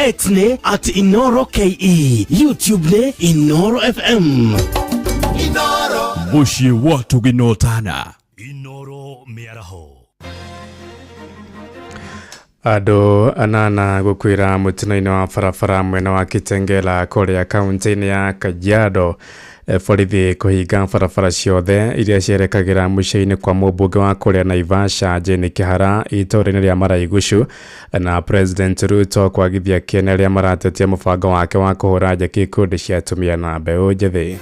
X ne @Inoro KE, YouTube ne Inoro FM. Inoro Mushi watu ginotana Inoro miaraho. Ado anana gukwira mutino-ini wa farafara mwena wa Kitengela kuria kaunti-ini ya Kajiado. Borithi kuhinga barabara ciothe iria cierekagira muciĩ-inĩ kwa mũmbunge wa kuria Naivasha Jane Kihara itũũra-inĩ rĩa Maraigushu, na President Ruto kwagithia kiene rĩa maratetia mũbango wake wa kũhũra njeki ikundi cia atumia na mbeũ njĩthĩ.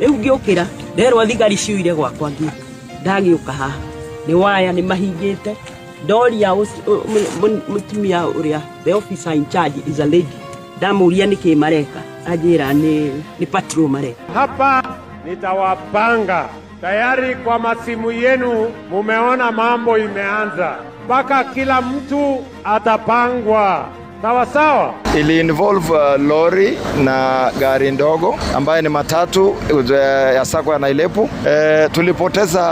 Rĩu ngĩũkĩra nderwo thigari ciũire gwakwa ndagĩũka haha nĩ waya nĩ mahingĩte ndoria mũtumia ũrĩa the officer in charge is a lady ndamuria nĩkĩ mareka ajira ni patrol mareka. Hapa nitawapanga tayari kwa masimu yenu, mumeona mambo imeanza, mpaka kila mtu atapangwa sawa sawa. Ili involve lori na gari ndogo ambaye ni matatu ya sako ya Nailepu. Tulipoteza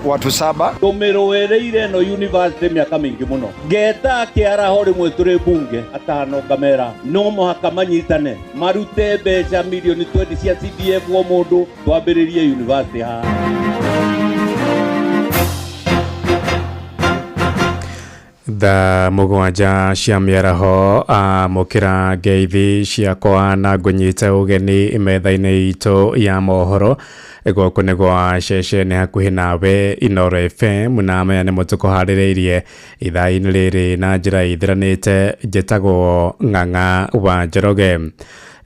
watu 7. Tumerowereire no university miaka mingi muno ngeta kiara hori mweturi bunge atano kamera no muhaka manyitane marute mbeca milioni 20 cia CDF wo mundu twambiririe university ha. Da mugwanja cia miaraho mukira ngeithi ciakwa na ngunyite ugeni metha-inĩ itu ya mohoro gũkũ nĩ gwa ceceni hakuhĩ nawe Inoro FM, na maya nĩ mũtuko harĩrĩirie ithaa-inĩ rĩrĩ na njĩra ithiranĩte. Njĩtagwo Ng'ang'a wa Njoroge.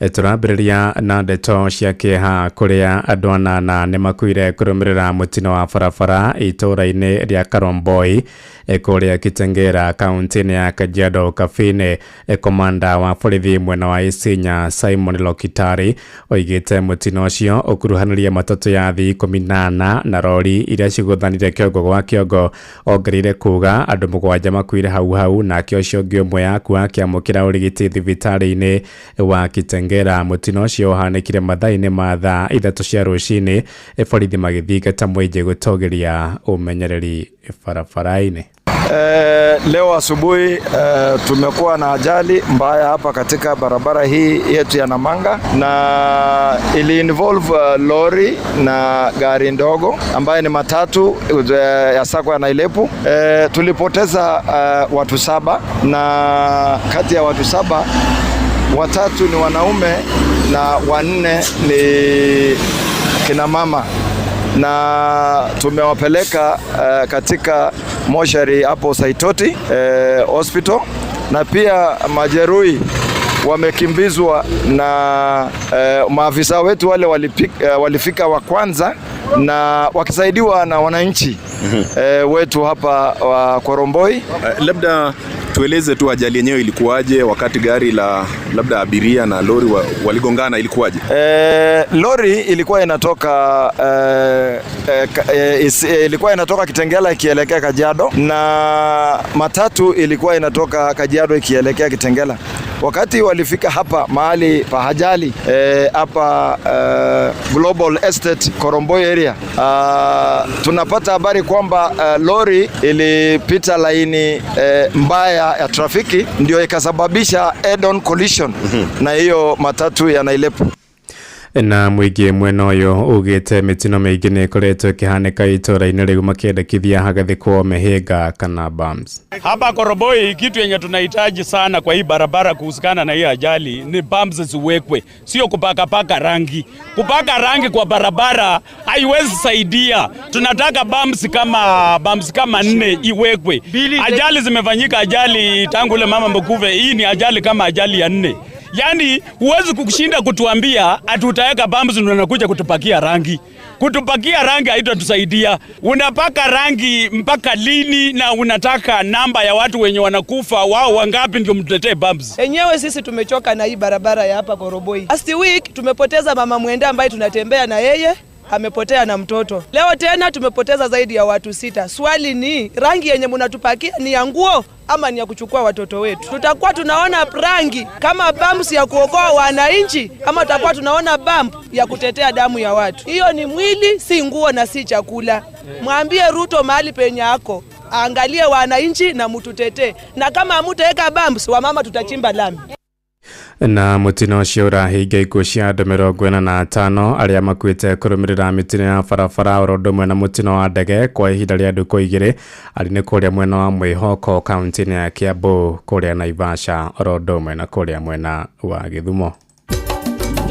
Turambĩrĩria na ndeto cia kĩeha kũrĩa andũ 8 nĩ makuire kũrũmĩrĩra mũtino wa barabara itũũra-inĩ rĩa Karomboi kũrĩa Kitengela kaunti-inĩ ya Kajiado Kabine. Komanda wa borithi mwena wa Isinya Simon Lokitari oigĩte mũtino ũcio ũkuruhanirie matatũ ya thii 18 na rori iria cigũthanire kĩongo gwa kĩongo. Ongereire kuga andũ 7 makuire hau na kĩo ũcio ũngĩ ũmwe yakua akĩamũkĩra ũrigiti thibitarĩ-inĩ wa Kitengela. Mũtino ũcio ũhanĩkire mathaa-inĩ ma thaa 3 cia rũcinĩ, borithi magĩthingata mwĩingĩ gũtogeria ũmenyereri barabara-inĩ. Leo asubuhi tumekuwa na ajali mbaya hapa katika barabara hii yetu ya Namanga, na ili involve lori na gari ndogo ambaye ni matatu ya sako ya Nailepu. Tulipoteza watu 7, na kati ya watu 7 watatu ni wanaume na 4 ni kina mama, na tumewapeleka katika moshari hapo Saitoti hospital, na pia majeruhi wamekimbizwa na maafisa wetu wale walifika wa kwanza na wakisaidiwa na wananchi wetu hapa wa Karomboi. Labda tueleze tu ajali yenyewe ilikuwaje, wakati gari la labda abiria na lori waligongana ilikuwaje? Lori ilikuwa inatoka Kitengela ikielekea Kajiado, na matatu ilikuwa inatoka Kajiado ikielekea Kitengela. Wakati walifika hapa mahali pa ajali hapa Global Estate Karomboi area, tunapata habari kwamba lori ilipita laini mbaya ya trafiki, ndio ikasababisha head-on collision na hiyo matatu ya Nailepu. Na mwĩingĩ mwena ũyũ ugĩte mĩtino mĩingĩ nĩ ĩkoretwo ĩkĩhanĩka itũũra-inĩ rĩu makĩendekithia hagathĩkwo mĩhĩnga kana bumps. Hapa Karomboi kitu yenye tunahitaji sana kwa hii barabara kuhusikana na hii ajali ni bumps ziwekwe, sio kupaka rangi. Kupaka rangi kwa barabara haiwezi saidia. Tunataka bumps kama 4 iwekwe. Ajali zimefanyika, ajali tangu ile mama Mkuve, hii ni ajali kama ajali ya 4. Yani huwezi kushinda kutuambia atutaweka bumps ndio unakuja kutupakia rangi. Kutupakia rangi haitatusaidia. Unapaka rangi mpaka lini, na unataka namba ya watu wenye wanakufa wao wangapi ndio mtuletee bumps? Enyewe sisi tumechoka na hii barabara ya hapa Karomboi. Last week tumepoteza mama Mwenda ambaye tunatembea na yeye. amepotea na mtoto. Leo tena tumepoteza zaidi ya watu 6. Swali ni rangi yenye mnatupakia ni ya nguo ama ni ya kuchukua watoto wetu? Tutakuwa tunaona rangi kama bumps ya kuokoa wananchi ama tutakuwa tunaona bump ya kutetea damu ya watu? Hiyo ni mwili, si nguo na si chakula. Mwambie Ruto mahali penye yako angalie wananchi na mtutetee, na kama mutaweka bumps wa mama tutachimba lami. Na mutino ucio urahinga ikuũ cia andũ 45 arĩa makuĩte kũrũmĩrĩra mĩtino ya barabara oro ũndũ ũmwe na mũtino wa ndege kwa ihinda rĩa ndukũ 2 arĩ nĩ kũrĩa mwena wa Mwĩhoko kaunti-inĩ ya Kiambu, kũrĩa Naivasha oro ũndũ ũmwe na kũrĩa mwena wa Gĩthumo.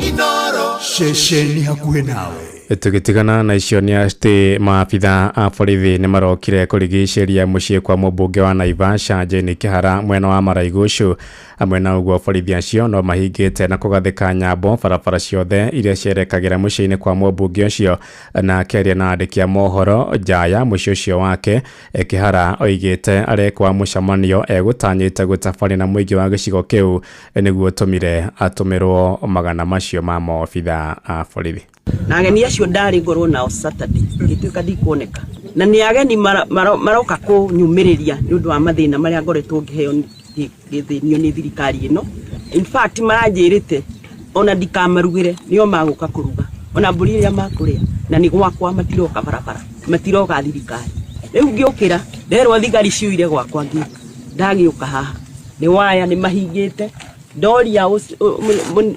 Inoro shesheni hakuhĩ nawe. Tugitigana na icio ni ati maabitha a borithi ni marokire kurigicĩria muciĩ kwa mũmbunge wa Naivasha Jane Kĩhara mwena wa Maraigũcũ. Amwe na ũguo borithi acio no mahingĩte na kũgathĩka nyambo barabara ciothe iria cierekagĩra muciĩ-inĩ kwa mũmbunge ũcio. Na akĩaria na andĩki a mohoro nja ya muciĩ ũcio wake, Kĩhara oigĩte arekwa mũcemanio egũtanyĩte gũtabania na mũingĩ wa gĩcigo kĩu nĩguo ũtũmire atũmĩrwo magana macio ma maabitha a borithi. Na ageni acio ndari ngorwo nao Saturday ngituika ndikuoneka, na ni ageni maroka kunyumiriria ni undu wa mathina maria ngoretwo ngiheo githinio ni thirikari ino. In fact maranjirite ona ndikamarugire nio maguka kuruga, ona mburi iria makuria na ni gwakwa matiroka barabara, matiroka thirikari. Riu ngiukira nderwo thigari ciuire gwakwa ngi ndagiuka haha ni waya ni mahingite Doria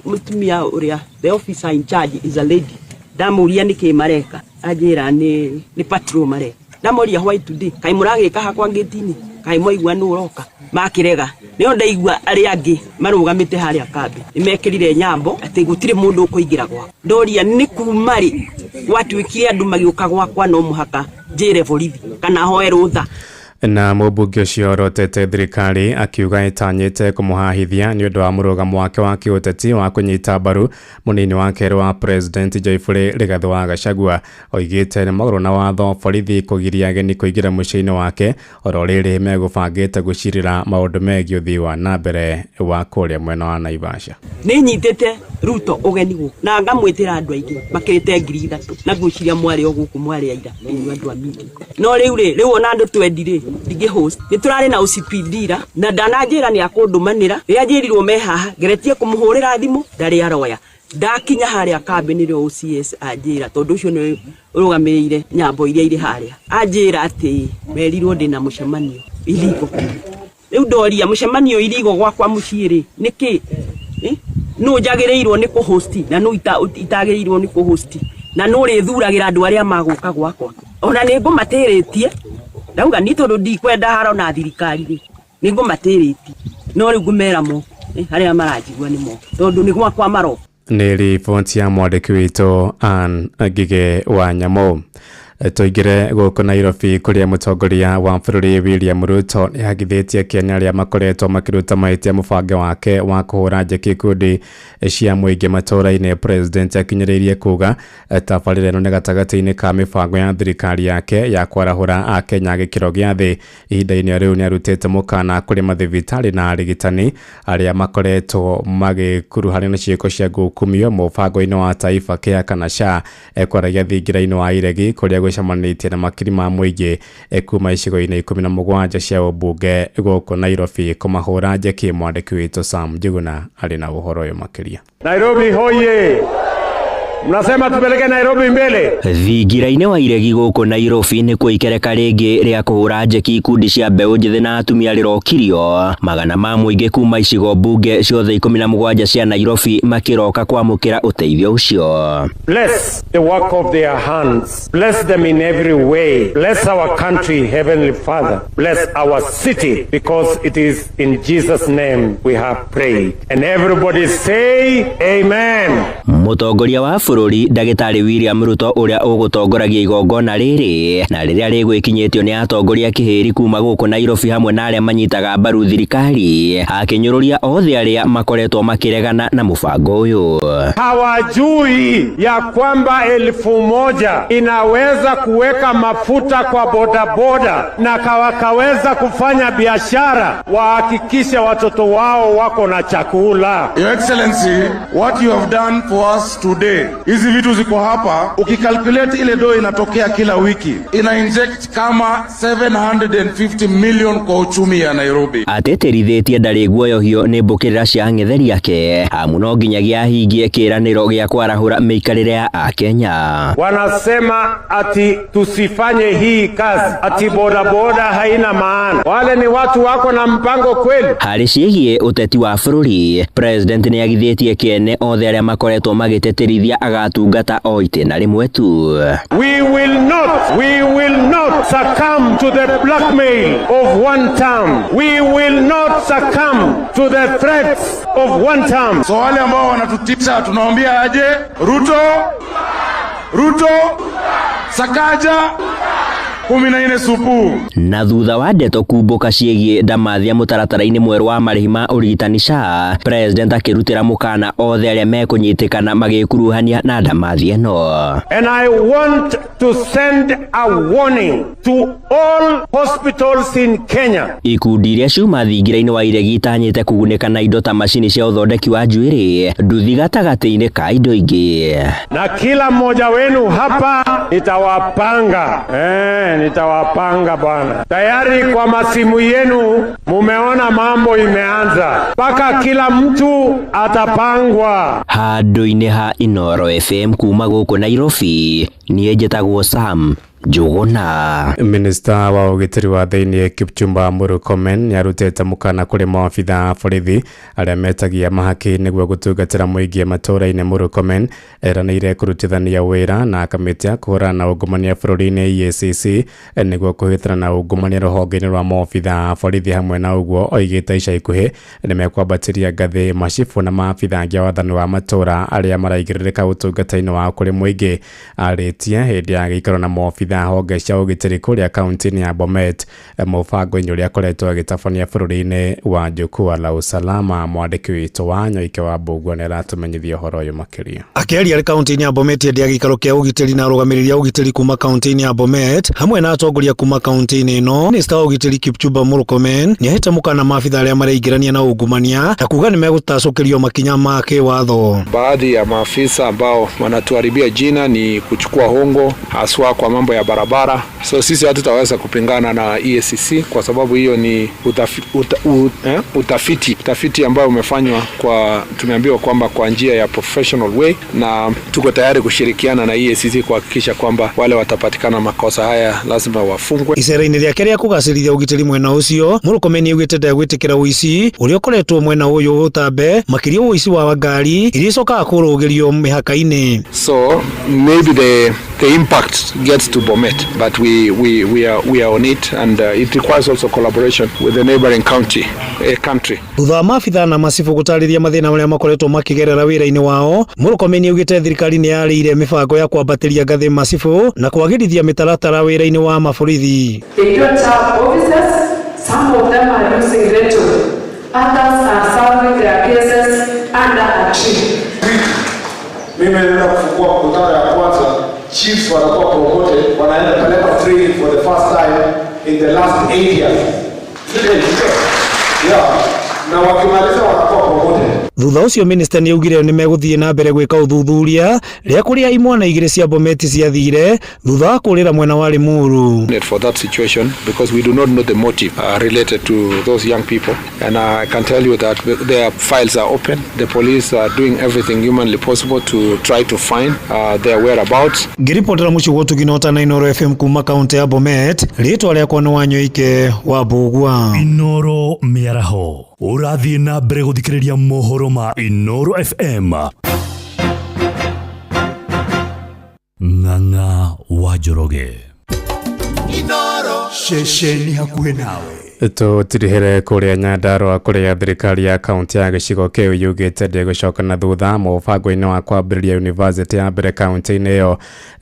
mutumia uria the officer in charge is a lady. Damuria niki mareka ajira ni patrol mare. Damuria why today kai muragika hakwa ngitini kai moigwa nuroka makirega ni ndaigwa ari angi marugamite haria kambi nimekirire nyambo ati gutire mundu ukuingira gwa Doria ni kumari watu wikire andu magiuka gwakwa no muhaka jire borithi kana hoe rutha. Na mũmbunge ũcio orotete thirikari akiuga ĩtanyĩte kũmũhahithia nĩ ũndũ wa mũrũgamo wake wa kĩũteti wa kũnyita mbaru mũnini wa kerĩ wa president Joyfrey Rigathĩ wa Gachagua. Oigĩte nĩ magũrũ na watho borithi kũgiria ageni kũingĩra mũciĩ-inĩ wake oro rĩrĩ megũbangĩte gũcirĩra maũndũ megiĩ ũthii wa na mbere wa kũrĩa mwena wa Naivasha. Nĩ nyitĩte Ruto ũgeni gũkũ na ngamwĩtĩra andũ aingĩ makĩrĩte 3,000 na ngwĩciria mwarĩ o gũkũ mwarĩ aira inyuĩ andũ a meeting. No rĩu ona andũ twendire dige host ni turari na usipidira na danajira ni akundumanira ria njirirwo me haha ngeretie kumuhurira thimu ndari aroya ndakinya haria kambi ni rio OCS anjira tondu ucio ni urugamirire nyambo iria iri haria anjira ati merirwo ndina mucemanio iligo riu ndoria mucemanio iligo gwakwa muciiri niki no jagireirwo ni ku host na no itagireirwo ni ku host na no rithuragira andu aria maguka gwakwa ona ni ngumatiritie Dauga ni tondu ndikwenda haro na thirikari ni ngumatiriti no riu ngumera mo haria marajigwa ni mo tondu ni gwakwa maro. Nĩ riboti ya mwandĩki witũ Ann Ngige wa Nyamũ. Tuingire gũkũ Nairobi kũrĩa mũtongoria wa bũrũri William Ruto nĩagithĩtie Kenya arĩa makoretwo makĩruta mahĩtia mũbango wake wa kũhũra njeki ikundi cia mũingĩ matũũra-inĩ. President akinyĩrĩirie kuga tabarĩra ĩno nĩ gatagatĩ-inĩ ka mĩbango ya thirikari yake ya kwarahũra a Kenya gĩkĩro gĩa thĩ. Ihinda-inĩ rĩu nĩarutĩte mũkana kũrĩ mathibitarĩ na arigitani arĩa makoretwo magĩkuruhanio na ciĩko cia ngukumio mũbango-inĩ wa Taifa Care kana SHA kwaragia thingira-inĩ wa iregi kũrĩa gũcemanĩtie na makiri ma mũingĩ kuma icigo-inĩ 17 cia ũmbunge gũkũ Nairobi kũmahũra njeki. Mwandĩki witũ Sam Njuguna arĩ na ũhoro ũyũ makĩria. Nairobi hoye! Mnasema tupeleke Nairobi mbele. Thingira-inĩ wa iregi gũkũ Nairobi nĩ kuo ikereka rĩngĩ rĩa kũhũra njeki ikundi cia mbeũ njĩthĩ na atumia rĩrokirio. Magana ma mũingĩ kuma icigo mbunge ciothe 17 cia Nairobi makĩroka kwamũkĩra ũteithio ũcio. Bless the work of their hands. Bless them in every way. Bless our country, Heavenly Father. Bless our city, because it is in Jesus' name we have prayed. And everybody say amen. Mũtongoria wa bũrũri Ndagĩtarĩ William Ruto ũrĩa ũgũtongoragia igongona rĩrĩ na rĩrĩa rĩgwĩkinyĩtio nĩ atongoria kĩhĩri kuma gũkũ Nairobi hamwe na arĩa manyitaga mbaru thirikari akĩnyũrũria othe arĩa makoretwo makĩregana na mũbango ũyũ. Hawajui ya kwamba 1,000 inaweza kuweka mafuta kwa bodaboda na wakaweza kufanya biashara, wahakikishe watoto wao wako na chakula. Your Excellency, what you have done for us today hizi vitu ziko hapa, ukikalculate ile do inatokea kila wiki, ina inject kama 750 million kwa uchumi ya Nairobi. Ateterithitie ndari guoyohio ni mbukirira cia ang'etheri ake amu no nginyagia ahingie kiraniro gia kwarahura miikarire ya Akenya. Wanasema ati tusifanye hii kazi, ati bodaboda haina maana. Wale ni watu wako na mpango kweli? Hari ciigie uteti wa bururi, president ni agithitie kiene othe aria makoretwo magiteterithia agatungata o itena rimwe tu. We will not succumb to the blackmail of one term. We will not succumb to the threats of one term. So wale ambao wanatutisha tunawaambia aje, Ruto, Sakaja, 14 supu. Na thutha wa ndeto kumbuka ciegie ndamathia mutaratara-ini mweru wa marihi ma urigitani SHA, president akirutira mukana othe aria mekunyitikana magikuruhania na ndamathi eno. And I want to send a warning to all hospitals in Kenya. Ikundi iria ciuma thingira-ini wa iregi itanyite kugunĩka na indo ta macini cia uthondeki wa njuĩrĩ nduthi gatagatĩ-inĩ ka indo ingĩ. Na kila mmoja wenu hapa nitawapanga bwana. Tayari kwa masimu yenu mumeona mambo imeanza. Paka kila mtu atapangwa. Handũ-inĩ ha Inoro FM kuma gũkũ Nairobi, niĩ njĩtagwo Sam Njuguna. Minista wa ugitiri wa thiini Kipchumba Murkomen yarutete mukana kuri maabitha borithi aria metagia mahaki niguo gutungatira muingi matura-ini. Murkomen eranĩire kurutithania wira na kamiti ya kuhũrana na ungumania bũrũri-inĩ EACC niguo kuhĩtana na ungumania rũhonge-inĩ rwa maabitha borithi. Hamwe na uguo oigĩte ica ikuhĩ nimekwambatiria ngathĩ macibu na maabitha angĩ a wathani wa matura aria maraigĩrĩrĩka utungata-inĩ wa kuri muingi. Arĩtie hĩndĩ ya gĩikaro na maabitha honge cia ugitiri kuria kaunti-inĩ ya Bomet mubango-inĩ uria akoretwo agitabania bũrũri-inĩ wa Jukwaa la Usalama. Mwandĩki witũ wa Nyoike wa Mbugua nĩ aratumenyithia ũhoro ũyũ makĩria. Akĩaria kaunti-inĩ ya Bomet hĩndĩ ya gĩikaro kĩa ugitiri na arũgamĩrĩri ugitiri kuma kaunti-inĩ ya Bomet hamwe na atongoria kuma kaunti-inĩ ĩno, Minista wa ugitiri Kipchumba Murkomen nĩahete mũkana maabitha arĩa maraingĩrania na ungumania na kuga nĩmegũtacũkĩrio makinya ma kĩwatho. Baadhi ya maafisa ambao wanatuharibia jina ni kuchukua hongo haswa kwa mambo ya barabara. So sisi hatutaweza kupingana na EACC kwa sababu hiyo ni utafiti ambao umefanywa tumeambiwa kwamba kwa njia ya professional way, na tuko tayari kushirikiana na EACC kuhakikisha kwamba wale watapatikana makosa haya lazima wafungwe. Icera-inĩ rĩake rĩa kũgacĩrithia ũgitĩri mwena ũcio, Murkomen augĩte ndegwĩtĩkĩra ũici ũrĩa ũkoretwo mwena ũyũ ũtambe makĩria ũici wa ngari iria icokaga kũrũgĩrio mĩhaka-inĩ. So maybe the impact gets to Bomet, but we are on it, and it requires also collaboration with the neighboring country. Thutha wa maabitha na macibu gũtarĩria mathĩna marĩa makoretwo makĩgerera wĩra-inĩ wao, Murkomen augĩte thirikari nĩ yarĩire mĩbango ya kwambatĩria ngathĩ macibu na kwagĩrithia mĩtaratara wĩra-inĩ wa maborithi. They don't have officers. Some of them are using rhetoric. Others are solving their cases under a tree. Mimi naenda kufungua mkutano ya kwanza, chiefs wanakuwa promoted, wanaenda peleka training for the first time in the last 8 years. Yeah. Na wakimaliza wanakuwa promoted. Thutha ucio minista nĩ augire nĩ megũthiĩ na mbere gwĩka ũthuthuria rĩa kũrĩa imwana igĩrĩ cia Bomet ciathire thutha wa kũrĩra mwena wa Limuru. For that situation, because we do not know the motive related to those young people, and I can tell you that their files are open. The police are doing everything humanly possible to try to find their whereabouts. Ngiripotera mũciĩ gũtũ Ginota na Inoro FM kuma kaunti ya Bomet, rĩtwa rĩakwa nĩ Wanyoike wa Mbugua. Inoro mĩaraho ũrathiĩ na mbere gũthikĩrĩria mohoro ma Inoro FM. Ng'ang'a wa Njoroge. Inoro ceceni hakuhĩ nawe. Tutirihere kuria Nyandarua kuria thirikari ya kaunti ya gicigo kiu yugite ndigucoka na thutha mubango-ini wa kwambĩrĩria university ya mbere kaunti-inĩ iyo.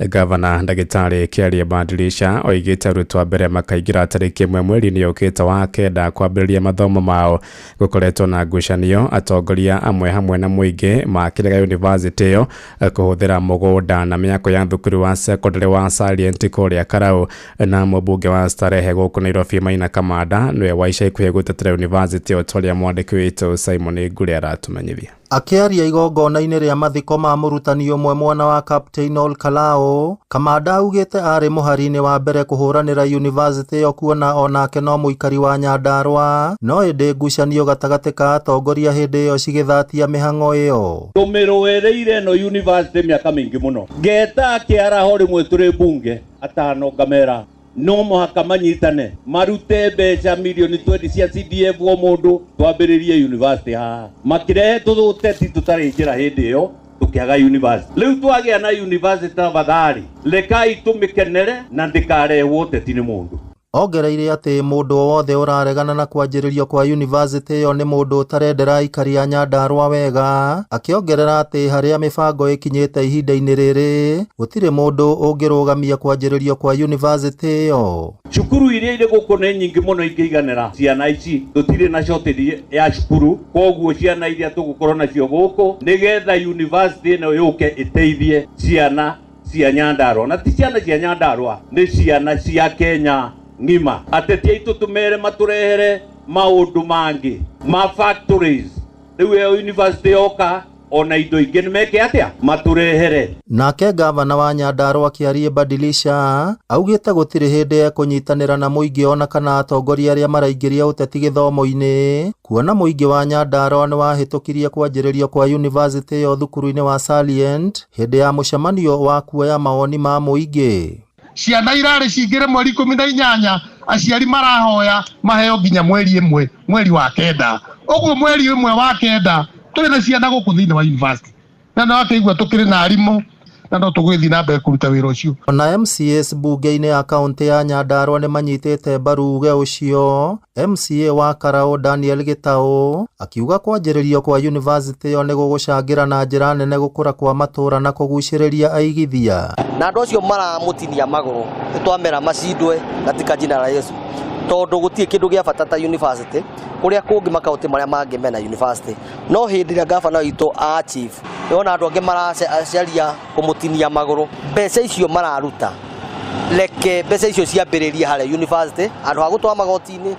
Gavana Ndagĩtarĩ Kiaria Badilisha oigĩte arutwo a mbere makaingĩra tarĩki 1 mweri-inĩ ũkĩte wa kenda kwambĩrĩria mathomo mao. Gũkoretwo na ngucanio atongoria amwe hamwe na mũingĩ makĩrega university iyo kũhũthĩra mũgũnda na mĩako ya thukuru wa secondary wa Salient kũrĩa Karau, na mũmbunge wa Starehe gũkũ Nairobi Maina Kamanda Muranga nwe waisha ikuye gutetera university otoria mwandiki witu Simon Ngure aratumenyithia. Akiaria igongona-inĩ rĩa mathiko ma mũrutani ũmwe mwana wa Captain Ol Kalao, Kamanda augĩte arĩ mũhari-inĩ wa mbere kũhũranĩra university yo kuona onake no mũikari wa Nyandarua, no ĩndĩ ngucanio gatagatĩ ka atongoria hĩndĩ ĩyo cigĩthatia mĩhang'o ĩyo. Tũmĩrũĩrĩire no university mĩaka mĩingĩ mũno. Ngeta kĩaraho rĩmwe tũrĩ bunge atano ngamera no mũhaka manyitane marute mbeca milioni 20 cia CDF o mũndũ twambĩrĩrie university haha makirehe tũthũteti tũtarĩ njĩra hĩndĩ ĩyo tũkĩaga university. Rĩu twagĩa na university tafadhali lekai tũmĩkenere na ndĩkarehwo ũteti nĩ mũndũ. Ongereire atĩ mũndũ wothe ũraregana na kwanjĩrĩrio kwa university ĩyo nĩ mũndũ ũtarendera aikari a Nyandarua wega, akĩongerera atĩ harĩa mĩbango ĩkinyĩte ihinda-inĩ rĩrĩ gũtirĩ mũndũ ũngĩrũgamia kwanjĩrĩrio kwa university ĩyo. Cukuru iria irĩ gũkũ nĩ nyingĩ mũno ingĩiganĩra ciana ici, tũtirĩ na shortage ya cukuru, koguo ciana iria tũgũkorwo nacio gũkũ nĩgetha university ĩno yũke ĩteithie ciana cia Nyandarua, na ti ciana cia Nyandarua nĩ ciana cia Kenya ngima. Ateti aitu tumere maturehere maundu mangi ma factories rĩu ĩyo university yoka ona indo ingĩ nĩmeke atĩa maturehere. Nake gavana wa Nyandarua Kĩarie Badilisha augĩte gũtirĩ hĩndĩ ekũnyitanĩra na mũingĩ ona kana atongoria arĩa maraingĩria ũteti gĩthomo-inĩ, kuona mũingĩ wa Nyandarua nĩ wahĩtũkirie kwanjĩrĩrio kwa university yo thukuru-inĩ wa Salient hĩndĩ ya mũcemanio wa kuoya mawoni ma mũingĩ. Ciana irarĩ cingĩre mweri 18 aciari marahoya maheo nginya mweri 1 mweri wa kenda. Ũguo mweri 1 wa kenda tũrĩ na ciana gũkũ thĩinĩ wa university na no akĩigua tũkĩrĩ na arimũ na no tũgũthiĩ na mbere kũruta wĩra ũcio. Ona MCS bunge-inĩ ya kaunti ya Nyandarua nĩ manyitĩte mbaru uge ũcio. MCA wa Karao Daniel Gitau akiuga kwanjĩrĩrio kwa university yo nĩ gũgũcangĩra na njĩra nene gũkũra kwa matũũra na kũgucĩrĩria aigithia. Na andũ acio maramũtinia magũrũ twamera macindwe katika jina la Yesu, tondũ gũtirĩ kĩndũ gĩa bata ta university kũrĩa kũngĩ makaũtĩ marĩa mangĩ mena university. No hĩndĩ ĩrĩa gavana witũ a chief yona andũ angĩ maracaria kũmũtinia magũrũ, mbeca icio mararuta leke mbeca icio ciambĩrĩrie harĩa university andũ a gũtwara magoti-inĩ.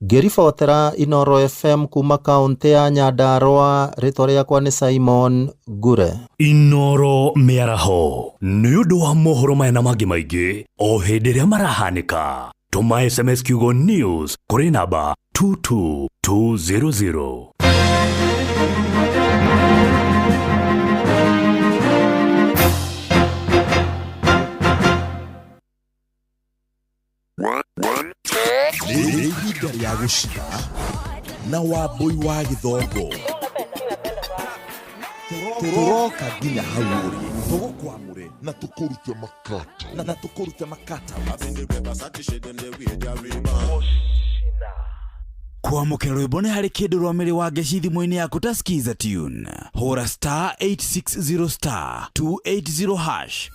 Ngĩribotera Inoro FM kuma kaunti ya Nyandarua, rĩtwa rĩakwa nĩ Simon Ngure. Inoro mĩaraho nĩ ũndũ wa mohoro maya na mangĩ maingĩ o hĩndĩ ĩrĩa marahanĩka. Tũma SMS kiugo news kũrĩ namba 22200. Nĩ ihinda rĩa gũcika na Wambui wa Gĩthongo. Tũroka nginya hau ũrĩ tũgũkwamũre na tũkũrute makata Kwamũkĩra rwĩmbo nĩ harĩ kĩndũ rwa mĩrĩ wa ngeci thimũ-inĩ yaku ta skiza tune. Hũra *860*280#.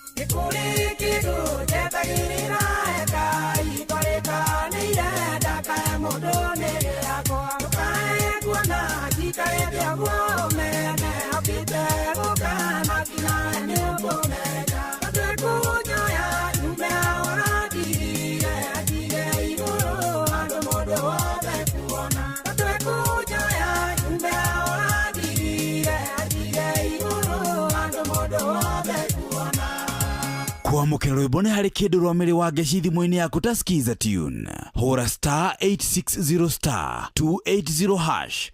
Kwamũkĩra rwĩmbo nĩ harĩ kĩndũ rwa mĩrĩ wa ngeci thimũ-inĩ yaku ta skiza tune. Hũra *860*280#.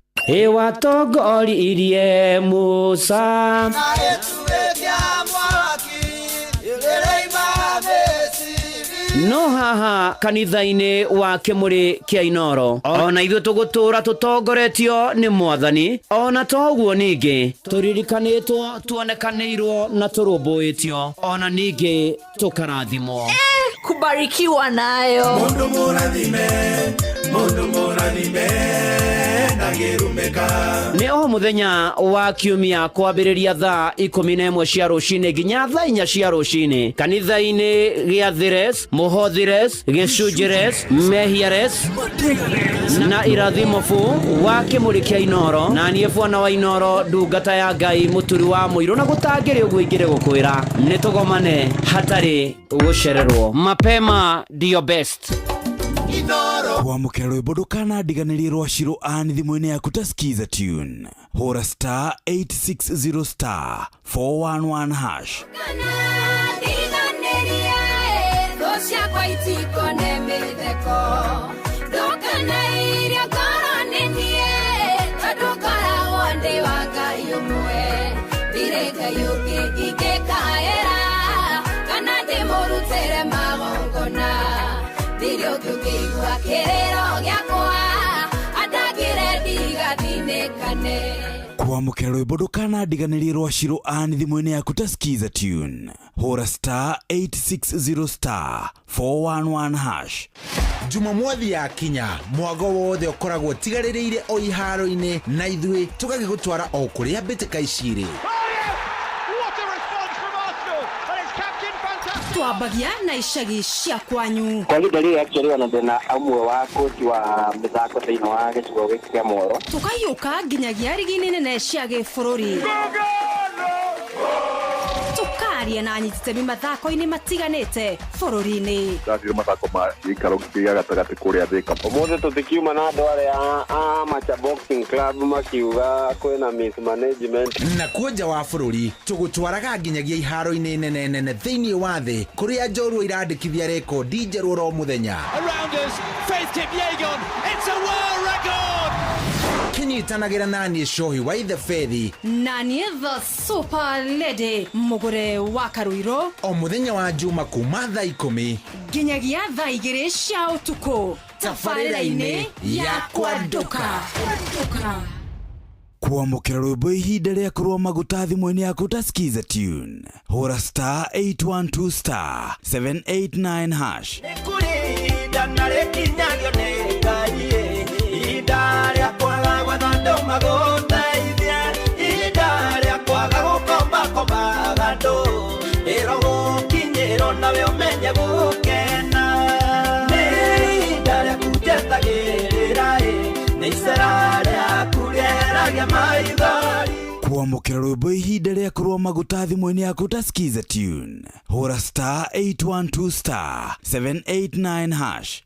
Watongoririe Musa no haha kanitha-inĩ wa Kĩmũrĩ kĩa Inoro ona ithuĩ tũgũtũra tũtongoretio nĩ Mwathani, ona to ũguo ningĩ tũririkanĩtwo, tuonekanĩirwo na tũrũmbũĩtio, ona ningĩ tũkarathimwo. Kubarikiwa nayo Mundu mũrathime nĩ o mũthenya wa kiumia kwambĩrĩria thaa 11 cia rũcinĩ nginya thaa 4 cia rũcinĩ kanitha-inĩ gĩa Thires, Mũhothires, Gĩcunjĩres, Mehiares na Irathimofu wa Kĩmũrĩ kĩa Inoro, na niĩ Bwana wa Inoro, ndungata ya Ngai mũturi wa mũirũ, na gũtangĩrĩ ũguo ingĩrĩ gũkwĩra nĩ tũgomane hatarĩ gũcererwo. Mapema ndio best. Kwamũkĩra rwĩmbo ndũkanandiganĩrie rwa Shiro Ann thimũ-inĩ yaku ta skiza tune. Hũra star 860 star 411 hash. Kwamũkĩra rwĩmbo ndũkanandiganĩrie rwa Shiro Ann thimũ-inĩ yaku ta skiza tune. Hũra star 860 star 411 hash. Jumamothi ya kinya mwago wothe ũkoragwo tigarĩrĩire o iharo-inĩ na ithuĩ tũgagĩgũtwara o kũrĩa mbĩtĩka icirĩ. Twabagia na icagi cia kwanyu. Kwa ihinda rĩrĩ actually ona ndĩna amwe wa koci wa mĩthako thĩinĩ wa gĩcigo gĩkĩ kĩa Moro. Tũkaiũka nginyagia rigi nene cia gĩbũrũri. Tukaria na anyititemi mathako-inĩ matiganĩte bũrũri-inĩ. Ndathiĩ mathako ma gĩikaro gĩa gatagatĩ kũrĩa Thika. Ũmũthĩ tũtikiuma na andũ arĩa a Macha Boxing Club makiuga kwĩna mismanagement. Na kuonja wa bũrũri tũgũtwaraga nginyagia iharo-inĩ nene thĩinĩ wa thĩ kũrĩa njorua irandĩkithia rekondi njerũ oro mũthenya. Around us, Faith Kipyegon, it's a world record! Kinyitanagĩra naniĩ Shohi wa Ithe Fethi naniĩ the super lady Mũgũre wa Karuiro o mũthenya wa Juma kuma thaa 10 nginyagia thaa 2 cia ũtukũ tabarĩra-inĩ ya Kwanduka. Kwamũkĩra rwĩmbo ihinda rĩaku rwa maguta thimũ-inĩ yaku ta skiza tune. Hũra star 812 star 789 hash. Kwamũkĩra rwĩmbo ihinda rĩaku rwa maguta thimũ-inĩ yaku ta skiza tune. Hũra star 812 star 789 hash.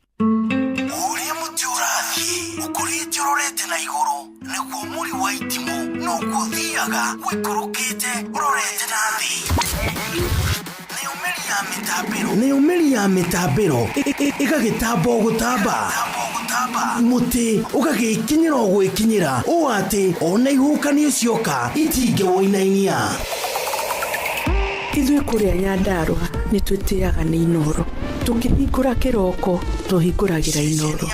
Ũrĩa mũtĩ ũrathiĩ ũkũrĩte ũrorete na igũrũ nĩguo mũri wa itimũ noguo ũthiaga wĩkũrũkĩte ũrorete na thĩ. Nĩ ũmĩri ya mĩtambĩro ĩgagĩtamba gũtamba mũtĩ ũgagĩkinyĩra gwĩkinyĩra ũũ atĩ ona ihukanio cioka itingĩwoinainia. Ithuĩ kũrĩa Nyandarua nĩ twĩtĩaga nĩ Inoro. Tũkĩhingũra kĩroko tũhingũragĩra Inoro.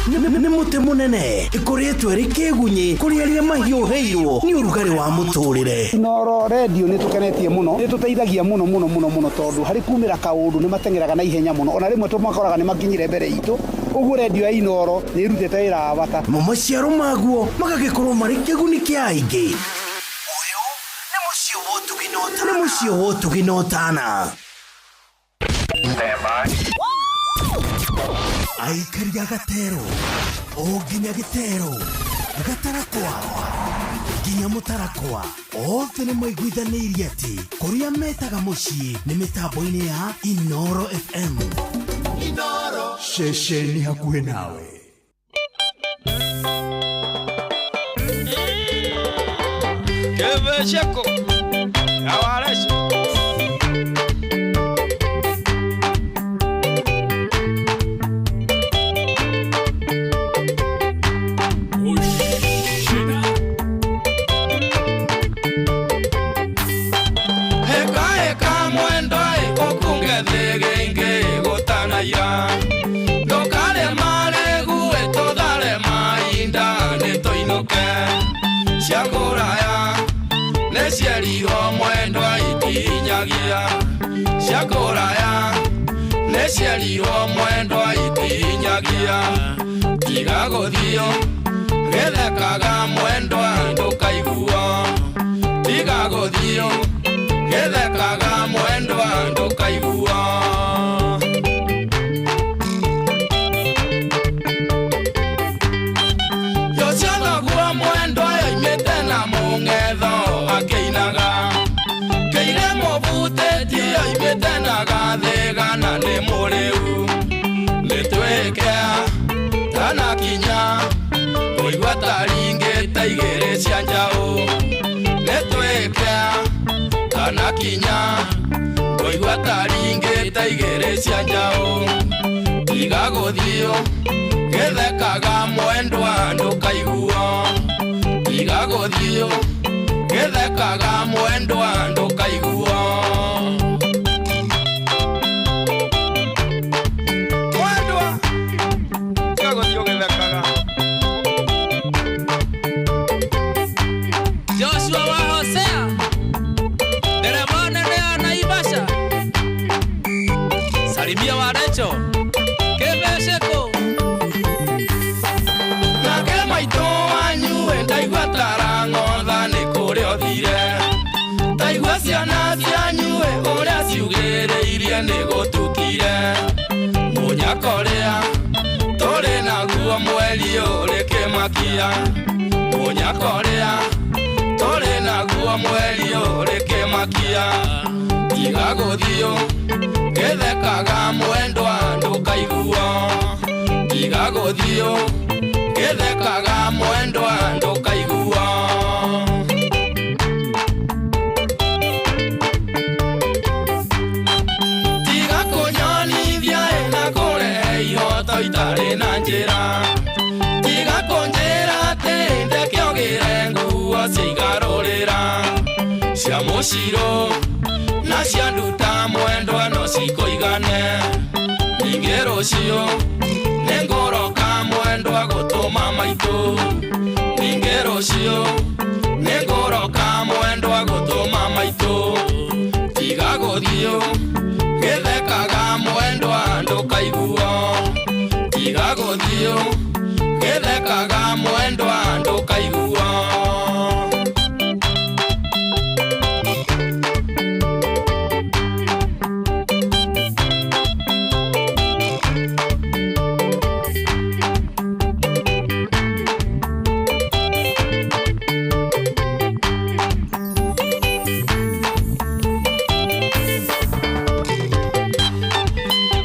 Nĩ mũtĩ mũnene ĩkoretwo ĩrĩ kĩgunyi kũrĩ arĩa mahiũhĩirwo nĩ ũrugarĩ wa mũtũrĩre. Inoro radio nĩ tũkenetie mũno, nĩ tũteithagia mũno tondũ harĩ kumĩra kaũndũ nĩ matengeraga na ihenya mũno, ona rĩmwe tũmakoraga nĩ makinyire mbere itũ. Ũguo radio ya Inoro nĩ ĩrutĩte wĩra wa bata. Maciaro maguo magagĩkorwo marĩ kĩguni kĩa aingĩ. Nĩ mũciĩ wotũginotana. Aikari a Gatero, o nginya Gĩtero, Gatarakwa, nginya Mũtarakwa, othe nĩ maiguithanĩirie atĩ kũrĩa metaga mũciĩ nĩ mĩtambo-inĩ ya Inoro FM. Inoro, ceceni hakuhĩ nawe. Keve Sheko, Awaresho. Shakoraya Nesiario mwendo itinyagia Tigagodio Gedekaga mwendo ndukaigua Tigagodio Gedekaga mwendo ndukaigua Yosiaga gua mwendo imete na mungetho akeinaga Keire mobute tia imetenaga thega na nĩ mũrĩu kinya Kuigua taringĩte igĩrĩ cia njaũ Nĩtwĩke kana kinya Kuigua taringĩte igĩrĩ cia njaũ Tiga gũthiũ gĩthekaga mwendwa ndũkaiguo Tiga gũthiũ gĩthekaga mwendwa ndũkaiguo Joshua wa Hosea dereva nene ya Naivasha Salimia wa Recho Kebesheko Nake maitũ wanyu ndaigua tarang'otha nĩ kũrĩa ũthire Ndaigua ciana cianyu ũrĩa ciugĩrĩirie nĩ gũtukire Mũnyakorĩa tũrĩ naguo mweri ũrĩ kĩmakia Mũnyakorĩa tũrĩ naguo mweri ũrĩ kĩmakia Tiga gũthiũ gĩthekaga mwendwa ndũkaiguo Tiga gũthiũ gĩthekaga mwendwa ndũkaiguo Tiga kũnyonithia na kũrehe ihoto itarĩ na njĩra Tiga kũnjĩra atĩ ndekĩogĩre nguo cia igarũrĩra cia mũcirũ na cia nduta mwendwa no cikũigane Ningĩ rũciũ nĩngũroka mwendwa gũtũma maitũ Ningĩ rũciũ nĩngũroka mwendwa gũtũma maitũ Tiga gũthiũ gĩthekaga mwendwa ndũkaiguo Tiga gũthiũ gĩthekaga mwendwa ndũkaiguo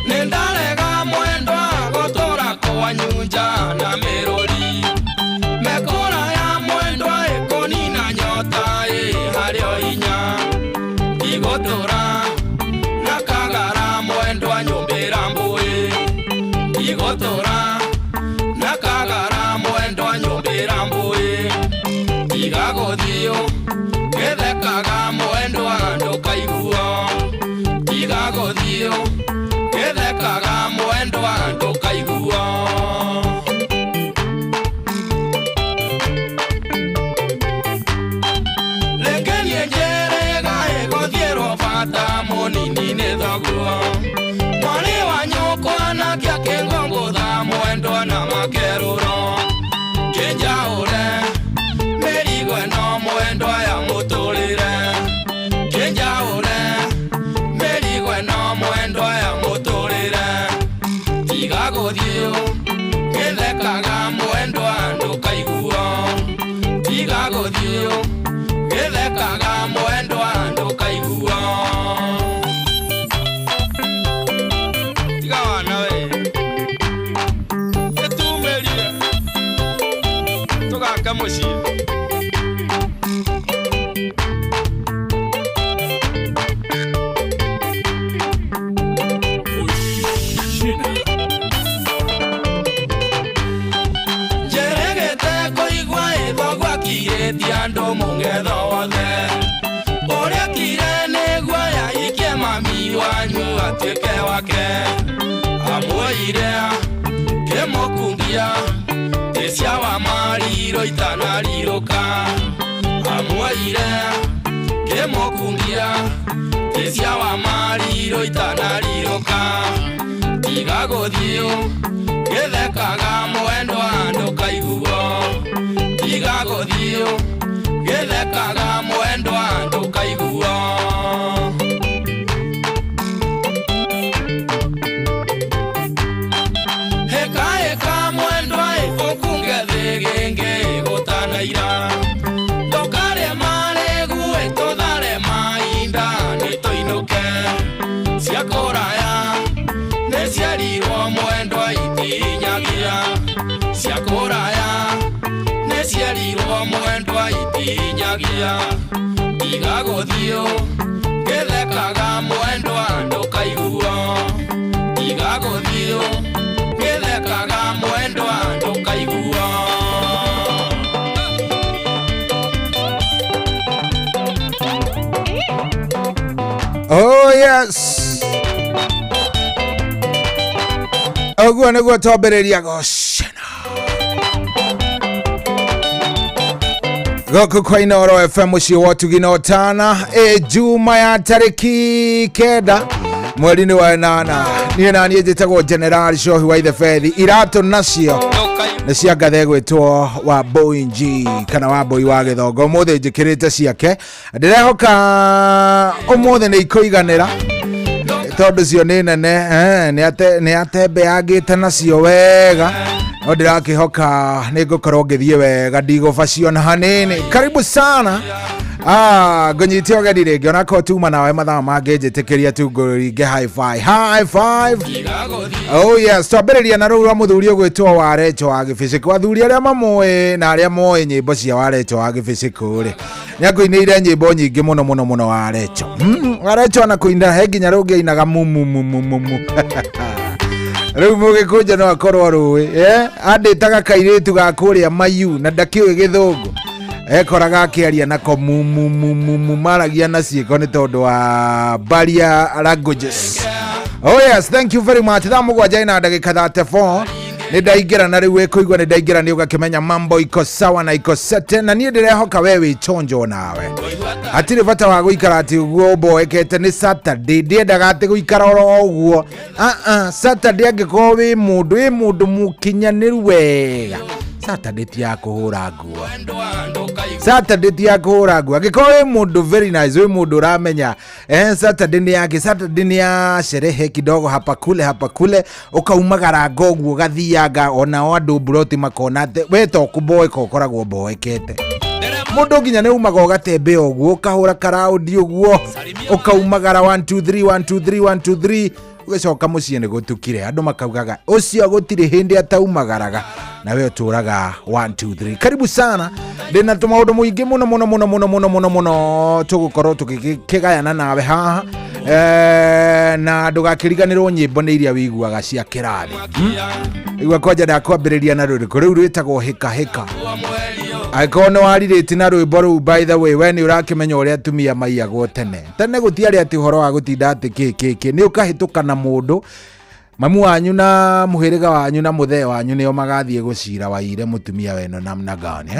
Nĩndarega mwendwa gũtũra kwanyu nja na mĩrũri Mekora ya mwendwa ĩkũnina nyota harĩ hinya Igũtũra na kagara mwendwa nyũmbĩra mbũĩ Igũtũra na kagara mwendwa nyũmbĩra mbũĩ Tiga gũthiũ gĩthekaga mwendwa ndũkaiguo Tiga gũthiũ gĩthekaga mwendwa ndũkaiguo Rekenie njĩrĩga ĩgũthiĩrwo bata mũnini nĩ thoguo Mwarĩ wa nyũkwa nake akĩngũngũtha mwendwa na makerũro Kĩnjaũre mĩrigo ĩno mwendwa ya mũtũrĩre Kĩnjaũre mĩrigo ĩno mwendwa ya mũtũrĩre Tiga gũthiũ gĩthekaga mwendwa ndũkaiguo Tiga gũthiũ gĩthekaga mwendwa ndũkaiguo Tiga wana we Gĩtumĩrie tũgaka mũciĩ Njeregete kũigua ĩthogwa kirĩtie andũ mũng'etho wothe Ũrĩa kire nĩguo yaikie mami wanyu atuĩke wake Amũire kĩmũkungia ĩcia wa mariro itanarirũka Amũire kĩmũkungia ĩcia wa mariro itanarirũka Tiga gũthiũ gĩthekaga mwendwa ndũkaiguo Tiga gũthiũ gĩthekaga mwendwa ndũkaiguo Heka mwendwa ũkunge thĩ gĩngĩ gũtanaira Ndũkarĩa marĩgu tũthare mainda nĩtũinũke Cia kũraya nĩciarirwo mwendwa itinyagia Cia ndũkagia igagũthiũ gĩthekaga mwendwa ndũkaigua igagũthiũ gĩthekaga mwendwa ndũkaigua. Oh yes. Oguo nĩguo twambĩrĩria gocena gũkũ kwa Inooro FM mũciĩ wa Tugino Tana juma ya tarĩki 9 mweri-inĩ wa 8. Niĩ na niĩ njĩtagwo General Shohi wa Ithebeth. Iratũ nacio nĩ cia ngathe gwĩtwo wa Boinji kana wa Boi wa Gĩthongo. Ũmũthĩ njĩkĩrĩte ciake, ndĩrehoka ũmũthĩ nĩ ikũiganĩra tondũ cio nĩ nene. Nĩ atembeangĩte nacio wega, no ndĩrakĩhoka nĩ ngũkorwo ngĩthiĩ wega, ndigũbacio na hanini. Karibu sana. Ngũnyitie ũgeni rĩngĩ onako tuma nawe mathaa mangĩ njĩtĩkĩria tu ngũringe high five. Oh yes, twambĩrĩria na rũu rwa mũthuri ũgwĩtwo Warecho wa Gĩbĩcĩkũ. Athuri arĩa mamũĩ na arĩa moĩ nyĩmbo cia Warecho wa Gĩbĩcĩkũ rĩ, nĩakũinĩire nyĩmbo nyingĩ mũno Warecho. Warecho na kũina he nginya rũngĩ ainaga mumumu. Rĩu mũgĩkũnja no akorwo rũĩ andĩtaga kairĩtu ga kũrĩa Mayu na ndakĩũĩ Gĩthũngũ, ekoraga akĩaria nako mumumu maragia na ciĩko nĩ tondũ wa barrier languages. Oh yes, thank you very much. Thaa mũgwanja na ndagĩka 34 nĩ ndaingĩra na rĩu wĩkũigua nĩ ndaingĩra nĩ ũgakĩmenya mambo iko sawa na iko sete, na niĩ ndĩrehoka we wĩ chonjo nawe. Hatirĩ bata wa gũikara atĩ ũguo ũmboekete nĩ Saturday. Ndiendaga atĩ gũikara oro ũguo. Saturday angĩkorwo wĩ mũndũ mũkinyanĩru wega, Saturday ti ya kũhũra nguo. Saturday ti ya kũhũra nguo. Angĩkorwo wĩ mũndũ very nice, wĩ mũndũ ũramenya Saturday nĩ yake, Saturday nĩ ya sherehe kidogo hapa kule, ũkaumagara ngoguo gathianga ona andũ buroti makona atĩ we to kũmboeka ũkoragwo mboekete. Mũndũ nginya nĩ umaga ũgatembe ũguo, ũkahũra karaũndi ũguo, ũkaumagara 1 2 3 ũgĩcoka mũciĩ nĩ gũtukire. Andũ makaugaga ũcio gũtirĩ hĩndĩ ataumagaraga, na we ũtũraga 1 2 3. Karibu sana. Ndĩna tũmaũndũ mũingĩ mũno tũgũkorwo tũkĩgayana nawe haha, na ndũgakĩriganĩrwo nyĩmbo nĩ iria wĩiguaga cia kĩrathi. Igua kwanja ndakwambĩrĩria na rũrĩkũ rĩu rwĩtagwo hĩka. Angĩkorwo nĩ warirĩti na rwĩmbo rũu, by the way, we nĩ ũrakĩmenya ũrĩa atumia maiyagwo tene gũtiarĩ atĩ ũhoro wa gũtinda atĩ kĩkĩ nĩ ũkahĩtũka na mũndũ, mamu wanyu na mũhĩrĩga wanyu na mũthee wanyu nĩo magathiĩ gũcira waire mũtumia weno namna gani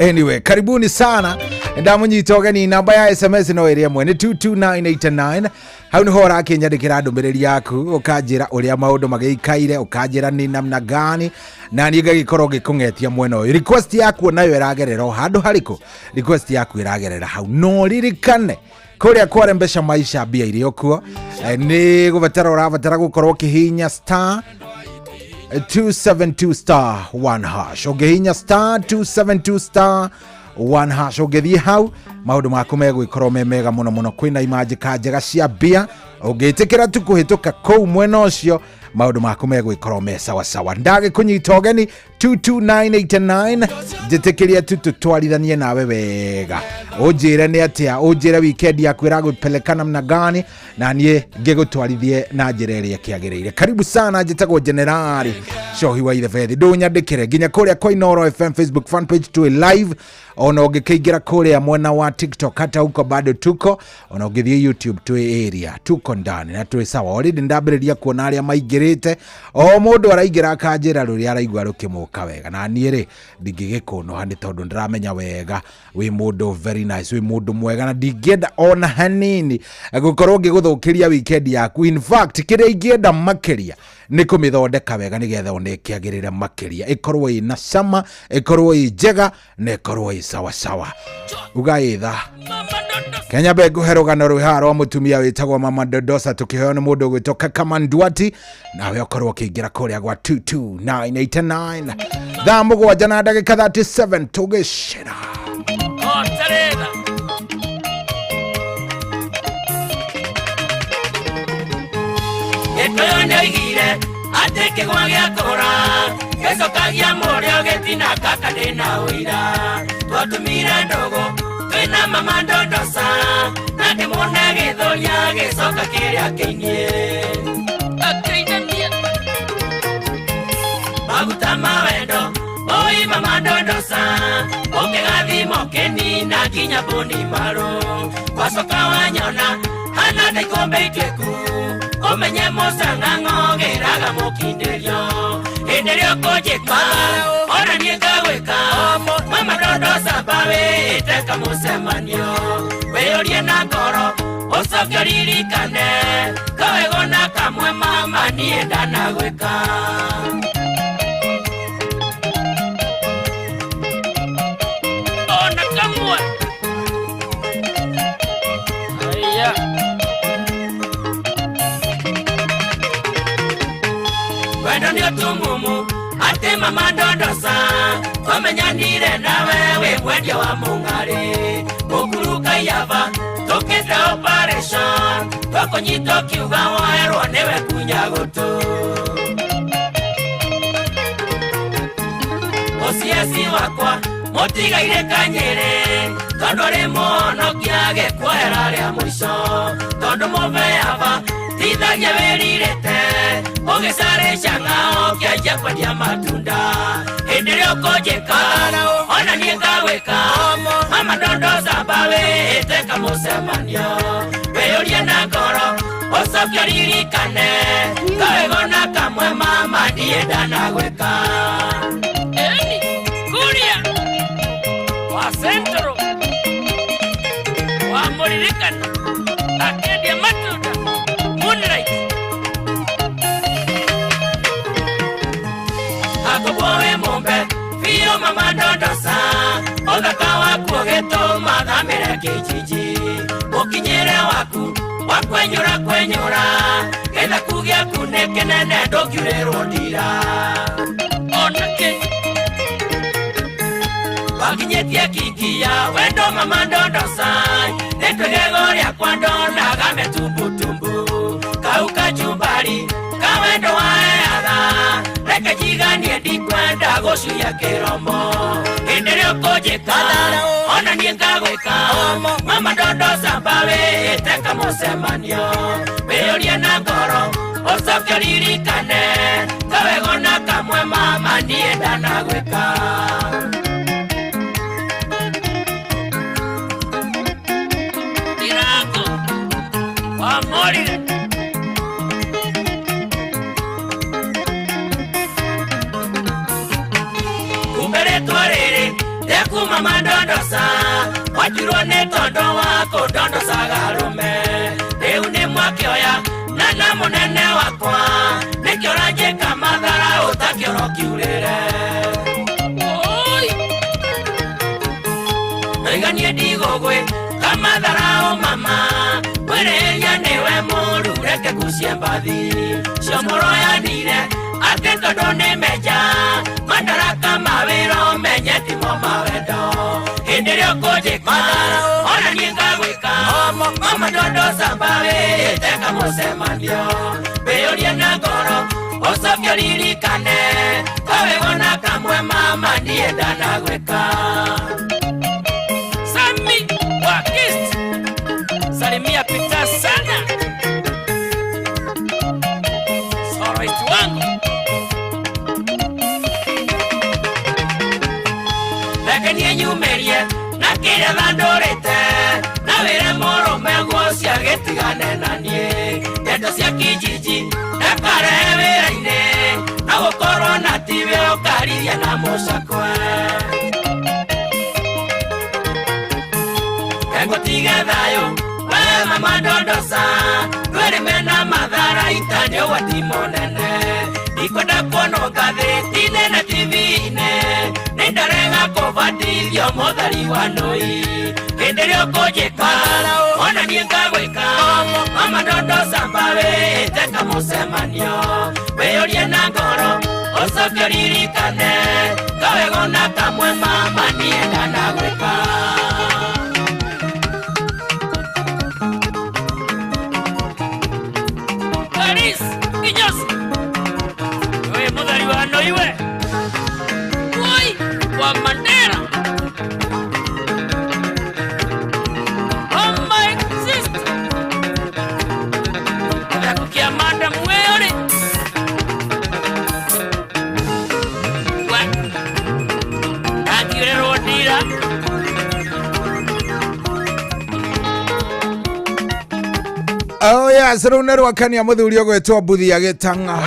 Anyway, karibuni sana. Ndamunyita ũgeni, namba ya SMS no ĩrĩa ĩmwe nĩ 22989. Hau nĩho ũrakĩnyandĩkĩra ndũmĩrĩri yaku, ũkanjĩra ũrĩa maũndũ magĩikaire, ũkanjĩra nĩ namna gani, na niĩ ngagĩkorwo ngĩkũng'etia mwena ũyũ. Request yaku nayo ĩragerera o handũ harĩkũ, request yaku ĩragerera hau. No ririkane kũrĩa kware mbeca maisha mbia irĩ okuo, nĩ ũrabatara gũkorwo ũkĩhihinya star 272 star 1 hash. Ũngĩhihinya star 272 star 1 hash, ũngĩthiĩ hau maũndũ maku megwĩkorwo me mega mũno. Kwĩna imanjĩka njega cia mbia, ũngĩtĩkĩra tu kũhĩtũka kũu mwena ũcio maũndũ maku megwĩkorwo me sawa. Ndagĩkũnyita ũgeni 22989, njĩtĩkĩria tu tũtwarithanie nawe wega, ũnjĩre nĩ atĩa, ũnjĩre weekend yaku ĩragũpeleka namna gani, na niĩ ngĩgũtwarithie na njĩra ĩrĩa kĩagĩrĩire. Karibu sana. Njĩtagwo General Shohi wa Ithebeth. Ndũnyandĩkĩre nginya kũrĩa kwa Inooro FM Facebook fan page tu live, ona ũngĩkĩingĩra kũrĩa mwena wa TikTok hata huko bado tuko, ona ũngĩthiĩ YouTube tu area tuko ndani na tu sawa. Already ndambĩrĩria kuona arĩa maingĩrĩte, o mũndũ araingĩra akanjĩra rũrĩa araigua rũkĩmũka wega, na niĩ rĩ ndingĩgĩkũnũha nĩ tondũ ndĩramenya wega wĩ mũndũ very nice, wĩ mũndũ mwega, na ndingĩenda ona hanini gũkorwo ngĩgũthũkĩria weekend yaku. In fact kĩrĩa ingĩenda makĩria nĩ kũmĩthondeka wega nĩgetha ona ĩkĩagĩrĩre makĩria, ĩkorwo ĩna cama, ĩkorwo ĩ njega, na ĩkorwo ĩ sawa. Ugaĩtha Kenya ngũhe rũgano rũha rwa mũtumia wĩtagwo Mama Dodosa, tũkĩheo nĩ mũndũ ũgwĩtwo Kaka Ndwati, nawe ũkorwo ũkĩingĩra kũrĩa gwa 22989. Thaa mũgwanja na ndagĩka 37 tũgĩcera. Nĩoigire atĩ kĩgwa gĩa tũra gĩcokagia mũrĩa gĩtina kaka ndĩna ũira. twatumire ndogo twina mama ndondosa na ndimune githuria gicoka kiria kiinie akainamia maguta mawendo oi mama ndondosa ungigathimo kinina nginya buni maru wacoka wanyona hana ndaikombe itweku umenye musang'ang'o giraga mukindirio hindi rio kunjika ona nie ngagwika mama ndondosa bawe iteka mucemanio wiyurie na ngoro ucoke uririkane kawego na kamwe mama nie ndanagwika ona kamwe aya wendo ndio tumumu ate mama ndondosa twamenyanire nawe we mwendia wa mung'ari mukuruka yava tukite operation twakonyita kiuga waerwo niwe kunya gutu ocieci wakwa mutigaire kanyere tondu ri muhonokia gikuera ria mwico tondu muveyava tithagia wiririte ugicarisha ng'ao kianjia kwendia matunda hindi rio kunjika ona nie ngagwika mama ndondosa bawe iteka mucemanio wiyurie na ngoro ucoke uririkane kawego na kamwe mama nie ndanagwika eni kuria wa centro wa muririkana akendia matunda moonlight akobowe mumbe fiyo mama ndondosa uthaka waku ugituma thamire kijiji ukinyire waku wakwenyura githaku giaku ni kinene ndungiurirwo ndira onake wakinyitie kingia wendo mama ndondosa nitwigego riakwa ndonaga metumbutumbu kau kachumbari kawendo waeatha reke njiganie ndikwenda gucuria kiromo hindi rio kunjika ona nie ngagwika mama ndondosa bawe iteka mucemanio wiyurie na ngoro ucoke uririkane kawego na kamwe mama nie ndanagwika irango wamorire kumberetwa riri rĩaku mama ndondosa wajirwo nĩ tondu wako ndondosaga rume rĩu nĩ mwakĩoya na mũnene wakwa nĩkĩo ũranjĩka mathara ũtakĩoro kiurĩre naiganie ndigũgwĩ kamathara mama wĩrĩria nĩwe mũru reke kucie mbathi ciomũroyanire atĩ tondũ nĩ menja madaraka mawĩra menye timo mawendo hindi rio kunjika ona nie ngagwika mama ndondosa bawe iteka mucemanio wiyurie na ngoro ucoke uririkane kawego na kamwe mama nie ndanagwika Sami wa East salimia pita sana soroitu wangu lakini nyumerie na kĩrĩa thandũrĩte na wĩre mũrũme guocia gĩtigane na niĩ ndeto cia kijiji ndakarehe wĩra-inĩ na gũkorwo na tiwe ũkariria na mũcakwe ngũtige thayũ we mama ndondosa ndwĩrĩme na mathara itani ũgwati mũnene ikwenda kuonwo ngathĩti-inĩ na TV-inĩ nĩ ndarega kũbatithio mũthari wa nũi hindi rio kunjika ona nie ngagwika mama ndondosa bawe iteka mucemanio wiyurie na ngoro ucoke uririkane kawego na kamwe mama nie ndanagwika Paris Kinyosi we muthari wa nũi we woi wa Mandera Oh yes, runero akania muthuri ogwetwo Buthi Agitanga.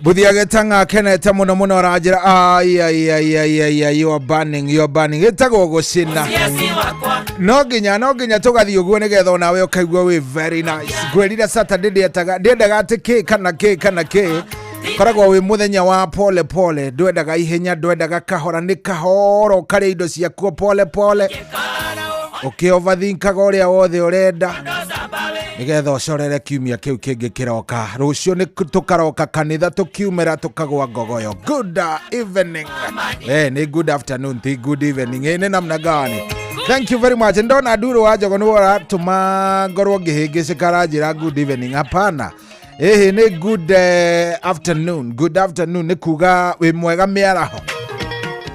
Buthi Agitanga kenete muno muno rajira. You are burning. Gitago gucina. No ginya tugathi uguo nigetha nawe ukaigua we very nice. Gwirira Saturday ndiendaga ati ke kana ke. Koragwo wi muthenya wa pole. Ndwendaga ihenya, ndwendaga kahora, ni kahoro kari indo ciakuo pole. Ukiovathinkaga uria wothe urenda. Nigetha ucorere kiumia kiu kingi kiroka. Rucio ni tukaroka kanitha tukiumira tukagwa ngogoyo. Good evening. Ni good afternoon, ti good evening. Ni namna gani? Thank you very much. Ndona nduru wa jogo nibora tuma ngorwo ngihingicikara njira good evening. Hapana. Ni good afternoon. Good afternoon ni kuga wi mwega miaraho.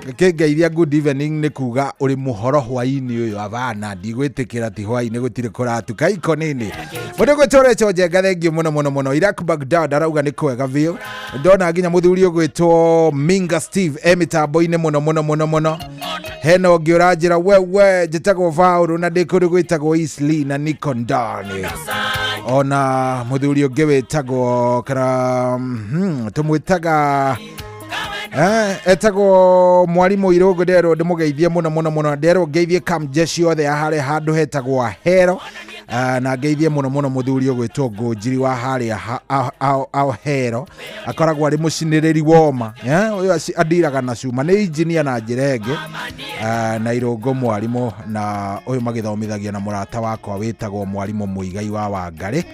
Ngeithia good evening ni kuga uri muhoro hwaini uyu abana ndigwitikira ti hwaini gutire kuratuka iko nini mundu gwitorecho njenga thengio muno Iraq Baghdad arauga ni kwega view ndona nginya muthuri ugwitwo Minga Steve emitambo-ini muno heno ngiuranjira wewe njitagwo Vauru na ndikuri gwitagwo Isli na Niko ndani ona muthuri ungi witagwo kana tumwitaga etago mwalimu Irogo ndero ndimugeithie muno ndero ngeithie kamjeshi othe ahare handu hetagwo Ahero na ngeithie muno muthuri ugwitwo Ngũnjiri wa hare Ahero akoragwo ari muciniriri woma uyu adiraga na cuma ni engineer na njirenge na Irongo mwalimu na uyu magithomithagia na murata wakwa witagwo mwalimu Muigai wa Wangari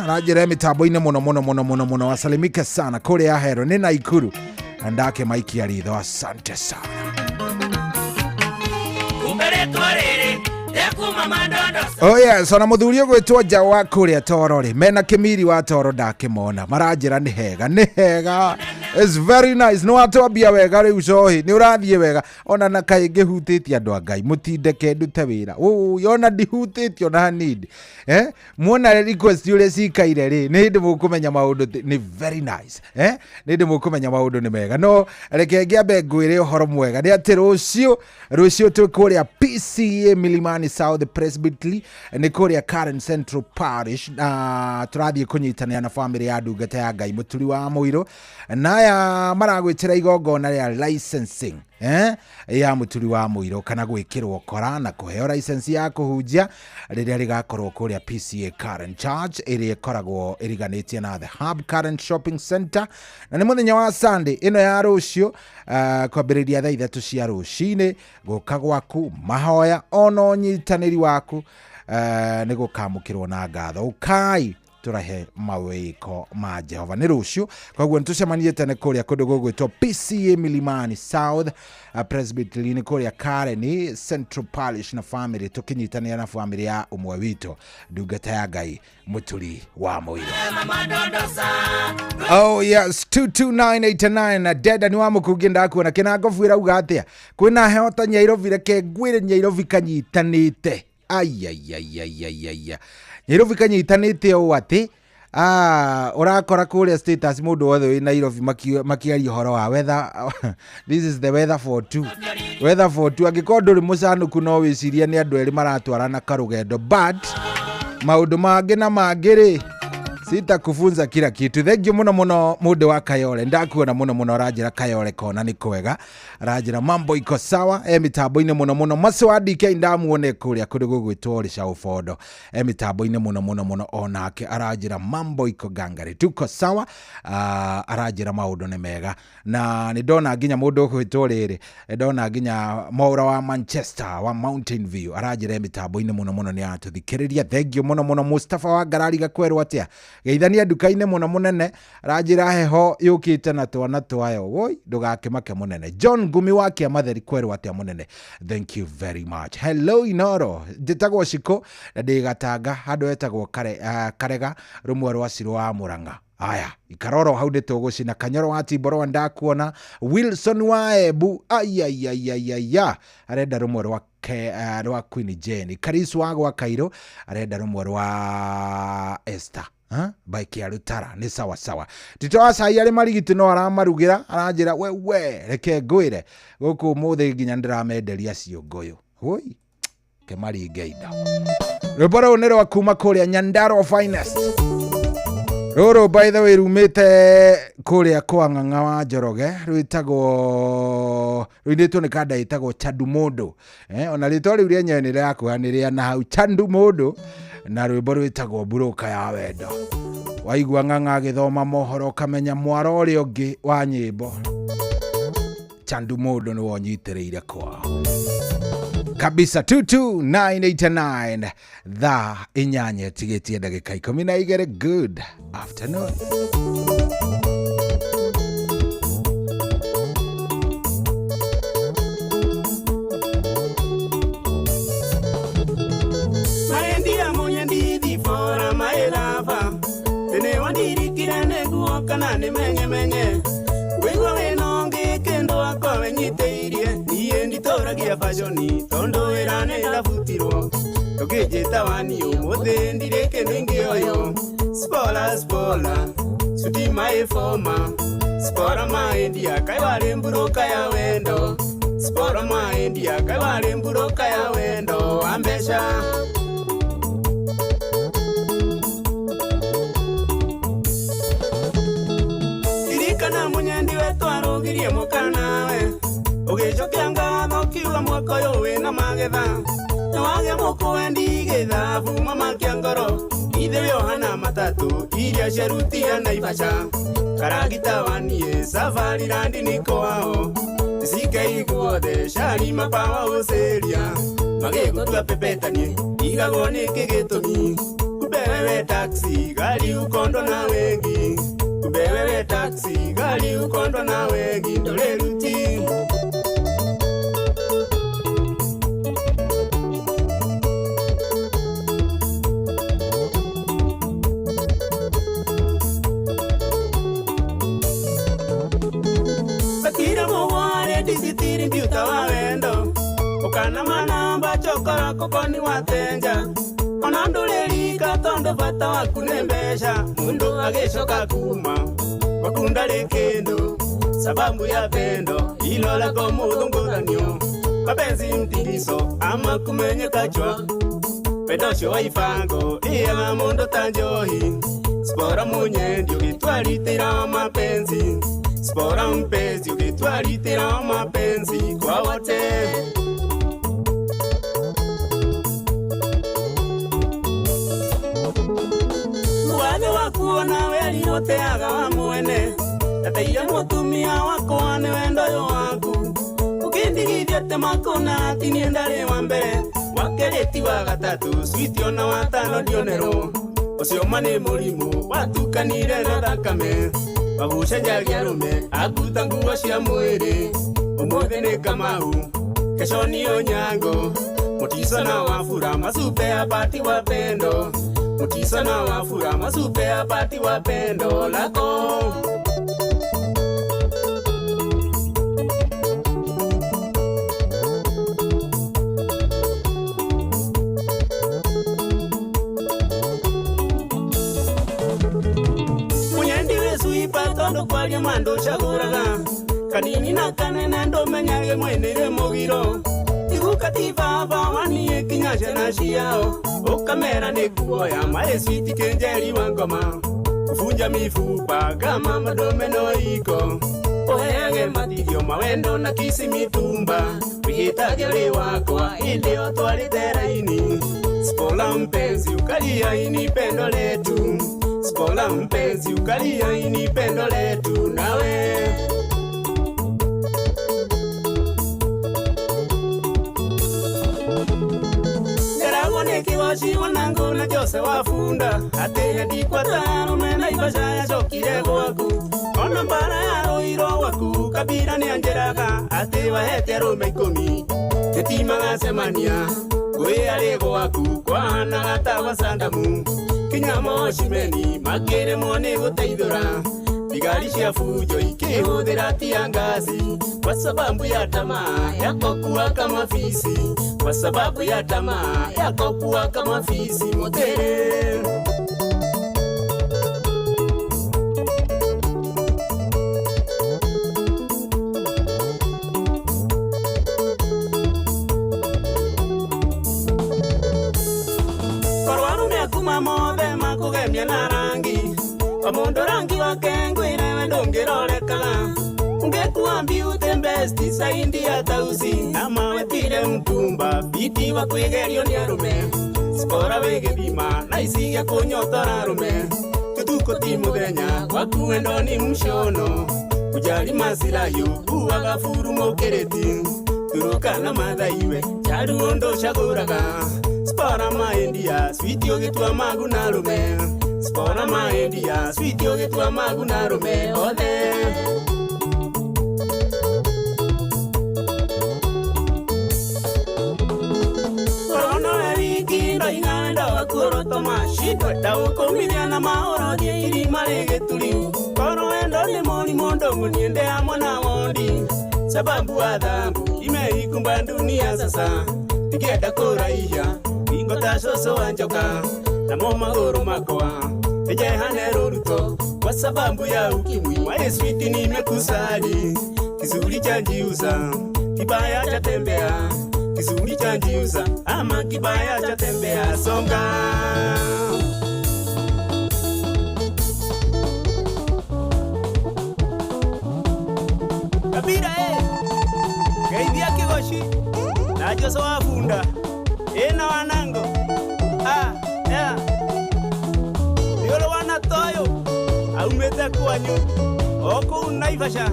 rajire mitambo-ini muno wasalimike sana kuri Ahero ni Naikuru andake maiki aritho asante sana. Oh yes, ona muthuri ugwitwo Jawa kuria Toro ri mena kimiri wa Toro ndakimona maranjira ni hega. It's very nice. No atwambia wega riu cohi ni urathie wega ona na kaingi hutitie andu a Ngai mutindeke ndute wira yona ndihutitie ona hanini muona request ule cikaire ri ni ndi mukumenya maundu ni very nice ni ndi mukumenya maundu ni mega no reke ngiambe ngwire uhoro mwega ni ati rucio tukuria PCA Milimani South Presbytery ni kuria Karen Central Parish na turathie kunyitania na family ya ndungata ya Ngai muturi wa Muiro naya maragwitira igongona ria licensing ya muturi wa Muiro kana gwikirwo kora na kuheo license ya kuhunjia riria rigakorwo kuria PCA Karen Church iria ikoragwo iriganitie na The Hub Karen Shopping Center na ni muthenya wa Sunday ino ya rucio kwambiriria thaa 3 cia rucini guka gwaku mahoya ono nyitaniri waku ni gukamukirwo na ngatho ukai turahe mawiko ma Jehova ni rucio koguo ntucemanie tene kuria kundu gugwitwo PCA Milimani South Presbytery ni kuria Karen Central Parish na family tukinyitania na family ya umwe wito ndungata ya Ngai muturi wa Muiro. Oh yes 22989 na deda ni wa mukungi ndakuona kina ngofwira uga atia kwina heota Nyairobi reke ngwire Nyairobi kanyitanite Nyairobi kanyitanite o ati urakora kuria status mundu wothe wi Nairobi makiaria horo wa weather. This is the weather for two angikondo ri mucanuku no wiciria ni andu eri maratwarana karugendo but maundu mangi na mangiri sita kufunza kila kitu. Thank you muno mundu wa Kayole ndakuona muno rajira Kayole kona ni kwega rajira mambo iko sawa mitambo-ini muno maswadi ke ndamuone kuria kundu gugwitwo ri Shaufodo mitambo-ini muno onake arajira mambo iko gangari tuko sawa arajira maundu ni mega na ni ndona nginya mundu gwitwo riri ndona nginya Maura wa Manchester wa Mountain View arajira mitambo-ini muno ni atuthikiriria. Thank you muno Mustafa wa Garari gakwerwo atia geithania nduka-ini muno munene rajira heho yukite na twana twayo woi ndugakimake munene. John Gumi wa Kiamatheri kwerwo atia munene. Thank you very much. Hello Inoro nditagwo Shiko na ndigatanga handu etagwo Karega rumwe rwa Ciro wa Muranga. Aya ikaroro hau nditugucina Kanyoro wa Timboro ndakuona Wilson wa Embu arenda rumwe rwa Queen Jane. Karis wa Kairo arenda rumwe rwa Esther bike ya Rutara ni sawa sawa. Tito acai ari marigiti no aramarugira aranjira we reke ngwire guku muthe nginya ndiramenderia ciongoyo hoi kemari ngeida ruboro nero wa kuma kuria Nyandarua Finest. Roro by the way rumite kuria kwa Ng'ang'a wa Njoroge rwitagwo rwinditwo ni kada itagwo Chandu Mundu ona ritwa riu ryenyewe ni rirakuhaniria na hau Chandu Mundu na rwimbo rwitagwo Mburuka ya Wendo. Waigua Ng'ang'a agithoma mohoro kamenya mwaro uria ungi wa nyimbo Chandu Mundu ni wonyitiriire kwa kabisa. 22989 thaa inyanya tigetie ndagika 12. Good afternoon. Maendia monya ndidi fora maelava tene wandirikira neguo kana ni menye wigwa wenonge kendo akwa wenyiteirie niye nditoragia fashoni tondo erane ndafutirwo tugijita wani umuthe ndireke ningioyo spola sudi my forma spora maendia kaiwale Mburuka ya Wendo spora maendia kaiwale Mburuka ya Wendo ambesha irikana munyendi wetu arugirie mukanawe ugicokia ngatho kiuga mwaka uyu wina magetha niwagia mukuwendi githa buma makia ngoro ithe Yohana matatu iria ciarutia Naivasha karagita wanie safari randi niko wao Sikai guothe shari mapawa useria magigutua pepetanie igagwo ni kigitumi kubewe taxi gari ukondo na wengi kubewe taxi gari ukondo na wengi ndoleruti Bakira mware disitiri mbiuta wa Wendo ukana manamba chokora kokoni watenja ona ndulelika tondo bata wakunembesha mundu ageshoka kuma wakunda lekendo sababu ya pendo ilola kwa mudunguranyo mapenzi mtiliso ama kumenye kachwa pedosho waifango iya mundo tanjohi spora munyendi ukitwalitira mapenzi spora mpenzi ukitwalitira mapenzi kwa wote Wale wakuona weli yote aga mwene tateire mutumia wako ane wendo yo waku ukindigithia te makona tini ndari wa mbere wakereti wa gatatu switi ona watano dionero ucio mani murimu watukanire na thakame bagucenjagia rume akuta nguo cia mwiri umuthe ni Kamau kesho ni Onyango Mutiso na Wafula masupe ya pati wa pendo Mutiso na Wafula masupe ya pati wa pendo lako Munyendi wesu ipatondo kwa mando chaguraga kanini na kanene ndo menyage mwenere mugiro igukativa vawani kinyasha na shiao ukamera ni kuoya maesiti kenjeri wa ngoma kufunja mifupa kama madomeno iko oheage matirio mawendo na kisi mitumba wihitagia wakwa ilio twaliteraini spola mpenzi ukalia ini pendo letu spola mpenzi ukalia ini pendo letu nawe Kiwashi wanangu na Jose wafunda ate hadi kwa tano mena Naivasha ya shokire gwaku ona mbara ya roiro waku kabira ni anjeraga ate wahete rome 10 ketima gasemania kwe alego waku kwa hana gata wasandamu kinyamo shimeni magere mone guteithura Bigari cia fujo ikihudira tiangazi kwa sababu ya tamaa yako kuwa kama fisi kwa sababu ya tamaa yako kuwa kama fisi motere Omondo rangi wake ngwire wendo ngirorekaga ungekuambi utembesti saindi ya tausi ama wetire mtumba biti wa kwegerio ni arume spora wege bima na isige kunyotora arume tutuko timuthenya waku wendo ni mshono kujali masilayo uwaga furu mokereti turuka na mathaiwe charu ondo chaguraga spora maendia switi ogitwa magu na arume spora maendia switi ogitwa magu na arume othe Daukomithia na mahoro thie irima rĩgĩturi korwo wendo nĩ moni mondongo niende hamwe na wondi sababu wa dhambu imeikumba dunia sasa nikienda kũraiya bingo ta coco wa njoka namo magũrũ makwa ejehane rũruto kwa sababu ya ukimwi wae switi nimekusali kizuri cha njiuza kibaya cha tembea kizuri cha njiuza ama kibaya cha tembea songa Kabira Gaidhi ya kigoshi na joso wa funda na wanango Yolo wana toyo Aumete kuwanyu Oko unaifasha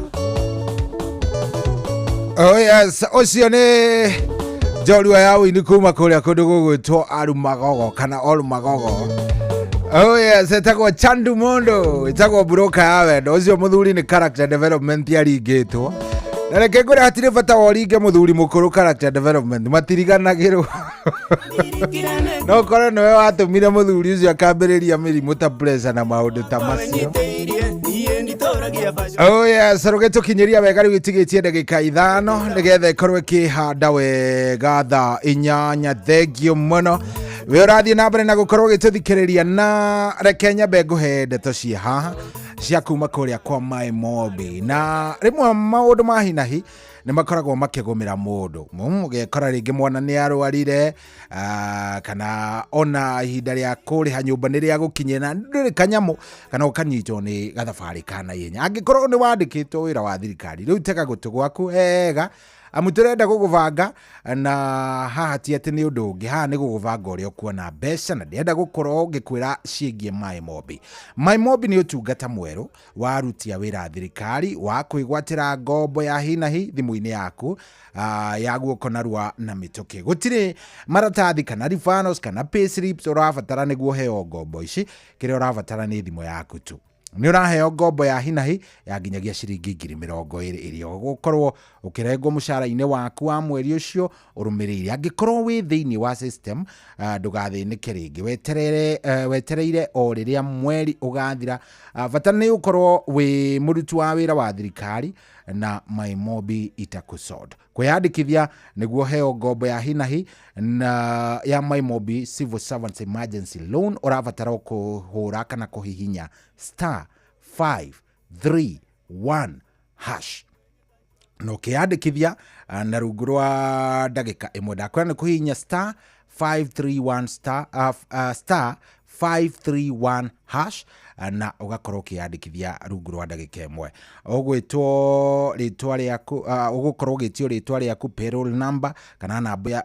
Oh yes, ucio ni njorua ya wini kuma kuria kundu gugwitwo Arumagogo kana Olumagogo. Oh yes, etagwo Chandu Mondo, etagwo broker ya wendo. Ucio muthuri ni character development yaringitwo. Na reke ngure hatire bata woringe muthuri mukuru character development matiriganagirwo. No kore no watumire muthuri ucio akambiriria mirimu ta pressure na maundu ta macio. Oh yes, rogeto kinyeria wega riu itigitie ndagika 5 nigetha ikorwe kihanda wega thaa 8 thengio muno. We urathie na mbere na gukorwo gituthikiriria na reke nyambe nguhe ndeto cia haha cia kuma kuria kwa My Mobi na rimwe maundu ma hinahi ni makoragwo makigumira mundu mugekora ringi mwana ni arwarire kana ona ihinda ria kuriha nyumba ni ria gukinyira nduri kanyamu kana ukanyitwo ni gathabari kana yenya angikorwo ni wandikitwo wira wa thirikari riu teka gutu gwaku ega amuturenda guguvanga na haha ti ati ni undu ungi haha ni guguvanga uria kuona mbeca na ndenda gukorwo ngikwira ciengie My Mobi. My Mobi ni utungata mweru wa aruti a wira thirikari wa kuigwatira ngombo ya hinahi thimu-ini yaku ya guoko narua na mituki. Gutire maratathi kana referrals kana payslips urabatara niguo heo ngombo ici, kiria urabatara ni thimu yaku tu. Ni uraheo ngombo ya hinahi ya nginyagia ciringi 20,000 iria gukorwo ukirengwo mushara-ini waku wa mweri ucio urumirire. Angikorwo wi thiini wa system ndugathinike ringi wetereire o riria mweri ugathira. Bata ni ukorwo wi murutu wa wira wa thirikari na My Mobi itakusod kwiyandikithia niguo heo ngombo ya hinahi na ya My Mobi Civil Servants Emergency Loan urabatara kuhura kana kuhihinya *531# no kiyandikithia na rungu rwa ndagika imwe ndakwenda kuhihinya *531 na ugakorwo kiyandikithia rungu rwa ndagika imwe ugwitwo ritwa riaku ugukorwo gitio ritwa riaku payroll number kana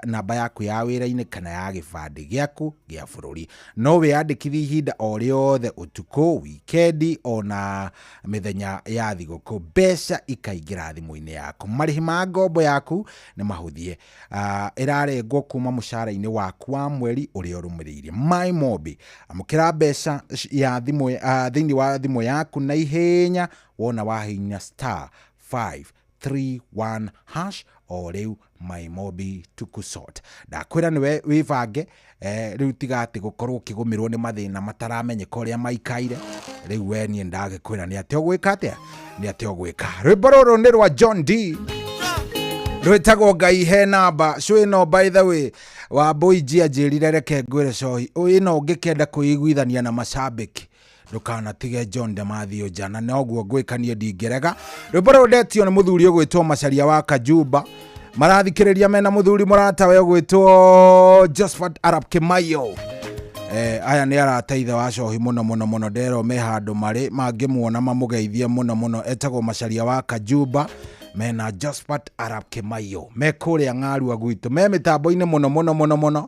namba yaku ya wira-ini kana ya gibandi giaku gia bururi. No wiyandikithie ihinda o riothe utuku weekend ona mithenya ya thiguku mbeca ikaingira thimu-ini yaku. Marihi ma ngombo yaku ni mahuthie irarengwo kuma mushara-ini waku wa mweri uria urumiriire. My Mobi amukira mbeca ya thimu thiini wa thimu yaku na ihenya wona wahinya *531# o riu My Mobi tukusort. Ndakwira niwe wibange riu tigati gukorwo ukigumirwo ni mathina mataramenyeka uria maikaire. Riu we nie ndagikwira ni ati ogwika atia ni ati ogwika. Rwimbo ruru ni rwa John D rwitagwo Ngai he namba. Cui no by the way wa boiji ajirire reke ngwire cohi ino ungikenda kuiguithania na macambiki ndukana tige John Demathio jana na oguo gwikanie ndingerega. Rwimbo ruru ndetio ni muthuri ugwitwo Macharia wa Kajuba marathikiriria mena muthuri murata we ugwitwo Josephat Arap Kimayo aya nĩ arata ithe wa Cohi mũno ndero me handũ marĩ mangĩmuona mamugeithie mũno etagwo Macharia wa Kajumba mena Josephat Arap Kimayo me kũrĩa ng'arua gwitũ me mĩtambo-inĩ mũno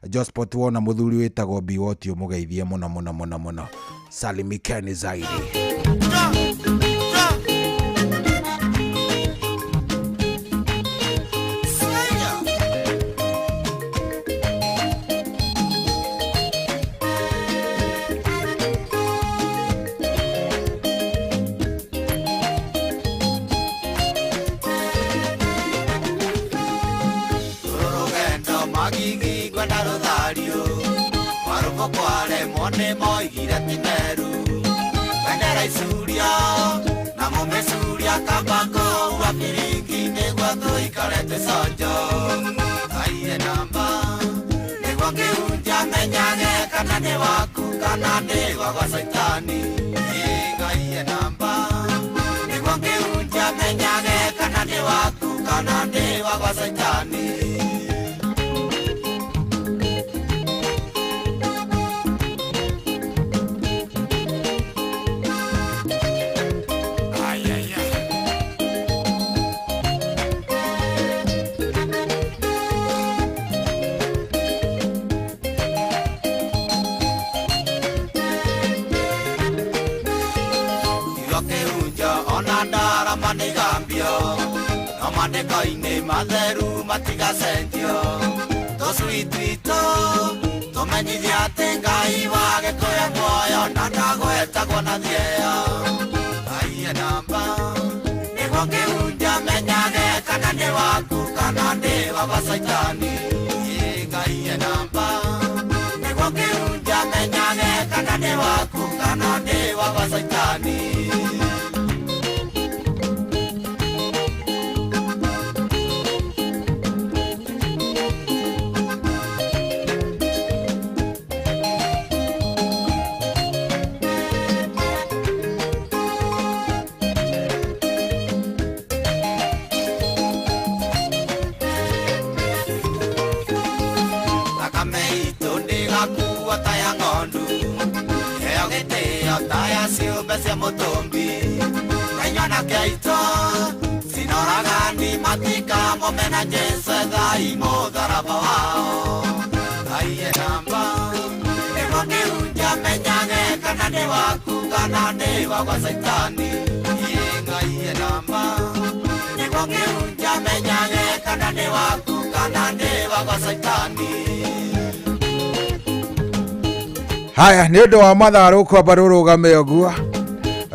Josephat wona mũthuri wĩtagwo Biwoti umugeithie mũno Salimi Ken zaidi kware mone moigire timeru wenera isuria na mumesuria kabako wa piringi negwa tuikarete sonjo aiye namba negwa kiunja menyage kana ne waku kana ne wa saitani aiye namba negwa kiunja menyage kana ne waku kana ne wa saitani Manekaine matheru matigasentio toswitwito tomenyithia tengai wage koya moyo na ndagwetagwo na thieyo aiye namba nĩguo ngĩhunja menyage kana nĩ waku kana nĩ wa saitani aiye namba nĩguo ngĩhunja menyage kana nĩ waku kana nĩ wa saitani cia mutumbi kanyona keito sinoragani matika momena Jesu thai mutharaba wao aiye namba nĩguo ngĩhunja menyage kana nĩ waku kana nĩ wa saitani aiye namba nĩguo ngĩhunja menyage kana nĩ waku kana nĩ wa saitani haya nĩ ũndũ wa matharũ kwamba rũrũgame ũguo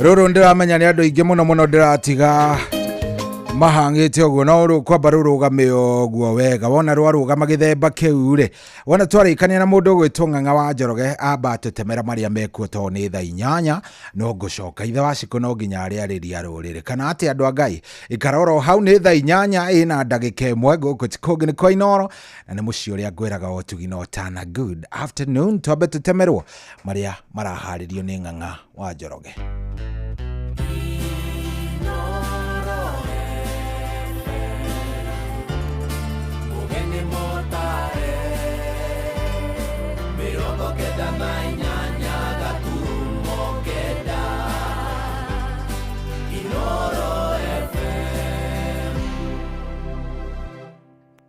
rũrũ ndiramenya nĩ andũ aingĩ mũno ndiratiga mahangĩte ũguo no kwamba rũrũgame ũguo wega wona rwarũgama gĩthemba kĩu rĩ wona twarĩkania na mũndũ ũgwĩtwo Ng'ang'a wa Njoroge amba tũtemera marĩa mekuo to nĩ thaa 8 no ngũcoka ithe wa Cikũ no nginya arĩarĩria rũrĩrĩ kana atĩ andũ a Ngai ikaroro hau nĩ thaa 8 ĩna ndagĩka ĩmwe gũkũ tikũngi nĩ kwa Inooro na nĩ mũciĩ ũrĩa ngwĩraga Otugi no Tana good afternoon twambe tũtemerwo marĩa maraharĩrio nĩ Ng'ang'a wa Njoroge.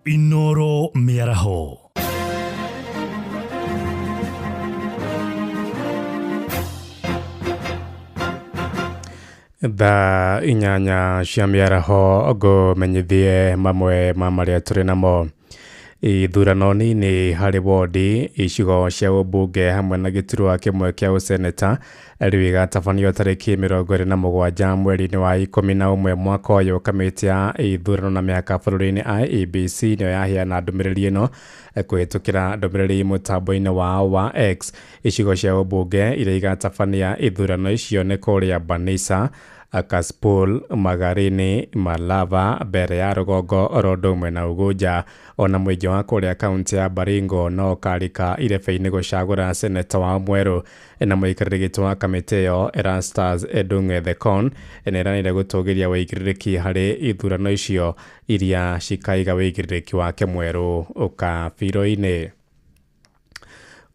Inooro Mĩaraho. Thaa 8 cia mĩaraho ngũmenyithie mamwe ma marĩa tũrĩ namo. Ithurano nini harĩ wodi icigo cia ũmbunge hamwe na gĩturwa kĩmwe kĩa ũseneta rĩu igatabanio tarĩki 27 mweri-inĩ wa 11 mwaka ũyũ. Kamĩtĩ ya ithurano na mĩhaka bũrũri-inĩ IEBC nĩyo yaheana ndũmĩrĩri ĩno kũhĩtũkĩra ndũmĩrĩri mũtambo-inĩ wao wa X. Icigo cia ũmbunge iria igatabania ithurano icio nĩ kũrĩa Banisa, Kasipul, Magarini, Malava, mbere ya rũgongo oro ũndũ ũmwe na Ugunja. Ona mũingĩ wa kũrĩa kaunti ya Baringo no karika irebe-inĩ gũcagũra seneta wa mwerũ na mũikarĩri gĩtĩ wa kamĩtĩ ĩyo Erastus Edung'e Thekon nĩeranĩire gũtũgĩria wĩigĩrĩrĩki harĩ ithurano icio iria cikaiga wĩigĩrĩrĩki wake mwerũ kabirũ-inĩ.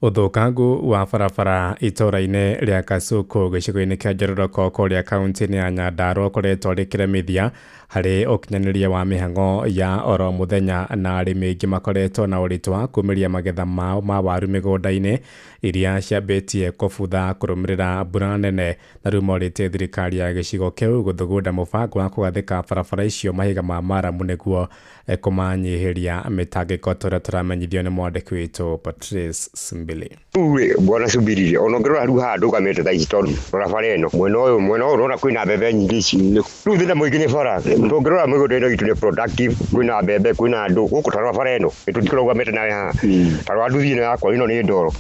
Uthukangu wa barabara itora-inĩ rĩa Kasuku gĩcigo-inĩ kĩa Njororoko kũrĩa kaunti-inĩ ya Nyandarua ũkoretwo rĩkĩremithia harĩ ũkinyanĩria wa mĩhang'o ya oro mũthenya, na arĩmi aingĩ makoretwo na ũritũ wa kumĩria magetha mao ma waru mĩgũnda-inĩ iria ciambĩtie kũbutha kũrũmĩrĩra mbura nene, na rĩu morĩtie thirikari ya gĩcigo kĩu gũthugunda mũbango wa kũgathĩka barabara icio mahiga ma maramu nĩguo kũmanyihĩria mĩtangĩko, tũrĩa tũramenyithio nĩ mwandĩki witũ Patrice Simbili. Uwe bwana subirire onongera rĩu handũ gamete tha ici tondũ barabara ĩno mwena ũyũ ũrona kwĩna mbembe nyingĩ ici rĩu thĩna mũingĩ nĩ bara tũngĩrora mĩgũnda ĩno itũ nĩ productive, kwĩna mbembe kwĩna andũ gũkũ ta barabara ĩno tũtikoragwo gamete nawe haha ta rwanduthi ĩno yakwa ĩno nĩ ndoro.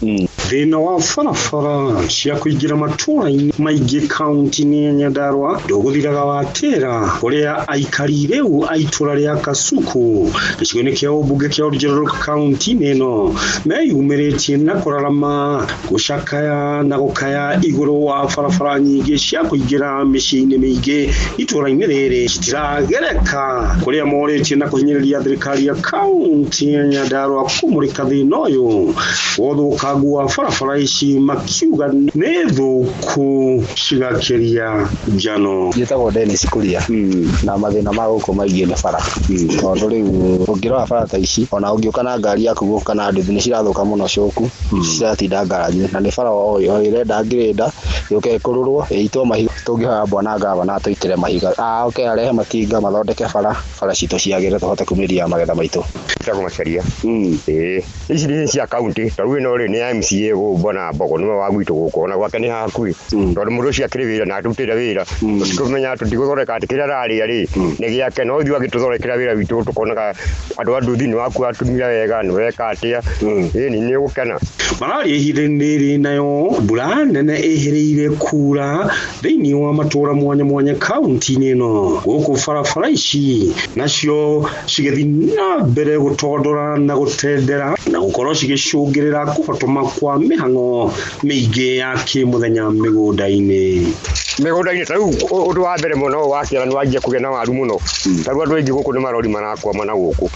Thĩna wa barabara cia kũingĩra matũũra-inĩ maingĩ kaunti-inĩ ya Nyandarua ndũgũthiraga wa tĩra kũrĩa aikari rĩu a itũũra rĩa Kasuku gĩcigo-inĩ kĩa ũmbunge kĩa Njororoko kaunti-inĩ ĩno meyumĩrĩtie na kũrarama gũcakaya na gũkaya igũrũ wa barabara nyingĩ cia kũingĩra mĩciĩ-inĩ mĩingĩ itũũra-inĩ rĩrĩ citiragereka, kũrĩa morĩtie na kũhinyĩrĩria thirikari ya kaunti ya Nyandarua kũmũrĩka thĩna ũyũ wa ũthũkangu wa barabara ici, makiuga nĩ thũku cigakĩria njano. Njĩtagwo Dennis Kuria na mathĩna ma gũkũ maingĩ nĩ bara, tondũ rĩu ũngĩrora bara ta ici ona ũngĩũka na ngari yaku gũka na nduthi nĩ cirathũka mũno coku ciratinda ngaraji, na nĩ bara o ĩrenda ngĩrĩnda yũke ĩkũrũrwo ĩitwo mahiga. Tũngĩhoya bwana ngavana atũitĩre mahiga oke arehe matinga mathondeke bara citũ ciagĩre tũhote kumĩria magetha maitũ. Tũgũ macaria ici nĩ cia kaunti, tarĩu ĩno rĩ nĩ MCA bwana Mbogo nĩwe wa gwitũ gũkũ ona gwake nĩ hakuhĩ, tondũ mũndũ ũcio akĩrĩ wĩra na atutĩre wĩra tũmenya tũtigũthondeka atĩ kĩrĩa ararĩa rĩ nĩ gĩake, no ithuĩ agĩtũthondekera wĩra witũ tũkonaga andũ a nduthi nĩ waku atumia wega nĩ weka atĩa nĩ ũgũkena. Malaria ihinda-inĩ rĩrĩ nayo mbura nene ĩhĩrĩire kura thĩinĩ wa matũũra mwanya mwanya kaunti-inĩ ĩno, gũkũ barabara ici nacio cigĩthiĩ na mbere gũtondora na gũtendera na gũkorwo cigĩcũngĩrĩra kũhotoma kwa mĩhang'o mĩingĩ ya kĩmũthenya mĩgũnda-inĩ. Tarĩu ũndũ wa mbere mũno wakĩra nĩ wanjia kũgĩa na waru mũno, tarĩu andũ aingĩ gũkũ nĩ marori marakwama na gũkũ.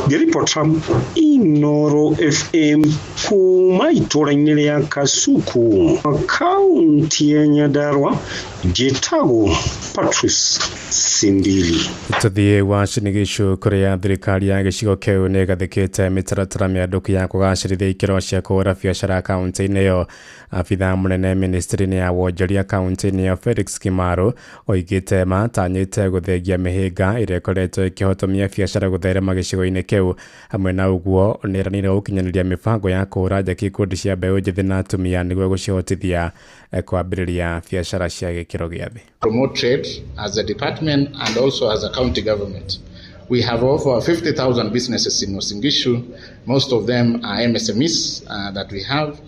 Ngĩribota Inooro FM kuma itũũra-inĩ rĩa Kasuku kaunti ya Nyandarua, njĩtagwo Patrice Simbili. Tũthiĩ wacini Gĩcũ kũrĩa thirikari ya gĩcigo kĩu nĩ ĩgathĩkĩte mĩtaratara mĩandũku ya kũgacĩrithia ikĩro cia kũhũra biacara kaunti-inĩ ĩyo. Abitha mũnene ministry-inĩ ya wonjoria kaunti-inĩ ya Felix Kimaro oigĩte matanyĩte gũthengia mĩhĩnga ĩrĩa ĩkoretwo ĩkĩhotomia biacara gũtherema gĩcigo-inĩ kĩu. Hamwe na ũguo nĩ eranĩire gũkinyanĩria mĩbango ya kũhũra njeki ikundi cia mbeũ njĩthĩ na atumia nĩguo gũcihotithia kwambĩrĩria biacara cia gĩkĩro gĩa thĩ. Promote trade as a department and also as a county government. We have over 50,000 businesses in Uasin Gishu. Most of them are MSMEs that we have.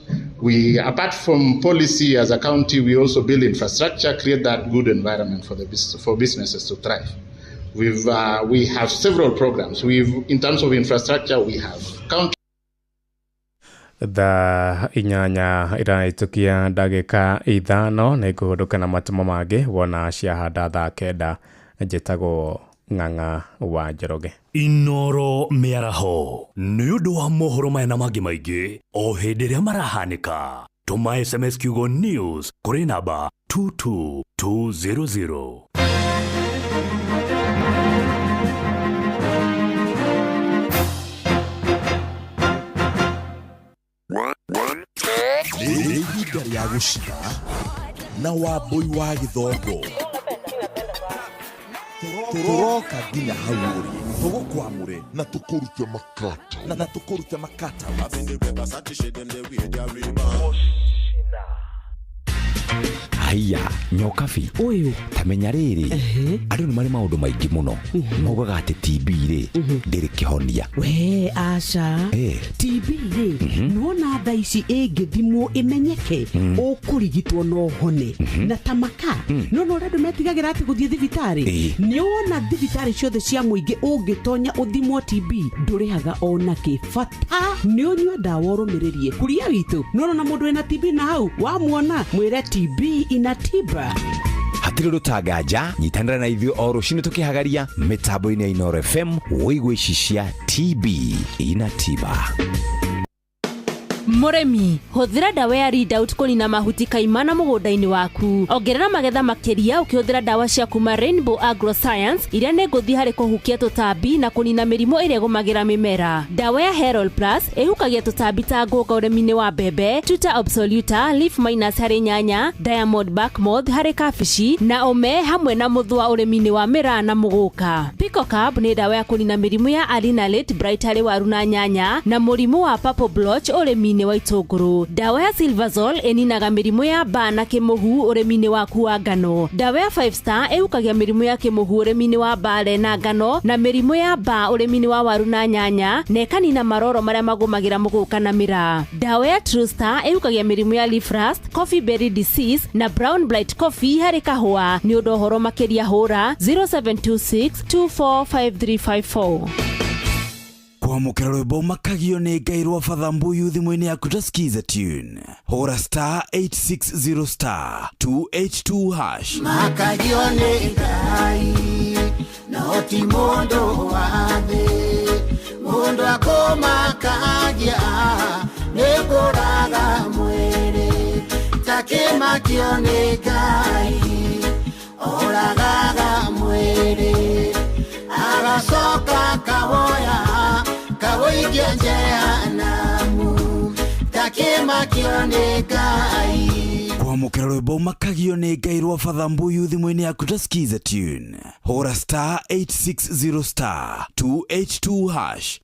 We, apart from policy as a county, we also build infrastructure, create that good environment for businesses to thrive. We have several programs. In terms of infrastructure, we have county. Thaa inyanya iraitukia ndagĩka ithano nĩ kũhũndũka na matumo mangĩ wona ciahanda thaa kenda. Njĩtagwo Ng'ang'a wa Njoroge. Inooro mĩaraho nĩ ũndũ wa mohoro maya na mangĩ maingĩ o hĩndĩ ĩrĩa marahanĩka. Tũma SMS kiugo news kũrĩ namba 22200. Nĩ ihinda rĩa gũcina na Wambui wa Gĩthongo. Tũroka nginya hau ũrĩ tũgũkwamũre na tũkũrute makata Haya nyokabi uyu tamenya riri andũ nĩ marĩ maũndũ maingĩ mũno mogaga atĩ TB rĩ ndĩrĩ kĩhonia. We aca TB rĩ nuona thaa ici ĩngĩthimwo ĩmenyeke ũkũrigitwo no hone na tamaka no rĩndũ metigagĩra atĩ gũthiĩ thibitarĩ. Nĩ wona thibitarĩ ciothe cia mũingĩ ũngĩtonya ũthimwo TB ndũrĩhaga ona kĩbata nĩ ũnyue ndawa ũrũmĩrĩrie. Kuria witũ nuona mũndũ wĩna TB na hau wamuona mwĩre TB inatiba. Hatirĩ rũtanganja nyitanĩra na ithuĩ o rũcinĩ tũkĩhagaria mĩtambo-inĩ ya Inooro FM wĩigwe ici cia TB inatiba. Mũrĩmi, hũthĩra ndawa ya Ridout kũnina mahuti kaimana mũgũnda-inĩ waku. Ongerera magetha makĩria ũkĩhũthĩra ndawa cia kuma Rainbow Agroscience iria nĩ ngũthi harĩ kũhukia tũtambi na kũnina mĩrimũ ĩrĩa ĩgũmagĩra mĩmera. Ndawa ya Herol Plus ĩhukagia tũtambi ta ngũnga ũrĩmi-inĩ wa mbembe, Tuta Absoluta, Leaf Minus harĩ nyanya, Diamond Back Moth harĩ kabici na ome hamwe na mũthũa ũrĩmi-inĩ wa mĩraa na mũgũka. Pico Carb nĩ ndawa ya kũnina mĩrimũ ya Alinalate Bright harĩ waru na nyanya na mũrimũ wa Purple Blotch ũrĩmi-inĩ wa itũngũrũ. Ndawa ya Silvazole ĩninaga mĩrimũ ya mbaa na kĩmũhu ũrĩmi-inĩ waku wa ngano. Ndawa ya 5 Star ĩhukagia mĩrimũ ya kĩmũhu ũrĩmi-inĩ wa mbale na ngano na mĩrimũ ya mbaa ũrĩmi-inĩ wa waru na nyanya na ĩkanina maroro marĩa magũmagĩra mũgũka na mĩraa. Ndawa ya True Star ĩhukagia mĩrimũ ya leaf rust, coffee berry disease na brown blight coffee harĩ kahũa. Nĩ ũndũ ũhoro makĩria hũra 0726245354. Kwamũkĩra rwĩmbo makagio nĩ Ngai rwa Father Mbuyu thimũ-inĩ yaku ta skiza tune. Hũra *860*282#. Makagio nĩ Ngai no ti mũndũ wa thĩ. Mũndũ akũmakagia nĩ ngũraga mwĩrĩ. Takĩmakio nĩ Ngai oragaga mwĩrĩ. Agacoka kawoya kawoigia jehanamu. Takĩmakio nĩ Ngai. Kwamũkĩra rwĩmbo makagio nĩ Ngai rwa Father Mbuyu thimũ-inĩ yaku ta skiza tune. Hũra *860*282#.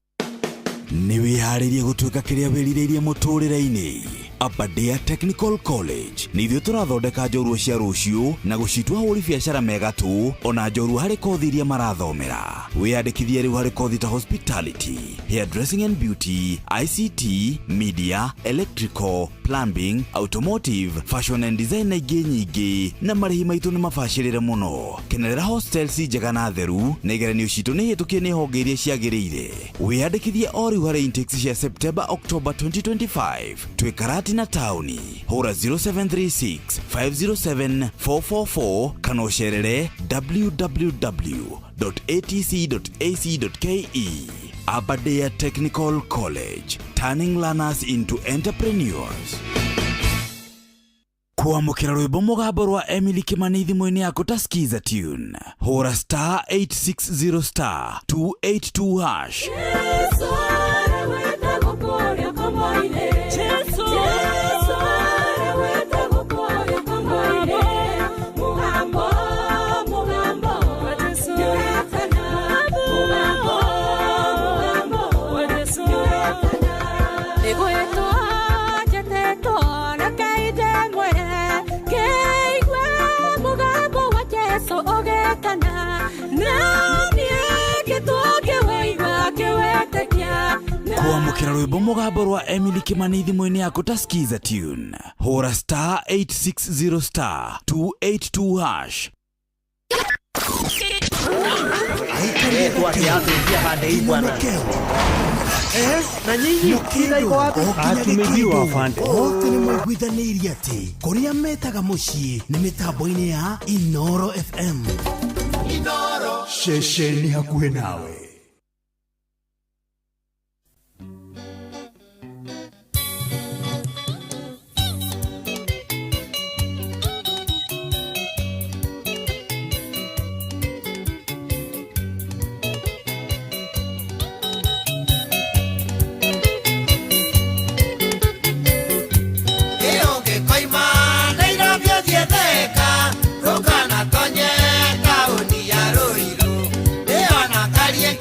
Nĩ wĩharĩrie gũtuĩka kĩrĩa wĩrirĩirie mũtũrĩre-inĩ. Aberdare Technical College nĩ ithuĩ tũrathondeka njorua cia rũciũ na gũcitua ahũri biacara mega tu, ona njorua harĩ kothi iria marathomera. Wĩyandĩkithie rĩu harĩ kothi ta hospitality, hairdressing and beauty, ICT, media, electrical, plumbing, automotive, fashion and design na ingĩ nyingĩ, na marĩhi maitũ nĩ mabacĩrĩre mũno. Kenerera hostels njega na theru na igeranio citũ nĩ hĩtũkie nĩ honge iria ciagĩrĩire. Wĩyandĩkithie o rĩu harĩ intakes cia September October 2025. Twĩ Karati na tauni. Hũra 0736-507-444 kana ũcerere www.atc.ac.ke. Aberdare Technical College, turning learners into entrepreneurs. Kwamũkĩra rwĩmbo mũgambo rwa Emily Kimani thimũ-inĩ yaku ta skiza tune. Hũra *860*282#. Kwamũkĩra rwĩmbo mũgambo rwa Emily Kimani thimũ-inĩ yaku ta skiza tune. Hũra *860*282#. Na nyinyi kina iko wapi? Atumejiwa afande. Wote ni mwaigwithanĩirie atĩ kũrĩa metaga mũciĩ nĩ mĩtambo-inĩ ya Inoro FM. Inoro shesheni hakuhĩ nawe. Rokana tonye kauni ya Ruiru. Eona karie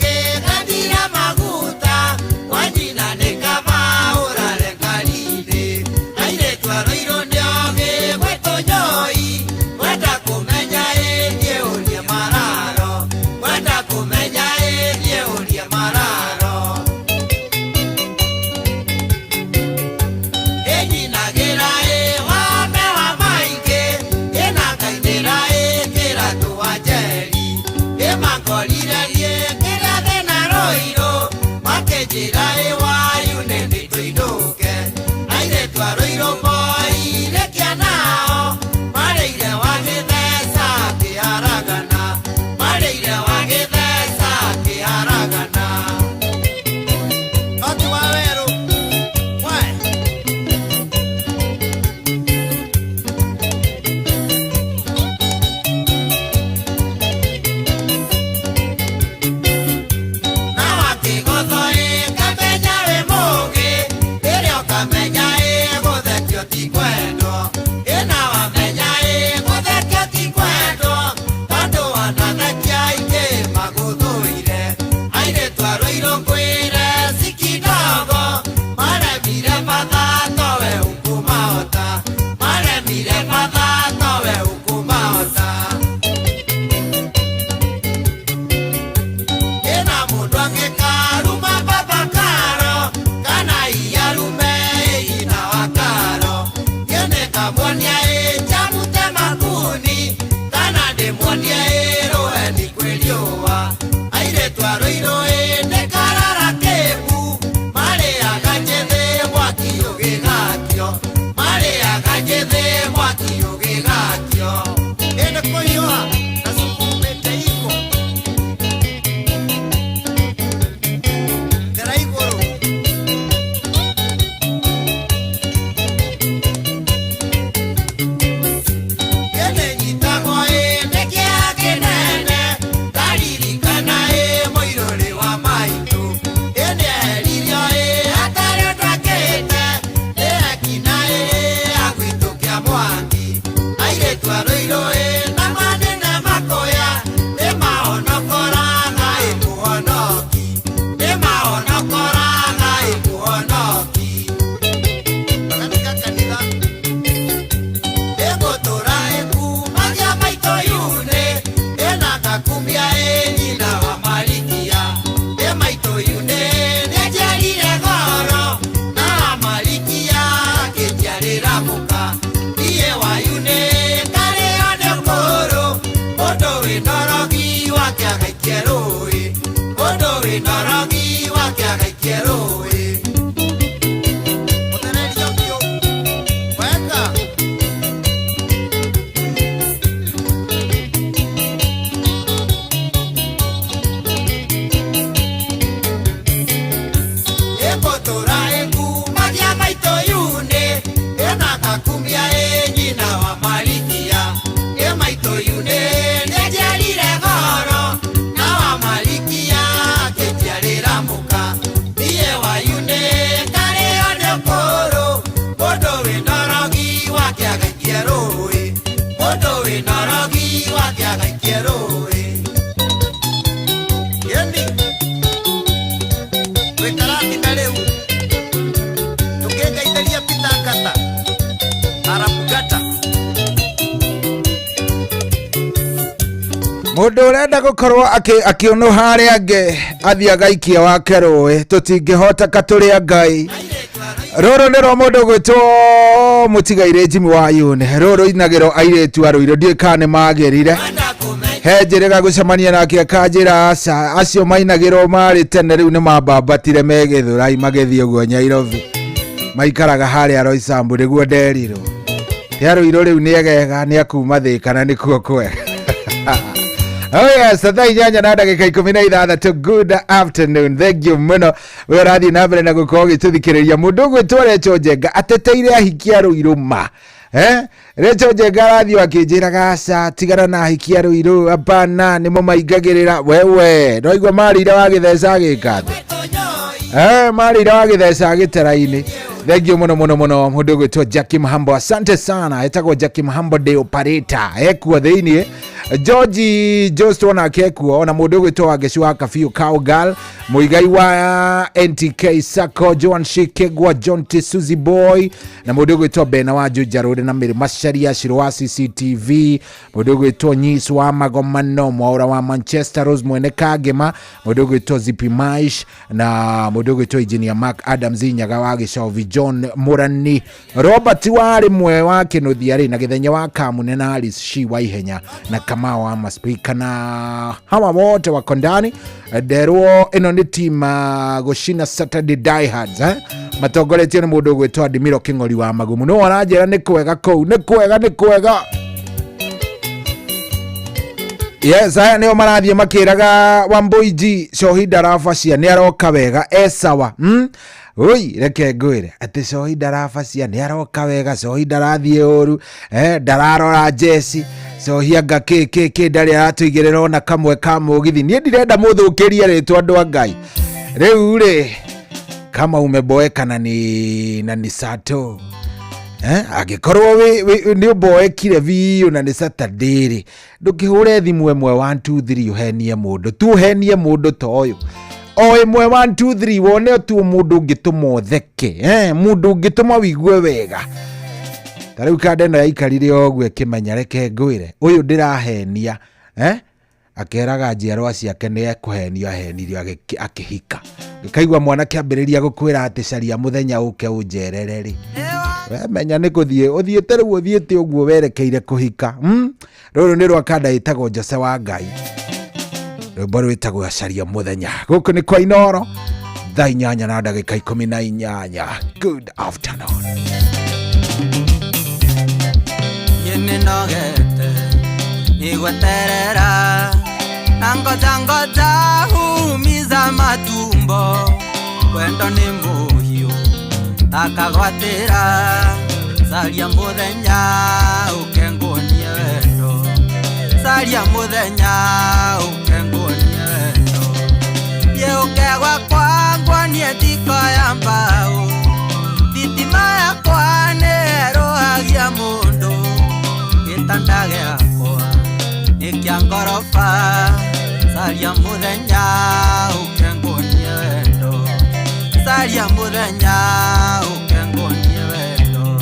thĩ mwaki ũgĩgakio ĩndĩ kũhiũha na cukũmĩte igũ njĩra igũrũ ĩndĩ nyitagwo ĩndĩ kĩeha kĩnene ndaririkana mũirũrĩ wa maitũ ĩndĩ eririo hatarĩ ũndũ akĩte ekina agwĩtũkia mwangi airĩtu arũirũ na manene makoya nĩmahonokora na ĩmũhonoki nĩmahonokora na ĩmũhonoki maganika kanitha ĩgũtũra ĩkumagia maitũ yune ĩna ngakumia nyina wa marikia maitũ yune nĩnjerire goro na marikia kĩnjarĩra mũka iye wa yune karĩo nĩ kũrũ mũndũ wĩ norogi wake agaikie rũĩ mũndũ wĩ norogi wake agaikie rũĩ mũthererio biũ weka ĩgũtũra ĩkumagia maitũ yune ĩna ngakumia nyina wa marikia maitũ yune nĩnjerire goro na wa marikia kĩnjarĩra mũka iye wa yune karĩo nĩ kũrũ mũndũ wĩ norogi wake agaikie rũĩ mũndũ wĩ norogi wake agaikie rũĩ yeni wĩkaratina rĩu tũkĩngaithĩria pitangata arapugata mundu urenda gukorwo akĩũnũ harĩa nge athiĩ agaikia wake rũĩ tũtingĩhoteka tũrĩ a Ngai rũrũ nĩrwo mũndũ gwĩtwo mũtigaire Jimmy wa yune rũrũ inagĩro airĩtu arũirũ ndiũĩ kana nĩmagerire he njĩrĩga gũcemania nake akanjĩra aca acio mainagĩrwo marĩ tene rĩu nĩmambambatire megĩthũrai magĩthiĩ ũguo Nyairobi maikaraga harĩa Roysambu nĩguo nderirwo arũirũ rĩu nĩegega nĩakuma Thĩka na nĩkuo kwega Oh yes, thaa 8:16. Good afternoon. Thank you muno. We rathi na mbere na gukorwo gĩtũthikĩrĩria mũndũ gwĩtwo Recho Njenga ateteire ahikia rũirũ ma Recho Njenga rathi akĩnjĩraga aca tigana na ahikia rũirũ hapana nĩmo maingagĩrĩra wewe no igua marĩire wa gĩtheca gĩkathe marĩire wa gĩtheca gĩtera-inĩ. Thank you muno mũndũ gwĩtwo Jackie Mahambo, asante sana. Etagwo Jackie Mahambo the operator ekuo thĩinĩ George Johnston akekuo ona mũndũ gwĩtwo Wangeci Kabiũ Cowgirl mũigai wa NTK Sacco Joan Shikegwa John T Suzy Boy na mũndũ gwĩtwo Bena wa Jujarũrĩ na Mĩrĩ Macharia Shiro wa CCTV mũndũ gwĩtwo Nyis wa Magomano Mwaura wa Manchester Rose Mwene Kangema mũndũ gwĩtwo Zippy Maish na mũndũ gwĩtwo Engineer Mark Adams Nyaga wa Gĩcovi John Murani Robert wari mwe wa Kĩnũthia na Gĩthenya wa Kamune na Alice Shi wa Ihenya na Kamau wa Maspika na hawa wote wako ndani derwo ino ni team Gũcina Saturday Diehards matongoretio nĩ mũndũ gwĩtwo Admiro Kĩng'ori wa Magumu no aranjĩra nĩ kwega kũu nĩ kwega yes aya nĩo marathiĩ makĩraga Wambũi Cohi ndarabacia nĩ aroka wega sawa Oi reke ngwĩre atĩ Cohi ndarabacia nĩ aroka wega Cohi ndarathiĩ ũru ndararora jesi Cohi anga kĩ ndarĩ aratũigĩrĩra ona kamwe ka mũgithi niĩ ndirenda mũthũkĩrie rĩtwa andũ a Ngai rĩu rĩ kama umeboeka na ni Sato agĩkorwo nĩ ũmboekire biũ na nĩ Saturday rĩ ndũkĩhũre thimũ ĩmwe 1 2 3 ũhenie mũndũ tu ũhenie mũndũ ta ũyũ o ĩmwe 1 2 3 wone tu mũndũ ũngĩtũma ũtheke mũndũ ũngĩtũma wigue wega ta rĩu kandeno yaikarire ũguo ĩkĩmenya reke ngwĩre ũyũ ndĩrahenia akeraga njiarwa ciake nĩ ekũhenio ahenirio akĩhika ngĩkaigua mwana kĩambĩrĩria gũkwĩra atĩ caria mũthenya ũke ũnjerere rĩ menya nĩ gũthiĩ ũthiĩte rĩu ũthiĩte ũguo werekeire kũhika rũrũ nĩ rwa kanda ĩtagwo Jose wa Ngai rwĩmbo rwĩtagwo caria mũthenya gũkũ nĩ kwa Inooro thaa 8:18. Good afternoon. ninogete nigweterera na ngoja humiza matumbo wendo ni muhiu akagwatira saria muthenya ukengunie wendo saria muthenya ukengunie wendo yeukegwa kwangwa nie tiko ya mbao thitima yakwa nerohagia mundu gitanda giakwa nikia ngoroba saria muthenya ukengunie wendo saria muthenya ukengunie wendo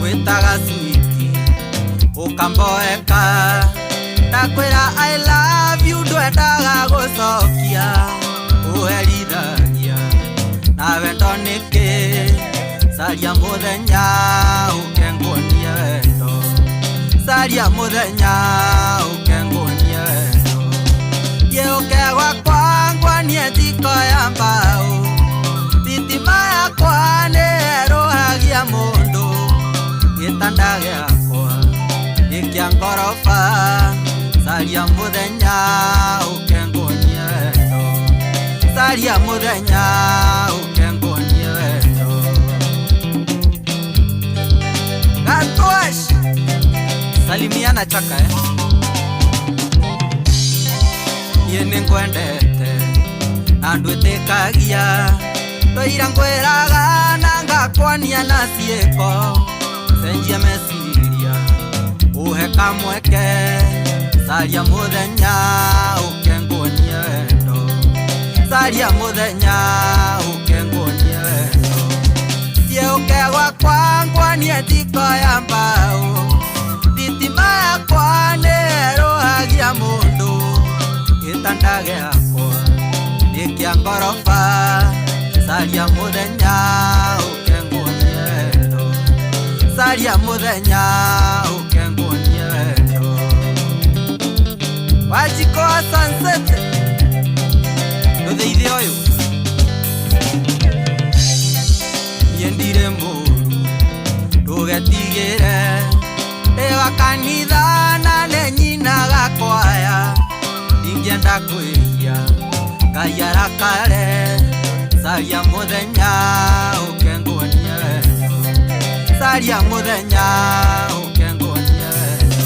witaga switi ukamboeka ndakwira I love you ndwendaga gucokia uherithagia na wendo niki saria muthenya ukengunie wendo saria muthenya ukengunie wendo yeukegwa kwangwa nie tiko ya mbao thitima yakwa nerohagia mundu gitanda giakwa nikia ngoroba saria muthenya ukengunie wendo saria muthenya ukengunie wendo gatwash salimiana chaka yene ngwendete na ndwitikagia toira ngwiraga na ngakwania na cieko senjia mesiria uhe kamweke saria muthenya ukengunie wendo saria muthenya ukengunie wendo yeukegwa kwangwa nie tiko ya mbao thitima yakwa nerohagia mundu gitanda giakwa nikia ngoroba saria muthenya ukengunie wendo saria muthenya ukengunie wendo wajikoa sunset ndutheithi uyu yendire muru ndugetigire ewa kanitha na nenyina gakwaya ingienda kwĩhia Ngai arakare saria muthenya ukengunie wendo saria muthenya ukengunie wendo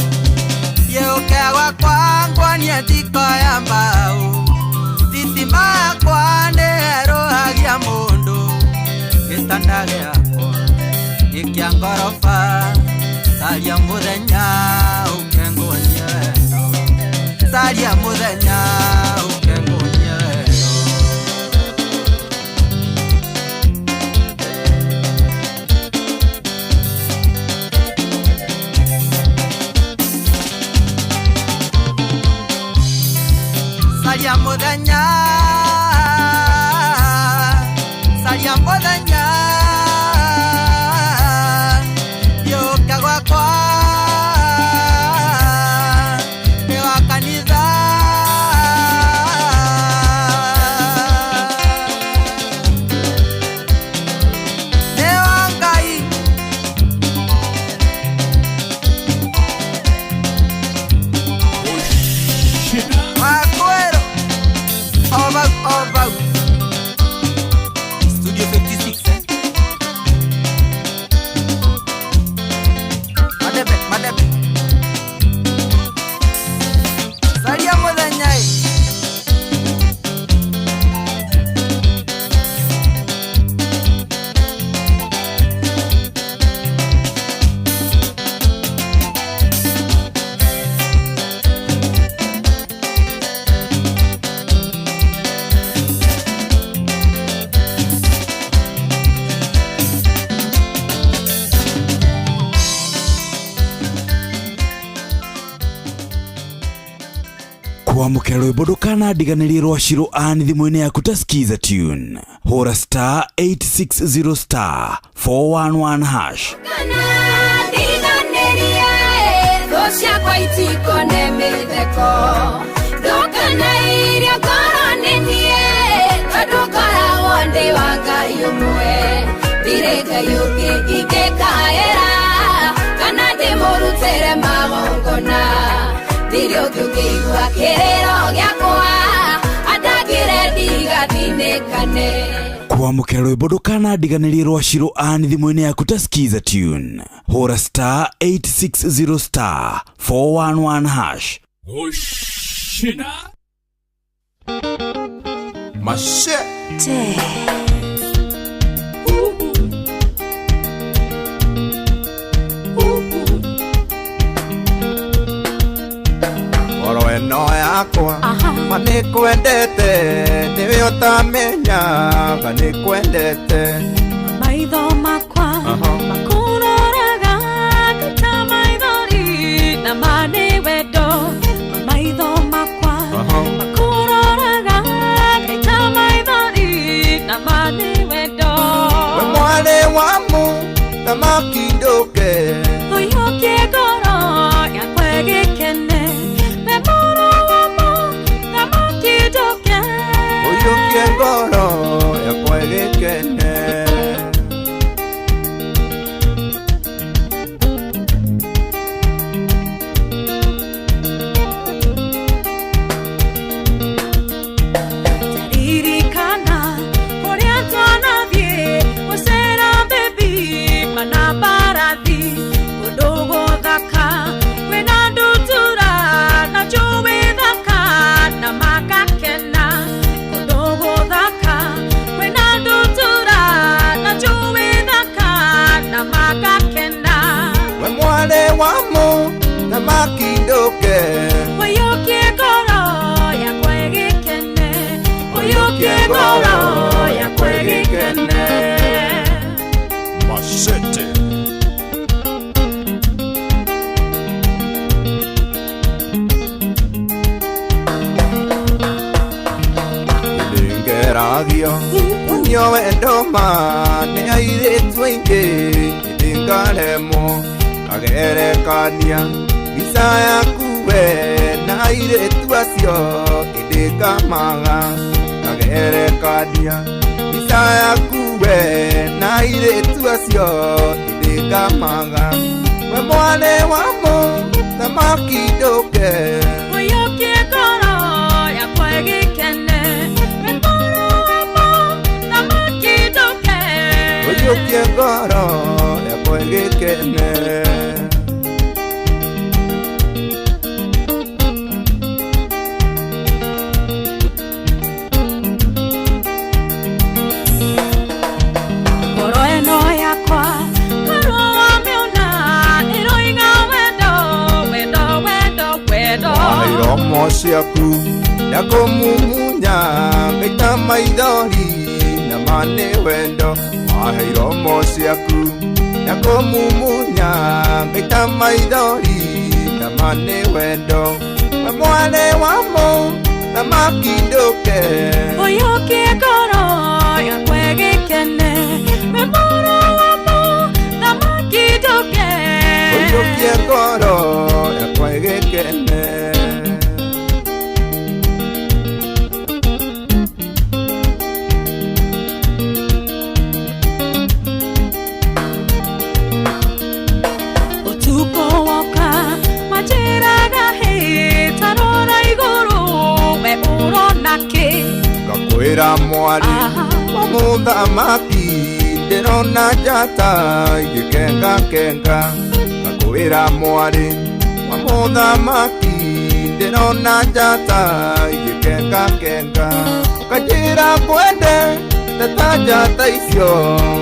yeukegwa kwangwa nie tiko ya mbao thitima yakwa nerohagia mundu gitanda giakwa nikia ngoroba saria muthenya ukengunie wendo saria muthenya ukengunie wendo saria muthenya saria muthenya yukagwa kwa ewa kanitha ewa Ngai wakwero over Studio 56 madebe saria muthenya kwamukira rwimbo ndukanadiganirie rwa Shiro Ann thimu-ini yaku ta skiza tune hura star 860 star 411 hash ciakwa itikone mĩtheko ndũkanairia ngoro nĩ niĩ nĩnga yũngĩ ingĩkaĩra kana ndĩmũrutĩre magongona ndirĩ ũngĩ ũngĩigua kĩrĩro gĩakwa andangĩre ndigathinĩkane kwamũkĩra rwĩmbo ndũkanandiganĩrie rwa Shiro Ann thimũ-inĩ yaku ta skiza tune hũra star 860 star 411 hash Oshina Machete Oro eno yakwa manikwendete niwe utamenya manikwendete maitho makwa makuroraga kaita maithori na mani wendo maitho makwa makuroraga kaita maithori na mani wendo we mwale wamu thamaki nduke uyokie ngoro yakwa gĩkene we mũrũ wamo thamaki nduke uyokie ngoro yakwa gĩkene Ririkana kũrĩa twanathiĩ gũcera baby mana mbarathi kũndũ gũthaka kwĩna ndutura na njũĩ thaka na magakena kũndũ gũthaka kwĩna ndutura na njũĩ thaka na magakena we mwale wamu thamaki nduke ũyũkie ngoro yakwa ĩgĩkene ũyũkie ngoro yakwa ĩgĩkene Machete Ndingeragio unyo wendo mane airĩtu aingĩ ndingaremwo kagerekania mbica yaku we na airĩtu acio ndingamaga kagerekania mbica yaku we na airĩtu acio ndingamaga we mwane wamo thamaki nduke ũyũkie ngoro yakwa ĩgĩkene we mũrũ wamo thamaki nduke ũyũkie ngoro yakwa ĩgĩkene ngoro ĩno yakwa korwo wamĩona ĩroiga wendo wendo wendo wendo iromo ciaku ndakũmumunya ngaita maithori na mane wendo wahe iromo ciaku ndakũmumunya ngaita maithori na mane wendo we mwane wamo thamaki nduke ũyũkie ngoro yakwa ĩgĩkene we mũrũ wamo thamaki nduke ũyũkie ngoro yakwa ĩgĩkene ũtukũ woka manjĩraga hĩ tarora igũrũ we ũrona kĩ ngakwĩra mwari wa mũthamaki ndĩrona njata igĩkengakenga ngakwĩra mwari wa mũthamaki ndĩrona njata igĩkengakenga kanjĩra kwende ndeta njata icio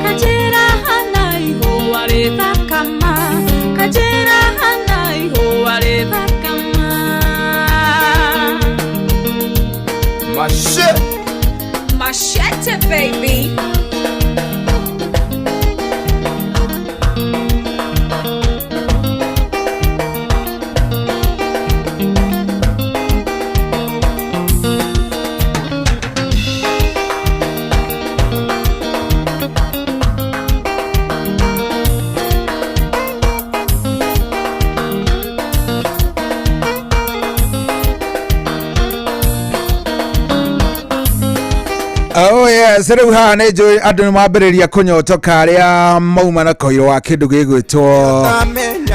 kanjĩra hana ihũa rĩthakama kanjĩra hana ihũa rĩthakama Machete baby Oh Sere ha ne jo adu mabiriria kunyotoka aria mauma na koiro wa kindu gigwitwo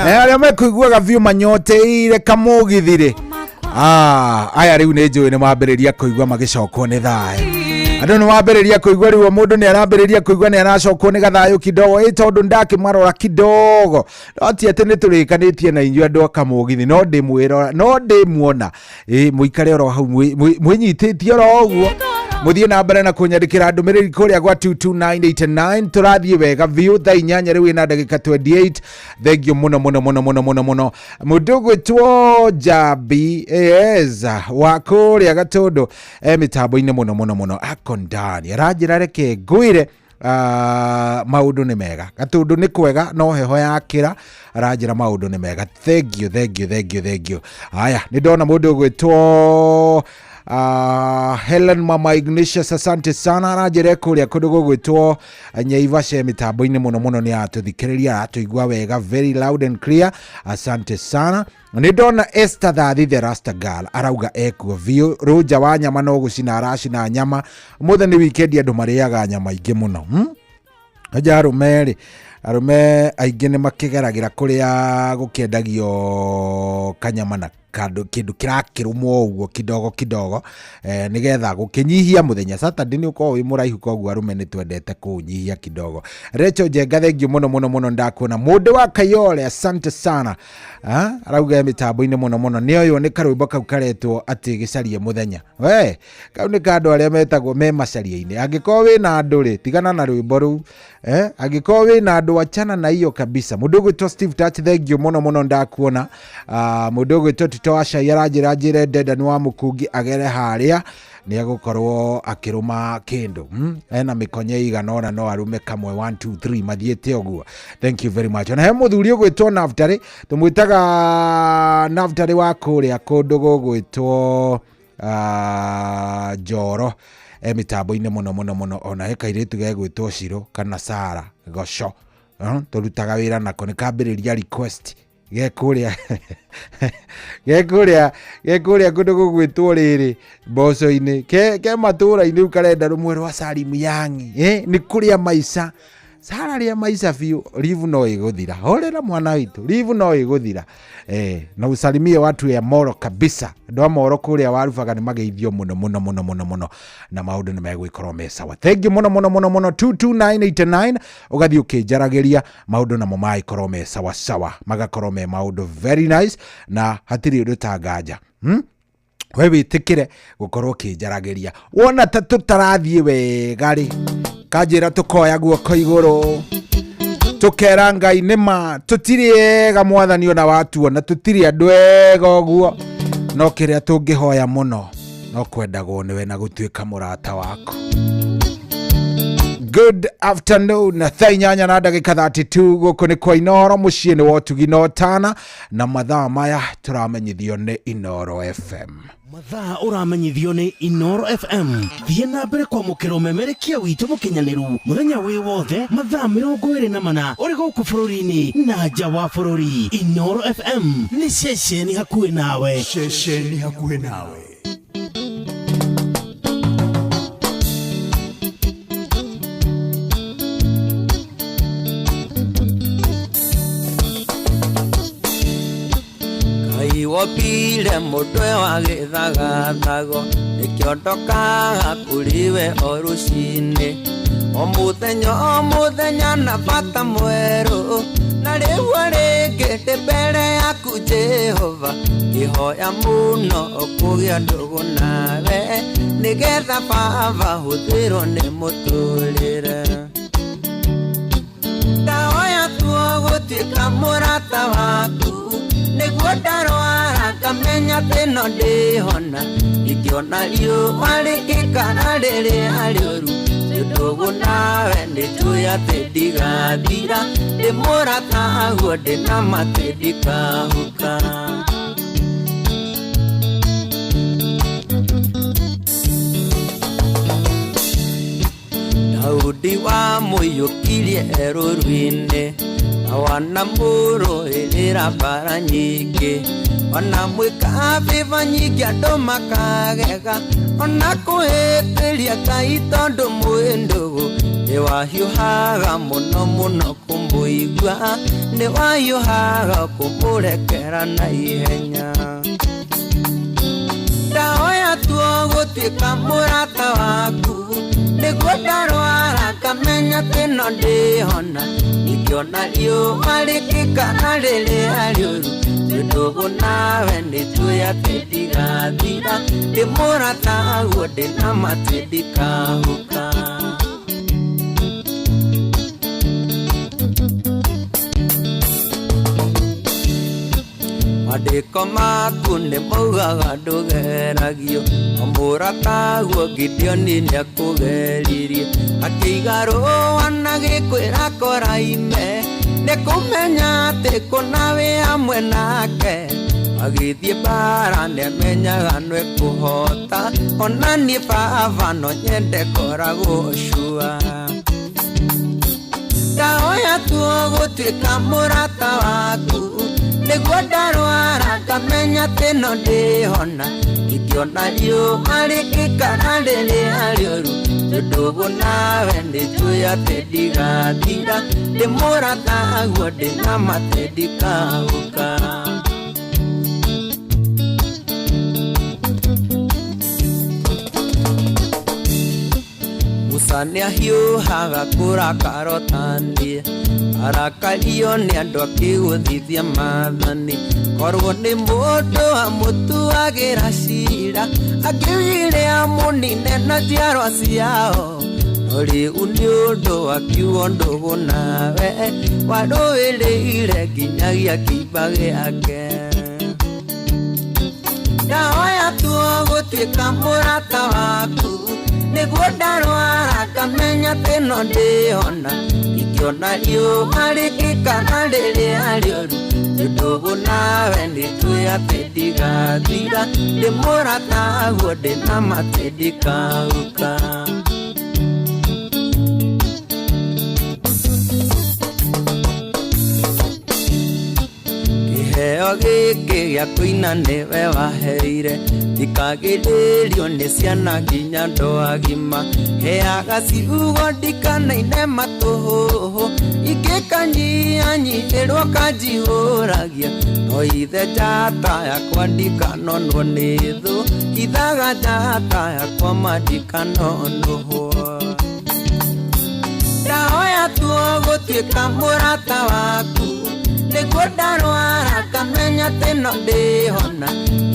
aria mekuiguaga view manyote ire kamugithire aya riu ne jo ne mabiriria kuigua magicokwo ni thayo andu ni mabiriria kuigua riu mundu ni arambiriria kuigua ni aracokwo ni gathayo kidogo tondu ndakimarora kidogo oti ati ni turikanitie na inyu andu akamugithi no ndimwira no ndimuona muikare oro hau mwinyititie oro uguo muthie na mbere na kunyandikira ndumiriri kuria gwa 22989 turathie wega view tha inyanya riu ina ndagika 28 thank you muno mundu gwitwo Jabi wa kuria Gatundu mitambo-ini muno akondani aranjira reke ngwire maundu ni mega Gatundu ni kwega no heho yakira aranjira maundu ni mega thank you haya ni ndona mundu gwitwo Helen Mama Ignatius asante sana arajire kuria kundu gwitwo Nyaivasha mitambo-ini muno ni atuthikiriria atuigua wega very loud and clear asante sana ni ndona Esther Thathi the Rasta Girl arauga ekuo view ruja wa nyama no gucina aracina nyama muthe ni weekend andu mariaga nyama ingi muno aja arume aingi ni makigeragira kuria gukiendagio kanyama na kindu kirakirumwo uguo kidogo nigetha gukinyihia muthenya Saturday ni uko wi muraihu koguo arume ni twendete kunyihia kidogo Recho Jenga thank you muno ndakuona mundu wa Kayole asante sana arauga mitambo-ini muno ni uyu ni karwimbo kau karetwo ati gicarie muthenya we kau ni kandu aria metagwo me macaria-ini angiko wi na andu ri tigana na rwimbo ru angiko wi na andu achana na iyo kabisa mundu gwitwo Steve Touch thank you muno ndakuona mundu gwitwo Titoasha yarajire deda ni wa mukungi agere haria ni agukorwo akiruma kindu ena mikonye iganona no arume kamwe 1 2 3 mathiete oguo thank you very much na he muthuri gwitwo Naftari tumwitaga Naftari wa kuria kundu gwitwo Joro mitambo-ini muno ona he kairitu gegwitwo Shiro kana Sara Gosho turutaga wira nako ni kambiriria request gekuria kundu gugwitwo riri mboco-ini ke matura-ini ukarenda rumwe rwa Salimu Yangi ni kuria maisha salaria maisha fiu live no iguthira horera mwana witu live no iguthira na usalimie watu ya Moro kabisa ndo Moro kuria warufaga ni mageithio muno na maundu ni megwikorwo me sawa thank you muno 22989 ugathi ukijaragiria maundu na momai korwo me sawa magakorwo me maundu very nice na hatiri undu tanganja we witikire gukorwo kijaragiria wona ta tutarathie wega ri kanjira tukoya guoko iguru tukera Ngai nima tutiriega mwathani ona watu ona tutiri andu ega oguo no kiria tungihoya muno no kwendagwo niwe na gutuika murata wako good afternoon na thainyanya na ndagika 32 guku ni kwa Inoro mucii ni wotugi no tana na mathaa maya turamenyithio ni Inoro FM mathaa uramenyithio ni Inoro FM thie na mbere kwa mukiro memerekia witu mukinyaniru muthenya wi wothe mathaa 24 uri guku bururi-ini na nja wa bururi Inoro FM ni ceceni hakuhi nawe Wopile mutwe wa githagathago nikiondoka kuriwe orucini omuthenya na bata mweru na riu ringite mbere yaku Jehova ihoya muno okugia ndugu nawe nigetha baba huthirwo ni muturire ndahoya tuo gutuika murata waku niguo ndarwara kamenya tino ndihona ikiona riũa rĩngĩkana rĩrĩa rĩũru ndugu nawe nĩnjũĩ atĩ ndigathira ndĩ mũrata guo ndĩna matĩ ndikahuka Daudi wa mũiyũkirie rũũru-inĩ na wanamũrũĩrĩra mbara nyingĩ ona mwika viva nyingi andu makagega ona kuhitiria Ngai tondu mwindugu ni wahiuhaga muno muno kumuigua ni wahiuhaga kumurekera na ihenya ndaoya tuo gutuika murata waku niguo ndarwara kamenya tino ndihona ikiona riũa rĩkĩkana rĩrĩa rĩũru ndugu nawe nĩtwĩate ndigathira ndĩ mũrata guo ndĩna matĩ ndikahuka Mandĩko maku nĩ maugaga ndũgeragio mũrata guo Gideoni nĩakũgeririe akĩiga rũa na gĩkwĩra Koraime nĩ kũmenya atĩ kũna wĩ hamwe nake agĩthiĩ mbara nĩamenyaga nĩekũhota ona niĩ baba no nyende koragwo cua ndahoya tuo gũtuĩka mũrata waku nĩguo ndarwara ngamenya tĩno ndĩhona ingĩona riũa rĩkĩkana rĩrĩa rĩũru ndugu nawe nĩnjũĩ atĩ ndigathira ndĩ mũrata guo ndĩna matĩ ndikahuka Musa nĩahiũhaga kũrakara ũtaniĩ arakario nĩ andũ akĩgũthithia maathani korwo nĩ mũndũ amũtuagĩra cira akĩugire amũnine na njiarwa ciao no rĩu nĩ ũndũ akiugo ndũgũ nawe warũĩrĩire nginyagia kĩimba gĩake ndahoya tuo gũtuĩka mũrata waku nĩguo ndarwara ngamenya tĩno ndĩhona ingĩona riũa rĩkĩkana rĩrĩa rĩũru ndugu nawe nĩnjũĩ atĩ ndigathira ndĩ mũrata guo ndĩna matĩ ndikahuka kĩheo gĩkĩ gĩa kũina nĩwe waheire ndikagĩrĩrio nĩ ciana nginya andũ agima heaga ciugo ndikanaine matũhũhũ ingĩkanyihanyihĩrwo kanjihũragia no ithe njata yakwa ndikanonwo nĩ thũ ithaga njata yakwa mandikanonwo ndahoya tuo gũtuĩka mũrata waku nĩguo ndarwara ngamenya tĩno ndĩhona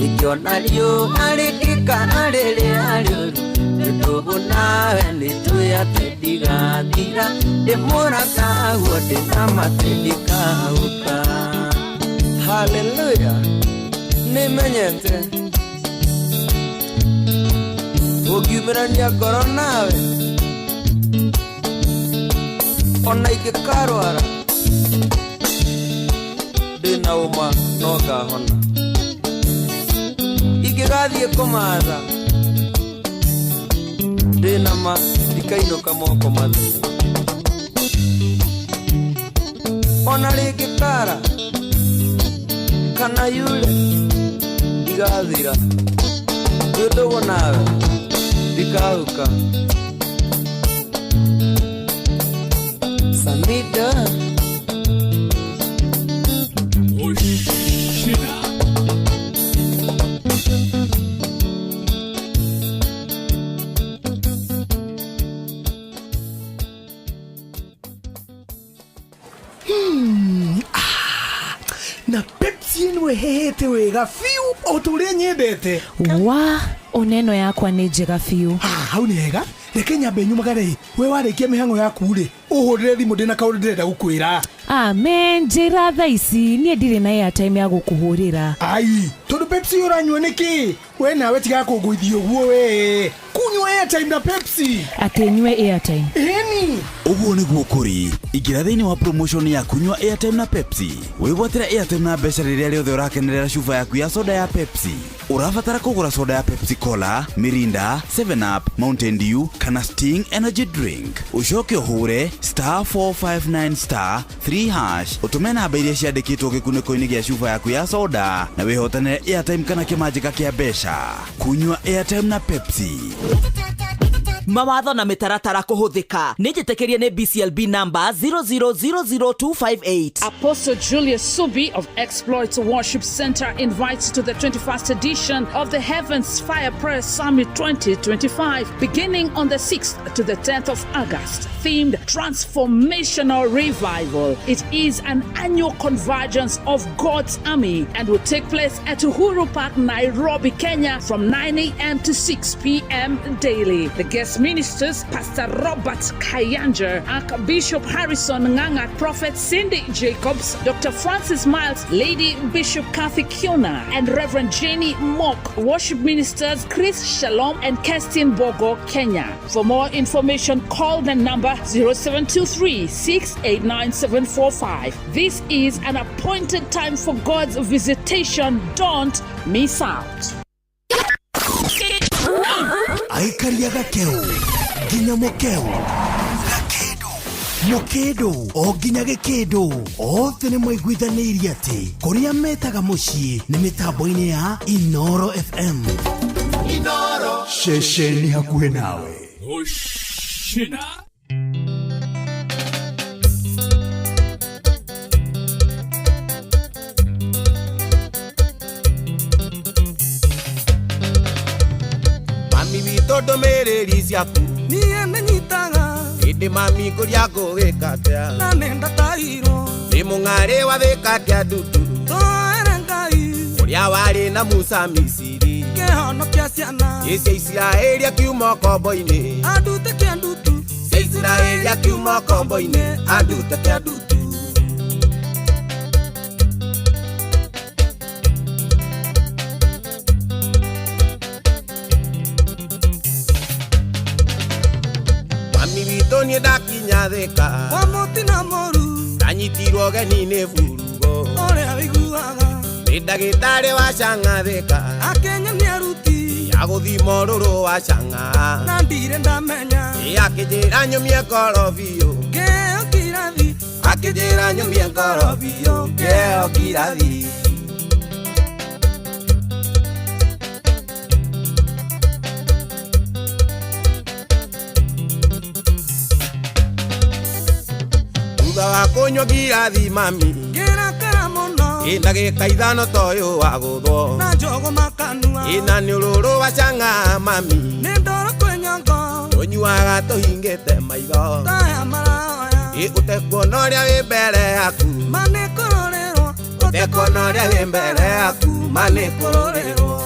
ingĩona riũa rĩkĩkana rĩrĩa rĩũru ndugu nawe nĩnjũĩ atĩ ndigathira ndĩ mũrata guo ndĩna matĩ ndikahuka haleluya nĩmenyete gũkiumĩrania ngoro nawe ona ingĩkarwara ndĩna ũma no ngahona ingĩgathiĩ kũmatha ndĩna ma ndikainũka moko matheri ona rĩngĩkara kana yure ndigathira ndũgũ nawe ndikahuka Samida na Pepsi ĩno ĩhehete wega biũ o ta ũrĩa nyendete wa oneno yakwa nĩ njega biũ hau nĩ hega reke nyambe nyumagare we warĩkia mĩhang'o yaku rĩ ũhũrĩre thimũ ndĩna kaũndũ ndĩrenda gũkwĩra amen njĩra thaa ici niĩ ndirĩ na airtime ya gũkũhũrĩra ai tondũ Pepsi ũranyua nĩkĩ we nawe tiga kũngũithia ũguo we kunywa airtime na Pepsi. Ati nywe airtime. Eni. Uguo niguo kuri ingira thiini wa promotion ya kunywa airtime na Pepsi. Wigwatira airtime na mbeca riria riothe urakenerera cuba yaku ya soda ya Pepsi. Urabatara kugura soda ya Pepsi Cola, Mirinda, 7 Up, Mountain Dew kana Sting energy drink. Ucoke uhure *459*3# utume namba iria ciandikitwo gikuniko-ini gia cuba yaku ya soda na wihotane airtime kana kimanjika kia mbeca. Kunywa airtime na Pepsi. Mawatho na mitaratara kuhuthika nijitekerie ni BCLB number 0000258. Apostle Julius Subi of Exploits Worship Center invites to the 21st edition of the Heavens Fire Prayer Summit 2025 beginning on the 6th to the 10th of August, themed Transformational Revival. It is an annual convergence of God's army and will take place at Uhuru Park, Nairobi, Kenya from 9 a.m. to 6 p.m. daily. The guest ministers, Pastor Robert Kayanja, Archbishop Harrison Nganga, Prophet Cindy Jacobs, Dr. Francis Miles, Lady Bishop Kathy Kiona, and Reverend Jenny Mock. Worship ministers Chris Shalom and Kestin Bogo, Kenya. For more information, call the number 0723-689-745. This is an appointed time for God's visitation. Don't miss out. Aikaria gakeu nginya mukeu mukedo o nginya gikedo othe nĩ mwaiguithanirie atĩ kũrĩa metaga mũciĩ nĩ mĩtambo-inĩ ya Inoro FM. Inoro ceceni hakuhĩ nawe. Shina Todo mereri ciaku niye menyitaga indi mami kuria ngugikatia na nenda tairo ni mung'ari wa thikatia ndutu toere ngai uria wari na Musa Misiri kehonokia ciana cia Isiraeli akiuma kombo-ini andute kia ndutu cia Isiraeli akiuma kombo-ini andute kia ndutu. Toni dakinya theka Wamoti na moru Tanyitirwo geni-ini vurugo Orea wiguaga Ni ndagĩtarĩ wa Chang'a theka Akenya ni aruti ya gũthima ũrũrũ wa Chang'a na ndire ndamenya akĩnjĩra nyumie ngorobio keo kirathi akĩnjĩra nyumie ngorobio keo kirathi. Kunywa girathi mami gira karamono ndagĩka ithano toyo wa gũthwo na njogo makanua ina nĩ ũrũrũ wa Chang'a mami nĩ ndoro kwenyongo ũnyuaga tũhingĩte maitho taya maraoya ũtekuona ũrĩa wĩ mbere yaku manĩkũrorerwo ũtekuona ũrĩa wĩ mbere yaku manĩkũrorerwo.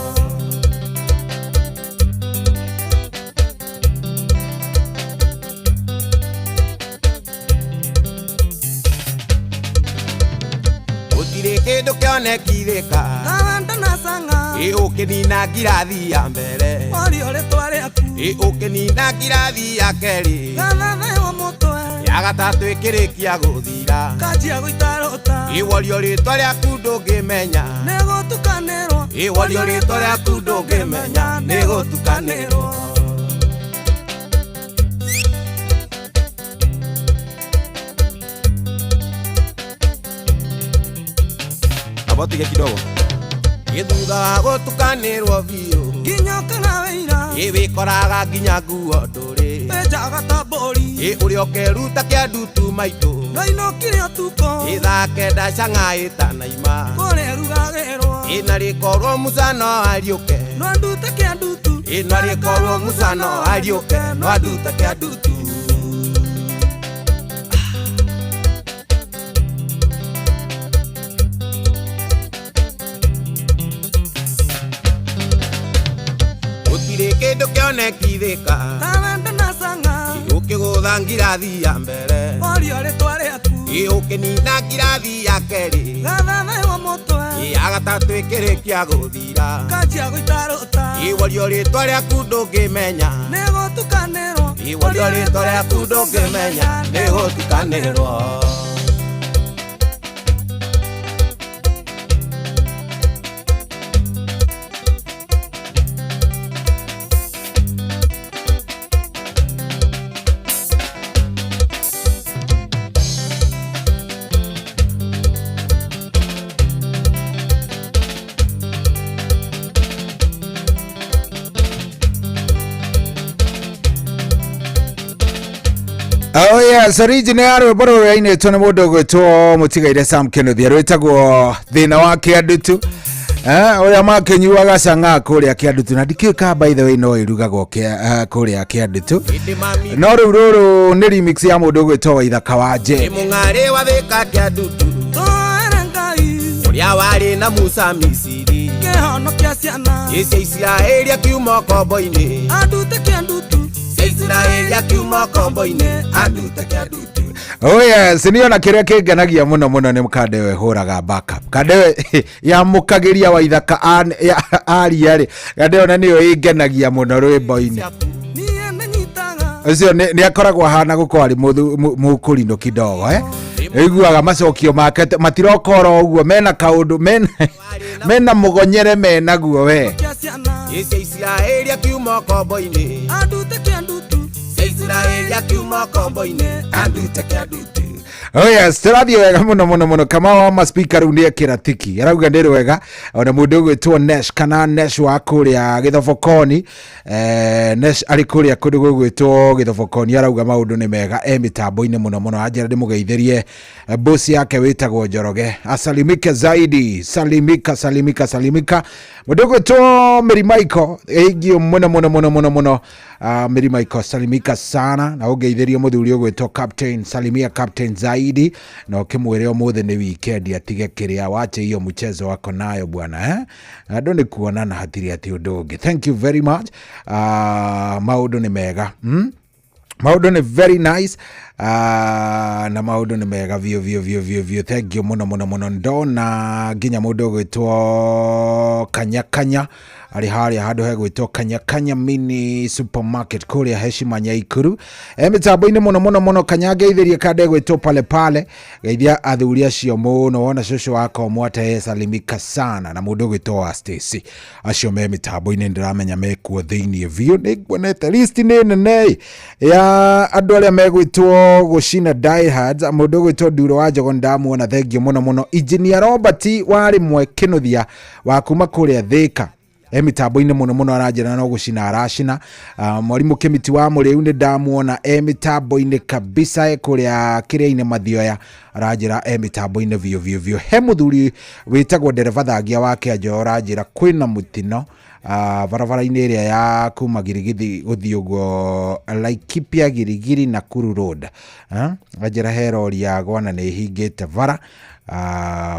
Kĩndũ kĩonekithĩka Kawanda na Chang'a ũkĩnina ngirathi ya mbere orio rĩtwa rĩaku ũkĩnina ngirathi ya kerĩ gathatheo mũtwe ya gatatũ ĩkĩrĩkia gũthira kanjia gũitarũta worio rĩtwa rĩaku ndũngĩmenya nĩ gũtukanĩrwo worio rĩtwa rĩaku ndũngĩmenya nĩ gũtukanĩrwo. Abotige kidogo githutha wa gũtukanĩrwo biũ nginya kana wĩira wĩkoraga nginya nguo ndũrĩ wenjaga ta mbũri ũrĩa ũkeruta kĩa ndutu maitũ ngainũkire ũtukũ thaa kenda Chang'a ĩtanaima kũrĩa rugagĩrwo na rĩkorwo Musa no ariũke no ndute kĩa ndutu na rĩkorwo Musa no ariũke no ndute kĩa ndutu. Kĩndũ kĩonekithĩka Kawanda na Chang'a ũkĩgũtha ngirathi ya mbere orio rĩtwa rĩaku ũkĩnina ngirathi ya kerĩ gathatheo mũtwe ya Tata twikirikia guthira kanjia guitaruta iworio ritwa riaku ndungimenya nigutukanirwo iworio ritwa riaku ndungimenya nigutukanirwo Oh yes, original rwiboro rwaine tone mundu gwitwo mutigaire Sam Kennedy rwitagwo thina wa kiandutu uria makenyuaga canga kuria kiandutu na ndikika by the way no irugagwo kuria kiandutu no ruru ni remix ya mundu gwitwo Waithaka wa Je mung'ari wa thika kiandutu uria wari na Musa Misiri kihonokia ciana Israeli akiuma kombo-ini andute kiandutu Israeli akiuma kombo-ini andute kiandutu. Oh yes, niona kiria kingenagia muno muno ni Kadewe huraga backup. Kadewe ya mukagiria Waithaka ari Kadewe na niyo ingenagia muno rwimbo-ini. Ucio ni akoragwo hana gukwari mukurino kidogo iguaga macokio make matirokoro uguo mena kaundu mena mugonyere mena guo we Israeli akiuma kombo-ini andute kiandutu Israeli akiuma kombo-ini andute kiandutu. Oh yes, turathie wega muno kama wa ma speaker unie kiratiki arauga ndiri wega ona mundu gwitwo Nesh kana Nesh wa kuria Githobokoni Nesh ari kuria kundu gwitwo Githobokoni arauga maundu ni mega mitambo-ini muno ajira ndimugeithirie boss yake witagwo Njoroge asalimike zaidi salimika mundu gwitwo Mary Michael eigio muno Mary Michael salimika sana na ugeithirie muthuri gwitwo Captain salimia Captain zaidi na ukimwire umuthe ni weekend atige kiria wache hiyo mchezo wako nayo bwana ndo ni kuonana hatiri ati undu. Thank you very much. Maudu ni mega maudu ni very nice na maudu ni mega vio. Thank you muno ndona ginya mundu gwitwo Kanya ali hari hado he gwitwo Kanya mini supermarket kuria Heshima Nyaikuru mitambo-ini muno Kanyage ithirie kade gwitwo pale geithia athuri acio muno wona shosho wako mwate salimika sana na mundu gwitwo Stacy acio me mitambo-ini ndiramenya mekuo thiini view niguonete list ni nene ya andu aria megwitwo gucina diehards mundu gwitwo Nduro wa Njogo ndamuona thank you muno Engineer Robert wari mwekinuthia wa kuma kuria Thika mitambo-ini muno arajira no gucina aracina mwarimu Kimiti wa Muriu ni ndamuona mitambo-ini kabisa kuria kiria-ini Mathioya arajira mitambo-ini vio he muthuri witagwo ndereva thagia wake ajo arajira kwina mutino barabara-ini iria ya kuma Girigithi guthii uguo Laikipia Girigiri na Nakuru Road ajira he rori ya gwana ni hingite bara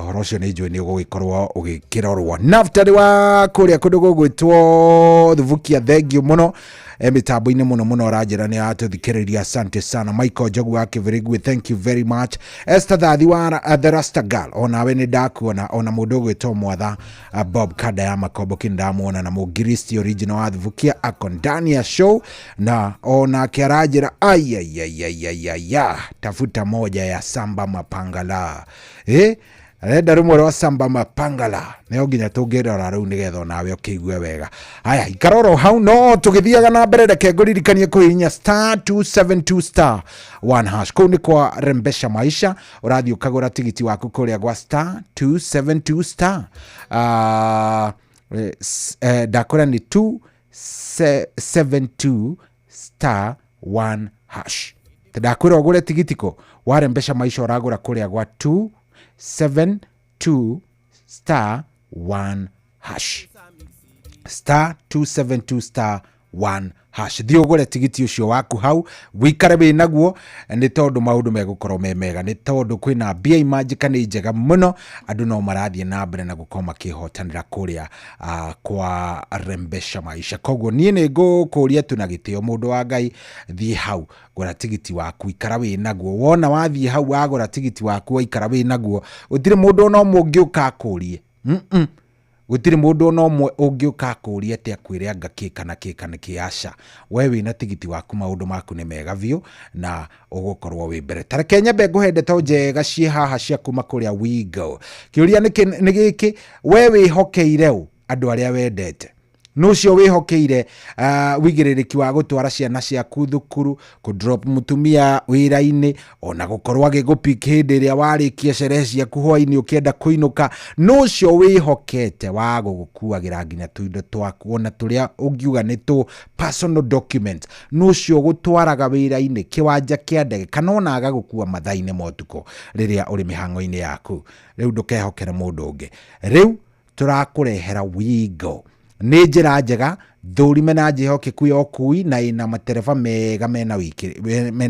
horocio ni njui ni gugikorwo ugikirorwo naftari wa kuria kundu gugwitwo Thuvukia thank you muno mitambo-ini muno arajira ni atuthikiriria asante sana Michael Jogu wake very good thank you very much Esther Thathi wa the Rasta Girl ona we ni ndakuona ona mundu gwitwo Mwatha Bob Kada ya Makombo kindamuona na Mugiristi original wa Thuvukia ako ndani ya show na ona kiarajira ayayayayaya tafuta moja ya Samba Mapangala arenda rumwe rwa Samba Mapangala neo nginya tungirora riu nigetha nawe ukiigwe wega haya ikaroro hau no tugithiaga na mbere reke nguririkanie kuhinya *272*1# kuu ni kwa Rembesha Maisha urathii ukagura tigiti waku kuria gwa *272*. Ndakora ni 272*1#. Ndakwira ugure tigiti ko wa Rembesha Maisha uragura kuria gwa 272*1#. *272*1#. Thii ugure tigiti ucio waku hau wikare wi naguo ni tondu maundu megukorwo me mega ni tondu kwina mbia imajika ni njega muno andu no marathie na mbere na gukorwo makihotanira kuria kwa Rembesha Maisha koguo nie ni ngukuria tu na gitio mundu wa Ngai thie hau gura tigiti waku ikara wi naguo wona wathie hau agura tigiti waku ikara wi naguo utire mundu no mungi ukakurie gutiri mundu no mwe ungiuka kuria ati akwire anga kikana kiaca we wina tigiti waku maundu maku ni mega biu na ugukorwo wi mbere tara Kenya be nguhende to njega cie haha cia kuma kuria Wigo kiuria ni giki we wihokeire u andu aria wendete nucio wihokeire wigiririki wa gutwara ciana ciaku thukuru ku drop mutumia wira-ini ona gukorwa gigupik hindi ria warikia sherehe ciaku hwaini ukienda kuinuka nucio wihokete wa gukuagira nginya tuindo twaku ona turia ungiuga ni tu personal document nucio gutwaraga wira-ini kiwanja kia ndege kana ona agagukua mathaini motuko riria uri mihango-ini yaku riu ndukehokera mundu ungi riu turakurehera Wigo ni njira njega thurime na njihokeku ya ukui na ina matereba mega mena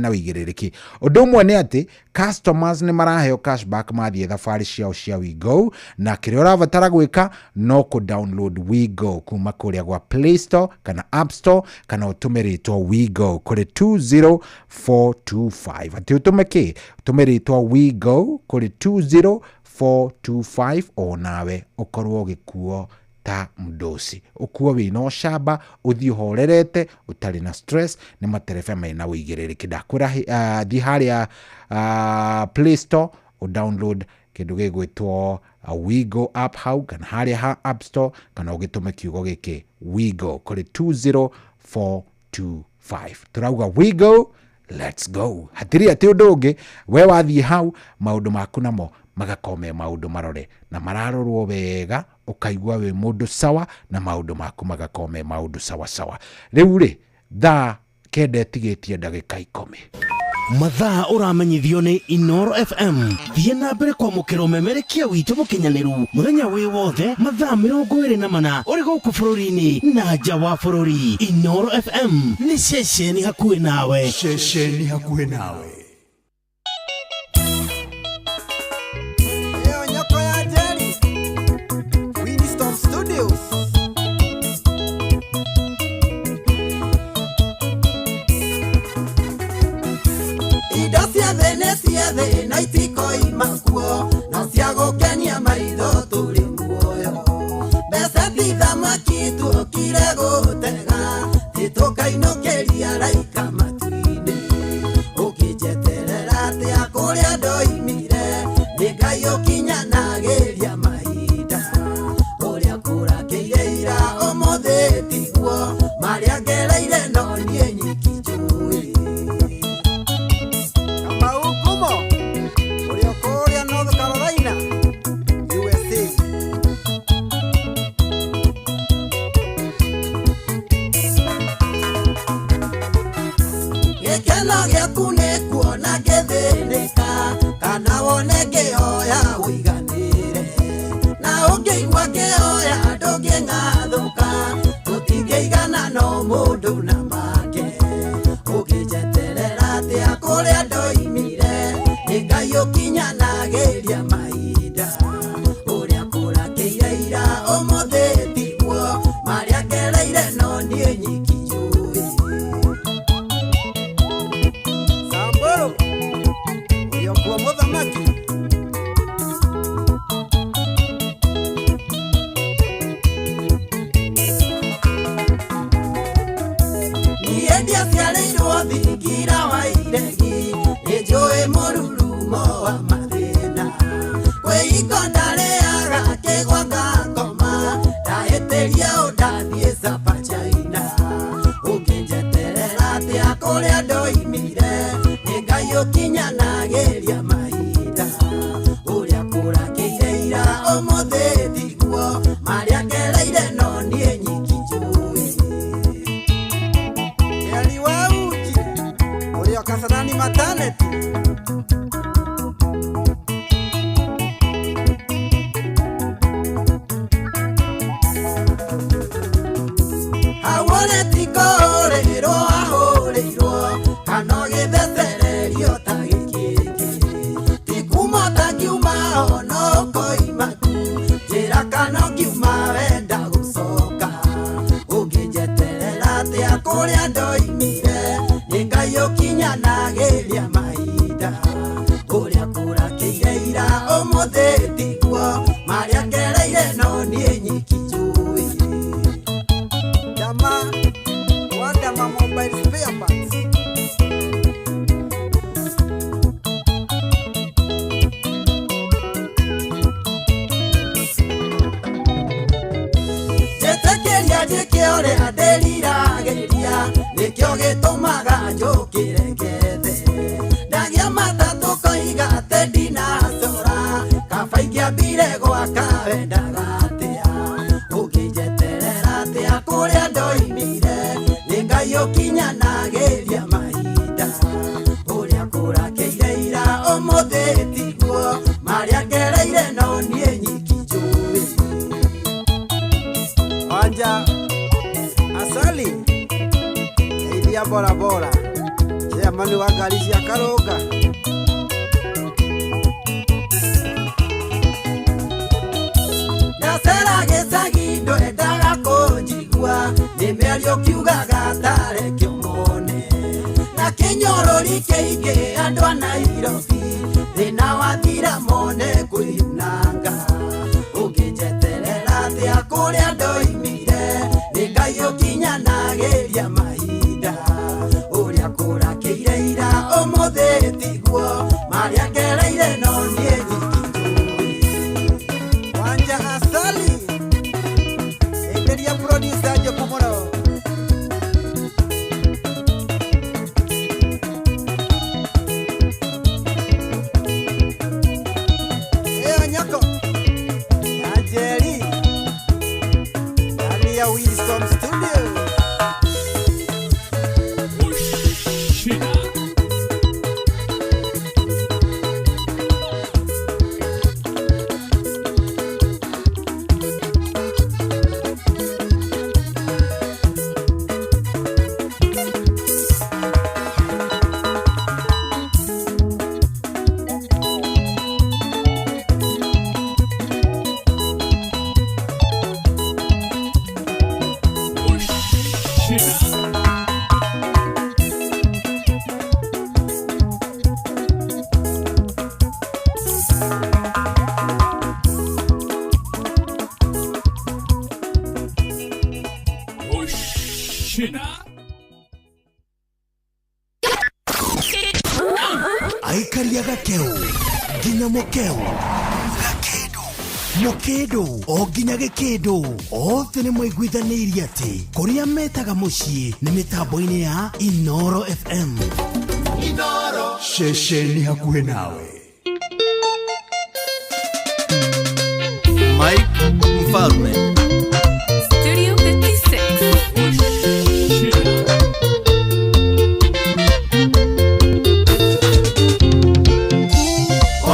wigiririki undu umwe ni ati customers ni maraheo cashback mathie thabari ciao cia Wigo na kiria urabatara gwika no ku download Wigo kuma kuria gwa Play Store kana App Store kana utumiritwo Wigo kuri 20425 ati utumeke utumiritwo Wigo kuri 20425 onawe ukorwo gikuo ta mdosi ukuwa wino shaba uthi horerete utari na stress ni materefa mena wigiririki ndakura thi haria Play Store o download kindu gigwitwo Wigo app hau kana haria ha App Store kana ugitume kiugo giki Wigo kuri 20425 turauga Wigo let's go hatiri ati undu ungi we wathi hau maundu maku namo magakome maundu marore na mararorwo wega ukaigwa we mundu sawa na maundu maku magakome maundu sawa riu ri tha kende tigetie ndagika 10 mathaa uramenyithio ni Inoro FM thie na mbere kwa mukiro memerekia witu mukinyaniru muthenya wi wothe mathaa 24 uri guku bururi-ini na nja wa bururi. Inoro FM ni ceceni hakuhi nawe. Ciathe na itiko imakuo na cia gukenia maitho turi muoyo mbeca ti thamaki tuokire gutega titukainokeria raika matu-ini ukinjeterera atia kuria ndoimire ni Ngai ukinyanagiria mahinda uria kurakiire ira umuthi tiguo maria ngereire no nie nyiki njui Gekeno gyaku nĩ kuona ngĩthĩnĩka kana wone ngĩhoya ũiganĩre na ũngĩigua ngĩhoya ndũngĩng'athũka tũtingĩigana no mũndũ na make ũngĩnjeterera atĩa kũrĩa ndoimire nĩ Ngai ũkinyanagĩria mahinda ũrĩa kũrakĩire ira ũmũthĩ tiguo marĩa ngereire no niĩ nyiki njũĩ Samburu uyokuwa muthamaki niendia ciarĩirwo thingira wa iregi nĩnjũĩ mũrurumo wa mathĩna kwĩiko ndarĩaga kĩgwa ngakoma ndahĩtĩria ũndathiĩ cabacaina ũngĩnjeterera atĩa kũrĩa ndoimire nĩ Ngai ũkinyanagĩria mahinda ũrĩa kũrakĩire ira ũmũthĩ tiguo marĩa ngereire no niĩ nyiki njũĩ Eli wa uji ũrĩa Kasarani maternity awone tikorĩrwo ahũrĩirwo kana gĩthethererio ta gĩkĩngĩ tikuma tangiuma ono koima tu njĩra kana ngiuma wenda gũcoka ũngĩnjeterera atĩa kũrĩa ndoimire nĩ Ngai ũkinyanagĩria mahinda ũrĩa kũrakĩire ira ũmũthĩ tiguo marĩa ngereire ore adelirageria nikyo gitumaga njukire ngethe ndagia matatu koiga tedina sora kafaigia bire gwaka wendaga atia ukijeterera atia kuria ndoimire ningayo kinyanageria mahinda uria kurakeire ira omothe tiguo maria ngereire no nie nyiki njui Wanja Asali Eithia bora bora Chairman wa ngari cia Karunga Nasera gĩcagi ndwendaga kũnjigua nĩmĩario kiugaga tarĩ kĩmone na kĩnyorori kĩingĩ andũ a Nairobi thĩna wathira mone kwĩyunanga ũngĩnjeterera atĩa kũrĩa ndoimire nĩngai ũkinyanagĩria mahinda ũrĩa kũrakĩire ira ũmũthĩ tiguo marĩa ngereire no niĩ nyiki Wanja Asali Enderia producer Jokumoro Nyako Ajeri Alia Wisdom Studio Aikaria gakeu nginya mokeu Mokedo o nginya gĩkĩndũ othe nĩ mwaiguithanĩirie atĩ kũrĩa metaga mũciĩ nĩ mĩtambo-inĩ ya Inoro FM Inoro ceceni hakuhĩ nawe Mike Mfalme Studio 56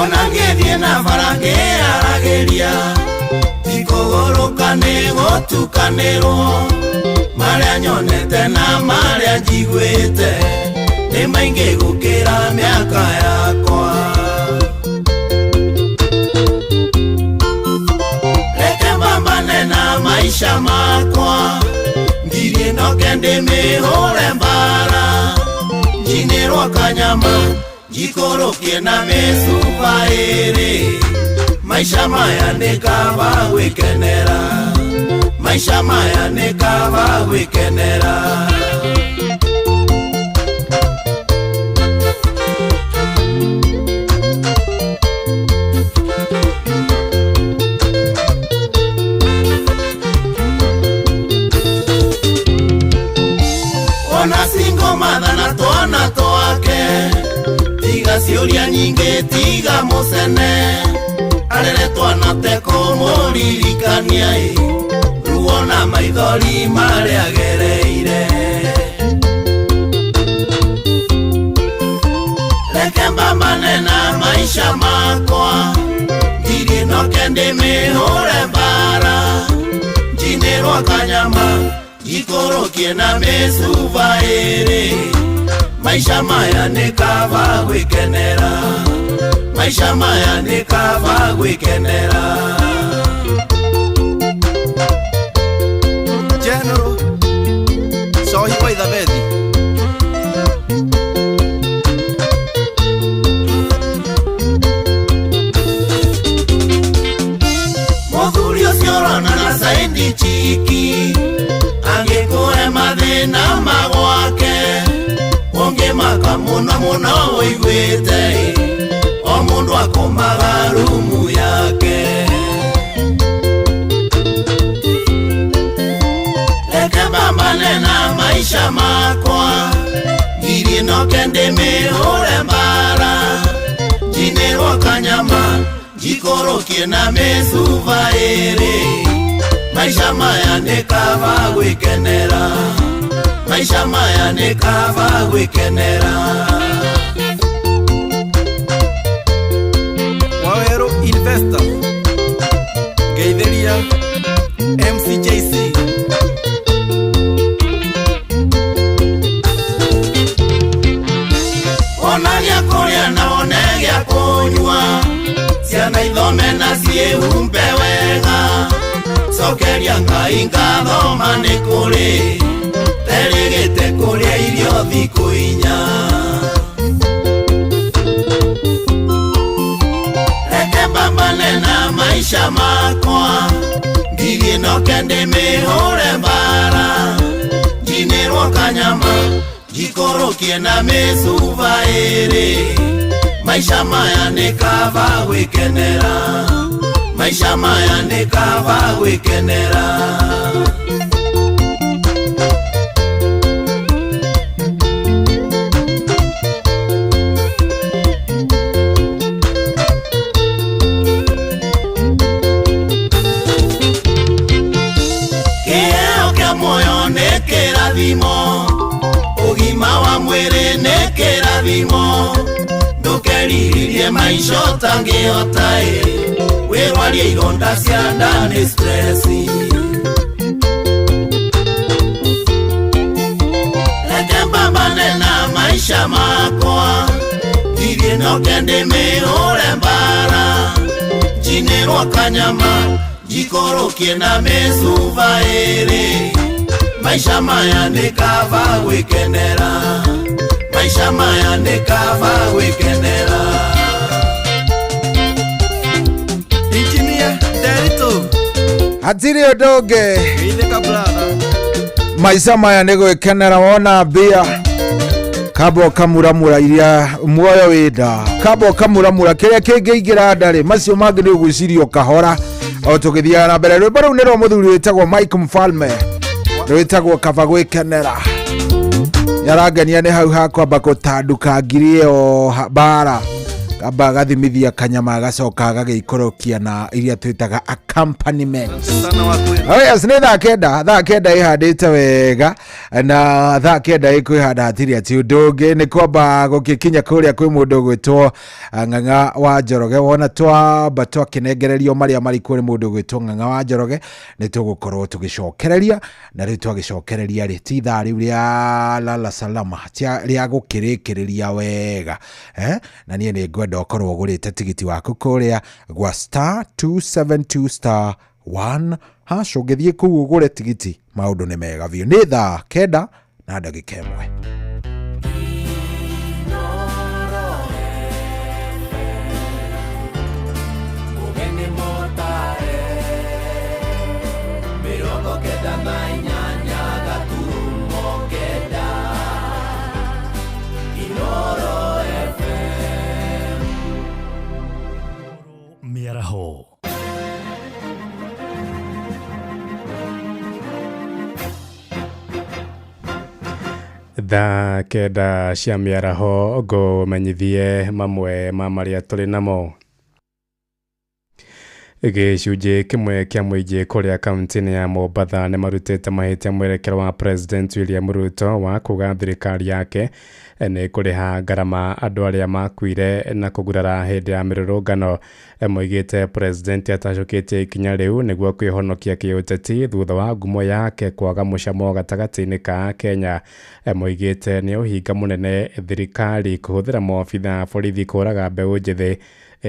Ona ngethie na barange arageria ikogoroka nĩ gũtukanĩrwo marĩa nyonete na marĩa njiguĩte nĩ maingĩ gũkĩra mĩaka yakwa reke mbambane na maisha makwa ndirĩ noke ndĩmĩhũre mbara njinĩrwo kanyama jikorokie na mesupa ere maisha maya nekaba gwikenera maisha maya nekaba gwikenera ona singo madana twana twake tiga ciuria nyingĩ tiga mũcene arere twana tekũmũririkania ruo na maithori marĩa agereire reke mbambane na maisha makwa ndirĩ noke ndĩmĩhũre mbara njinĩrwo kanyama jikorokie na mĩcuba ĩrĩ maisha maya nekaba gwikenera maisha maya nekaba gwikenera General Sohi Waithabethi Mũthuri ũcio ũrona na Saidi Chiki angĩkũhe mathĩna magwake ongĩmaka mũno mũno ũiguĩte o mũndũ akomaga rumu yake reke Ngiginoke ndimihũre mbara njinĩrwo kanyama njikũrũkie na mĩcuba ĩrĩ. Maisha maya nĩ kaba gwĩkenera, maisha maya nĩ kaba gwĩkenera. Waweru Investor Geithĩria MCJC Onagia kũrĩa na one gĩa kũnyua, ciana ithome na ciĩhumbe wega. Cokeria Ngai ngatho nĩ kũrĩ terĩgĩte kũrĩa irio thikũ inya. Reke mbambane na maisha makwa, ngiginoke ndĩmĩhũre mbara njinĩrwo kanyama njikũrũkie na mĩcuba ĩrĩ. Maisha maya nĩ kaba gwĩkenera, maisha maya nĩ kaba gwĩkenera. Kĩheo kĩa muoyo nĩ kĩrathimo, ũgima wa mwĩrĩ nĩ kĩrathimo. Ndũkeriririe maisha ũtangĩhota wĩrwarie ironda cia nda nĩ stress. Reke mbambane na maisha makwa, ngiginoke ndĩmĩhũre mbara njinĩrwo kanyama njikũrũkie na mĩcuba ĩrĩ. Maisha maya nĩ kaba gwĩkenera, maisha maya nĩ kaba gwĩkenera. Engineer Derito Hatirĩ ũndũ ũngĩ, Geithĩka brother. Maisha maya nĩ gwĩkenera. Wona mbia kamba ũkamuramura iria muoyo wĩnda, kamba ũkamuramura kĩrĩa kĩngĩingĩra ndarĩ, macio mangĩ nĩ ũgwĩciria ũkahora. O tũgĩthiaga na mbere, rwĩmbo rũu nĩ rwa mũthuri wĩtagwo Mike Mfalme, rwĩtagwo kaba gwĩkenera. Yarangenia nĩ hau hakwamba gũtanduka ngiri ĩyo mbara, kamba agathimithia kanyama agacoka agagĩikũrũkia na iria twĩtaga accompaniment. Yes, nĩ thaa kenda ĩhandĩte wega, na thaa kenda ĩkwĩhanda hatirĩ ati ũndũ ũngĩ. Nĩ kwamba gũgĩkinya kũrĩa kwĩ mũndũ ũgwĩtwo Ng'ang'a wa Njoroge. Wona twamba twakĩnengererio marĩa marĩ kũrĩ mũndũ ũgwĩtwo Ng'ang'a wa Njoroge, nĩ tũgũkorwo tũgĩcokereria, na rĩu twagĩcokereria rĩ ti ithaa rĩu rĩa lala salama rĩa gũkĩrĩkĩrĩria wega, na niĩ nĩ ngwenda ũkorwo ũgũrĩte tigiti waku kũrĩa gwa star 272 star 1 hash. Ũngĩthiĩ kũu ũgũre tigiti, maũndũ nĩ mega biũ. Nĩ thaa kenda na ndagĩka ĩmwe. Miaraho. Thaa kenda cia mĩaraho ngũmenyithie mamwe ma marĩa tũrĩ namo. Gĩcunjĩ kĩmwe kĩa mũingĩ kũrĩa kaunti-inĩ ya Mombatha nĩ marutĩte mahĩtia mwerekero wa President William Ruto wa kuga thirikari yake nĩ kũrĩha ngarama andũ arĩa makuire na kũgurara hĩndĩ ya mĩrũrũngano. Moigĩte President atacũkĩtie ikinya rĩu nĩguo kwĩhonokia kĩũteti thutha wa ngumo yake kwaga mũcamo gatagatĩ-inĩ ka Kenya. Moigĩte nĩ ũhinga mũnene thirikari kũhũthĩra maobitha borithi kũraga mbeũ njĩthĩ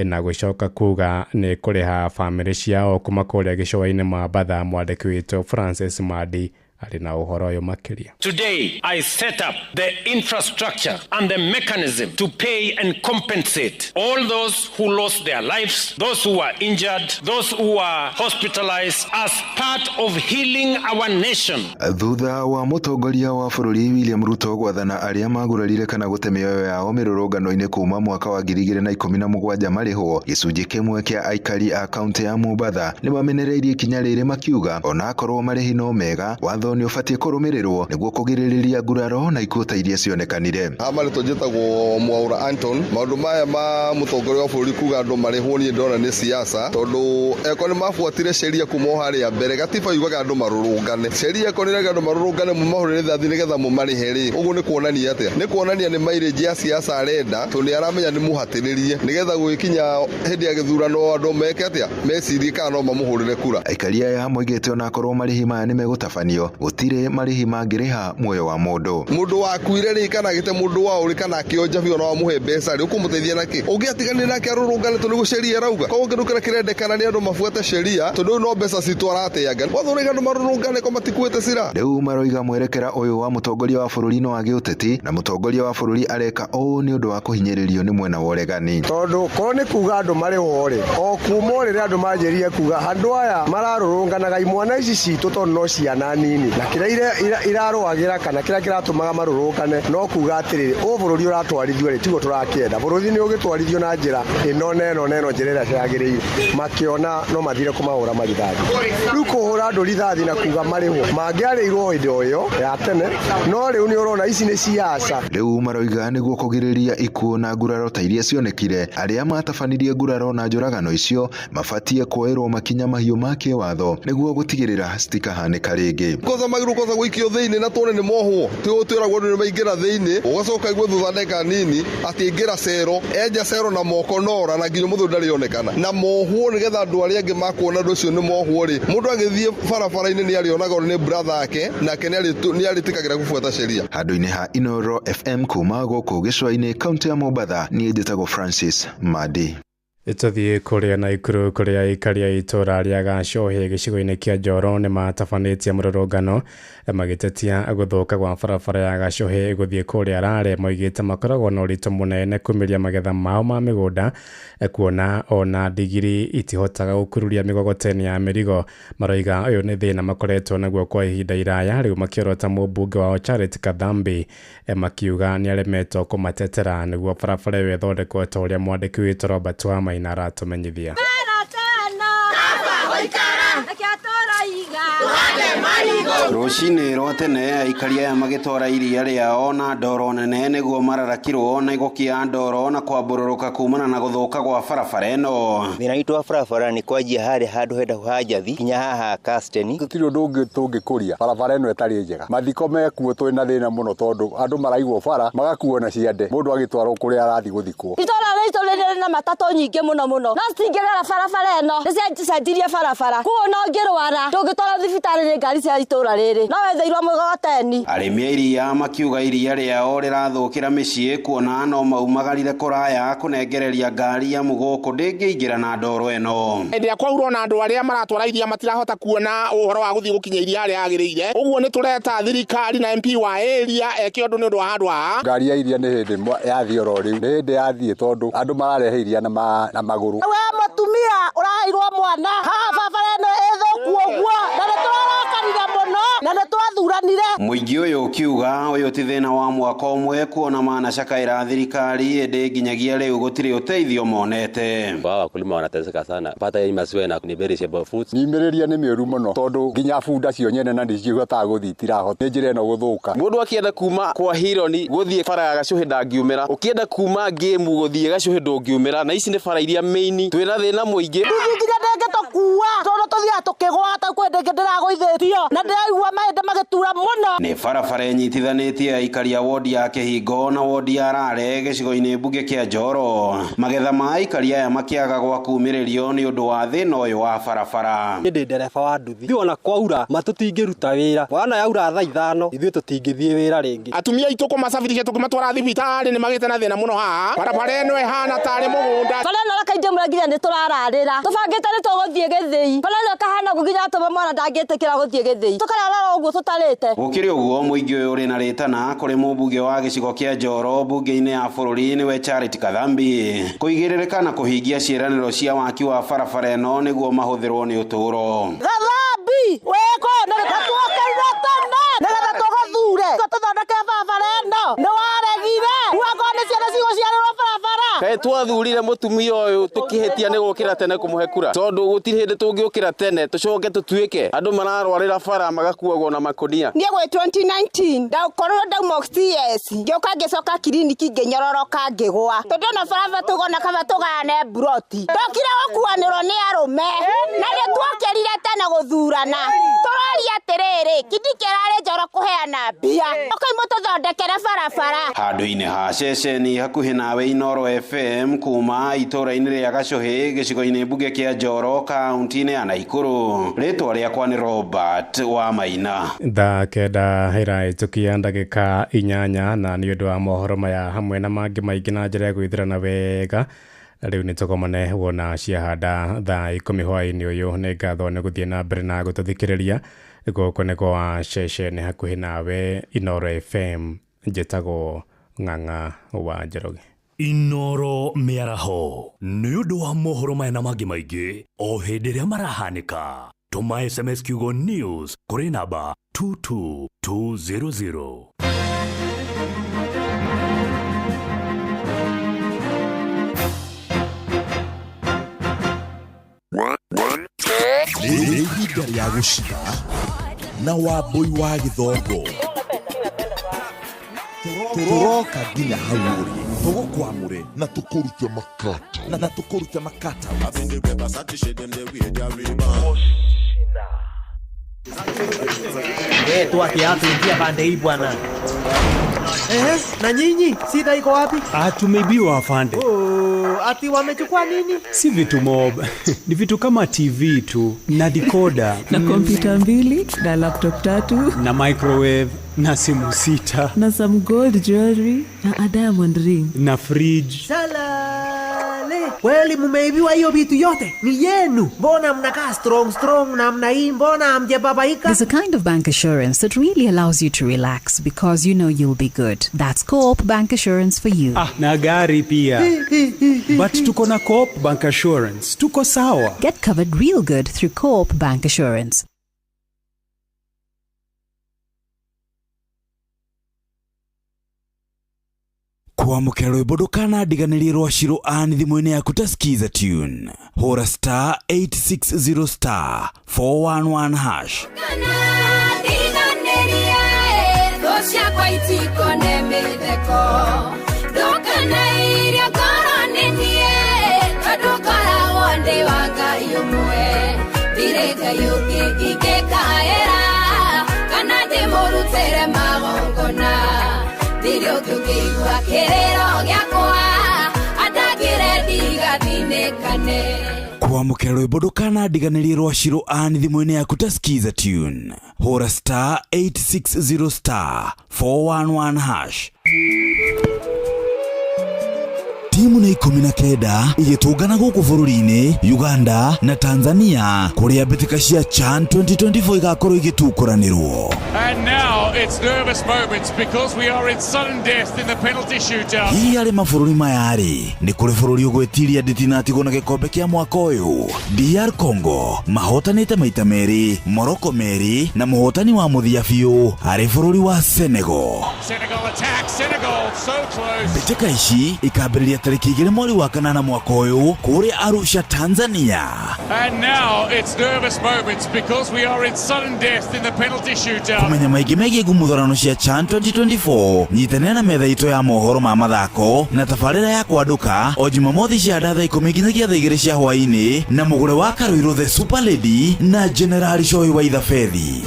na gũcoka kuga nĩ kũrĩha bamĩrĩ ciao kuma kũrĩa gĩcũa-inĩ Mombatha. Mwandĩki witũ Francis Madi arĩ na ũhoro ũyũ makĩria. Today I set up the infrastructure and the mechanism to pay and compensate all those who lost their lives, those who were injured, those who were hospitalized as part of healing our nation. Thutha wa mũtongoria wa bũrũri William Ruto gwathana arĩa magurarire kana gũte mĩoyo yao mĩrũrũngano-inĩ kuma mwaka wa 2017 marĩhwo, gĩcunjĩ kĩmwe kĩa aikari a kaunti ya Mombatha nĩ mamenereirie ikinya rĩrĩ makiuga ona akorwo marĩhi no mega, watho watho nĩ ũbatiĩ kũrũmĩrĩrwo nĩguo kũgirĩrĩria nguraro na ikuũ ta iria cionekanire. Hama nĩ tũnjĩtagwo Mwaura Anton. Maũndũ maya ma mũtongoria wa bũrũri kuga andũ marĩhwo niĩ ndona nĩ siasa, tondũ eko nĩ mabuatire sheria kuma harĩa mbere. Gatiba yugaga andũ marũrũngane. Sheria eko nĩ iraga andũ marũrũngane mumahũrĩre thathi nĩgetha mũmarĩhe rĩ. Ũguo nĩ kuonania atĩa? Nĩ kuonania nĩ mairĩji ya siasa arenda, tondũ nĩ aramenya nĩ mũhatĩrĩrie nĩgetha gwĩkinya hĩndĩ ya gĩthurano andũ meke atĩa mecirie kana no mamũhũrĩre kura. Aikari aya moigĩte ona korwo marĩhi maya nĩ megũtabanio, gũtirĩ marĩhi mangĩrĩha muoyo wa mũndũ. Mũndũ wakuire rĩ kana gĩte mũndũ wa ũrĩ kana akĩonja biũ na wamũhe mbeca rĩ ũkũmũteithia naki? Ũngĩatiganire nake arũrũngane tondũ nĩguo sheria ĩrauga. Koguo kĩndũ kĩrĩa kĩrendekana nĩ andũ mabuate sheria, tondũ no mbeca citũ arateanga. Wathũrĩga andũ marũrũngane ko matikuĩte cira. Rĩu maroiga mwerekera ũyũ wa mũtongoria wa bũrũri no wagĩ ũteti, na mũtongoria wa bũrũri areka ũũ nĩ ũndũ wa kũhinyĩrĩrio nĩ mwena wa ũregani. Tondũ korwo nĩ kuga andũ marĩhwo rĩ, o kuma rĩrĩa andũ manjĩrĩrie kuga andũ aya mararũrũnganaga imwana ici citũ tondũ no ciana nini, na kĩrĩa irarũagĩra kana kĩrĩa kĩratũmaga marũrũngane no kuga atĩrĩrĩ ũũ bũrũri ũratwarithio rĩ tiguo tũrakĩenda. Bũrũri nĩ ũgĩtwarithio na njĩra ĩno neno njĩra ĩrĩa ciagĩrĩire, makĩona no mathire kũmahũra marithathi. Rĩu kũhũra andũ rithathi na kuga marĩhwo mangĩarĩirwo hĩndĩ o ĩyo ya tene, no rĩu nĩ ũrona ici nĩ siasa. Rĩu maroiga nĩguo kũgirĩrĩria ikuũ na nguraro ta iria cionekire, arĩa matabanirie nguraro na njũragano icio mabatiĩ kuoerwo makinya mahiũ ma kĩwatho nĩguo gũtigĩrĩra citikahanĩka rĩngĩ. Koza magĩrũ koza gũikio thĩinĩ na tuone nĩ mohwo twĩragwo andũ nĩ maingĩra thĩinĩ ũgacoka igwe thutha ndeka nini atĩ ingĩra cero enja cero na moko nora na nginya mũthũ ndarĩonekana na mohwo nĩgetha andũ arĩa angĩ makuona andũ ũcio nĩ mohwo rĩ mũndũ agĩthiĩ barabara-inĩ nĩ arĩonaga nĩ brother yake nake nĩ arĩtĩkagĩra gũbuata sheria. Handũ-inĩ ha Inooro FM kuma gũkũ gĩcũa-inĩ kaunti ya Mombatha niĩ njĩtagwo Francis Madi. Tũthiĩ kũrĩa Naikuru kũrĩa aikari a itũra rĩa Gacohi gĩcigo-inĩ kĩa Njoro nĩ matabanĩtie mũrũrũngano magĩtetia gũthũka gwa barabara ya Gacohi gũthiĩ kũrĩa Rare, moigĩte makoragwo na ũritũ mũnene kũmĩria magetha mao ma mĩgũnda kuona ona ndigiri itihotaga gũkururia mĩgogoteni ya mĩrigo. Maroiga ũyũ nĩ thĩna makoretwo naguo kwa ihinda iraya, rĩu makĩorota mũmbunge wao Charity Kadhambi makiuga nĩ aremetwo kũmatetera nĩguo barabara ĩyo ĩthondekwo ta ũrĩa mwandĩki witũ Robert Wamaina aratumenyithia. Rũcinĩ rwa tene aikari aya magĩtwara iria rĩao na ndoro nene nĩguo mararakirwo na igũkia ndoro na kwambũrũrũka kumana na gũthũka gwa barabara ĩno. Thĩna witũ wa barabara nĩ kwanjia harĩa handũ henda hajathi kinya haha Kasteni. Gũtirĩ ũndũ ũngĩ tũngĩkũria barabara ĩno ĩtarĩ njega. Mathiko mekuo twĩ na thĩna mũno tondũ andũ maraigwo bara magakuo na ciande mũndũ agĩtwarwo kũrĩa arathiĩ gũthikwo. Itũra rĩitũ rĩrĩ na matatũ nyingĩ mũno no citingĩgera barabara ĩno nĩciacenjirie barabara kuo no ngĩrwara tũngĩtwara thibitarĩ nĩ ngari cia itũra rĩrĩ no wetheirwo mũgogoteni. Arĩmi a iria makiuga iria rĩao rĩrathũkĩra mĩciĩ kuona no maumagarire kũraya kũnengereria ngari ya mũgũkũ ndĩngĩingĩra na ndoro ĩno. Hĩndĩ ĩrĩa kwaura na andũ arĩa maratwara iria matirahota kuona ũhoro wa gũthiĩ gũkinya iria rĩa agĩrĩire, ũguo nĩ tũreta thirikari na MP wa area eke ũndũ nĩ ũndũ wa handũ haha. Ngari ya iria nĩ hĩndĩ yathiĩ oro rĩu, nĩ hĩndĩ yathiĩ tondũ andũ mararehe iria na magũrũ. We mũtumia ũraheirwo mwana haha barabara ĩno ĩthũku ũguo na nĩ tũrakarire mũno na nĩ twathuranire. Mũingĩ ũyũ ũkiuga ũyũ ti thĩna wa mwaka ũmwe kuona manacakaĩra thirikari ĩndĩ nginyagia rĩu gũtirĩ ũteithio monete. Wakulima wanateseka sana pata hii masiwe na niberisha foods. Nimereria nĩ mĩũru mũno tondũ nginya bunda cio nyene na nĩcihotaga gũthiĩ itirahota nĩ njĩra ĩno gũthũka. Mũndũ akĩenda kuma kwa Hironi gũthiĩ bara ya Gacuhi ndangiumĩra, ũkĩenda kuma Ngĩmu gũthiĩ Gacuhi ndũngiumĩra, na ici nĩ bara iria main twĩna thĩna mũingĩ. Nginya ndĩngĩtũkua tondũ tũthiaga tũkĩgwata kwenda ndĩragũithĩtio na ndĩraigua mahĩndĩ magĩtura mũno. Nĩ barabara ĩnyitithanĩtie aikari a wodi ya Kĩhingo na wodi ya Rare gĩcigo-inĩ mbunge kĩa Njoro. Magetha ma aikari aya makĩaga gwa kumĩrĩrio nĩ ũndũ wa thĩna ũyũ wa barabara. Ndĩ ndereba wa nduthi ndiona kwaura matũtingĩruta wĩra, wana yaura thaa 5 ithuĩ tũtingĩthiĩ wĩra rĩngĩ. Atumia aitũ kũmacabirisha tũkĩmatwara thibitarĩ nĩ magĩte na thĩna mũno haha. Barabara ĩno ĩhana tarĩ mũgũnda. Bara ĩno reke nje mũranginya nĩ tũrararĩra tũbangĩte nĩ tũgũthiĩ Gĩthĩi. Bara ĩno kahana gũkinya atũma mwana ndangĩtĩkĩra gũthiĩ Gĩthĩi tũkarara ũguo tũtarĩte. Gũkĩrĩ ũguo mũingĩ ũyũ ũrĩ na rĩtana kũrĩ mũmbunge wa gĩcigo kĩa Njoro mbunge-inĩ ya bũrũri nĩwe Charity Kadhambi kũigĩrĩrĩka na kũhingia ciĩranĩro cia waki wa barabara ĩno nĩguo mahũthĩrwo nĩ ũtũũro. Kadhambi weko nĩgatuokeire tene nĩgetha tũgathure tũthondeke barabara ĩno nĩ waregire guoko nĩ ciana cigũciarĩrwo barabara. Kaĩ twathurire mutumia uyu tukihitia ni gukira tene kumuhe kura tondu gutiri hindi tungiukira tene tucoke tutuike andu mararwarira bara magakuagwo na makonia nie gwe 2019 ndakorwo ndauma CS ngioka ngicoka kiriniki nginyororoka ngigwa tondu na bara tugona kaba tugane broti ndokira gukuanirwo ni arume na ni twokerire tene guthurana turoria atiriri kidikirare njoro kuheana mbia okaimo tuthondekere bara handu-ini ha ceceni hakuhi nawe Inoro FM kuma itura-ini ria Gacuhi gicigo-ini mbunge kia Njoro kaunti-ini ya Naikuru. Ritwa riakwa ni Robert wa Maina. Thaa kenda iraitukia ndagika 8 na ni undu wa mohoro maya hamwe na mangi maingi na njira ya gwithirana wega. Riu ni tukomane wona ciahanda thaa 10 hwaini uyu ni ngatho ni guthie na mbere na gututhikiriria goko ni kwa ceceni hakuhi nawe Inoro FM njetago Ng'ang'a wa Njoroge. Inoro miaraho ni undu wa mohoro maya na mangi maingi o hindi ria marahanika. Tuma SMS kiugo news kuri namba 22200. Ihinda rĩa gũcina na Wambui wa Gĩthongo turoka nginya hau ũrĩ tũgũkwamũre na tũkũrute makata tuingia pande hii bwana. Na nyinyi sida iko wapi? Tumeibiwa afande. Ati wamechukua nini? Si vitu mob. Ni vitu kama TV tu na decoder na kompyuta 2 na laptop 3 na microwave na simu 6 na some gold jewelry na a diamond ring na fridge. Salale, kweli mumeibiwa hiyo vitu yote? Ni yenu. Mbona mnakaa strong na mna hii, mbona hamjababaika? There's a kind of bank assurance that really allows you to relax because you know you'll be good. That's Co-op Bank Assurance for you. Na gari pia. But tuko na Co-op Bank Assurance. Tuko sawa. Get covered real good through Co-op Bank Assurance. kwamũkĩra rwĩmbo ndũkanandiganĩrie rwa Shiro Ann thimũ-inĩ yaku ta skiza tune hũra star 860 star 411 hash. Dirio tukiigua kiriro giakwa atagire ndigathinĩkane. Kwamũkĩra rwĩmbo ndũkanandiganĩrie rwa Shiro Ann thimũ-inĩ yaku ta skiza tune hũra star 860 star 411 hash. Timu na 19 igĩtũngana gũkũ bũrũri-inĩ Uganda na Tanzania kũrĩa mbĩtĩka cia CHAN 2024 igakorwo igĩtukũranĩrwo. And now it's nervous moments because we are in sudden death in the penalty shootout. Hihi arĩ mabũrũri maya-rĩ nĩ kũrĩ bũrũri ũgwĩtiria ndĩtinatigwo na gĩkombe kĩa mwaka ũyũ. DR Congo mahotanĩte maita merĩ, Morocco merĩ na mũhotani wa mũthia biũ arĩ bũrũri wa Senegal. Senegal attack, Senegal so close. Mbĩtĩka ici ikambĩrĩria tarĩki 2 mweri wa kanana mwaka ũyũ kũrĩa Arusha, Tanzania. And now it's nervous moments because we are in sudden death in the penalty shootout. Kumenya maingĩ megiĩ ngumũtharano cia CHAN 2024 nyitanĩra na metha itũ ya mohoro ma mathako na tabarĩra ya kwandũka o Jumamothi cia thaa 10 nginyagia thaa 2 cia hwaĩ-inĩ na mũgũre wa Karuiro the Super Lady na General Shoyi wa Ithafethi.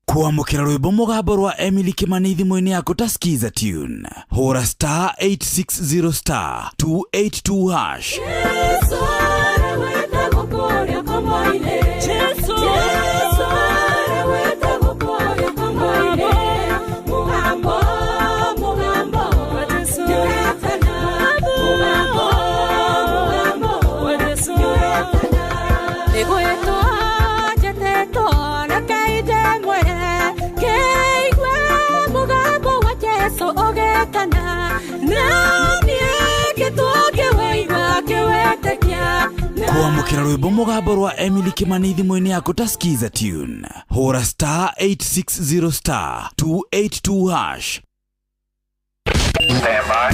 Kwamũkĩra rwĩmbo mũgambo rwa Emily Kimani thimũ-inĩ yaku ta skiza tune hũra star 860 star 282 hash. Kwamũkĩra rwĩmbo mũgambo rwa Emily Kimani thimũ-inĩ yaku ta skiza tune hũra star 860 star 282 hash. Stand by.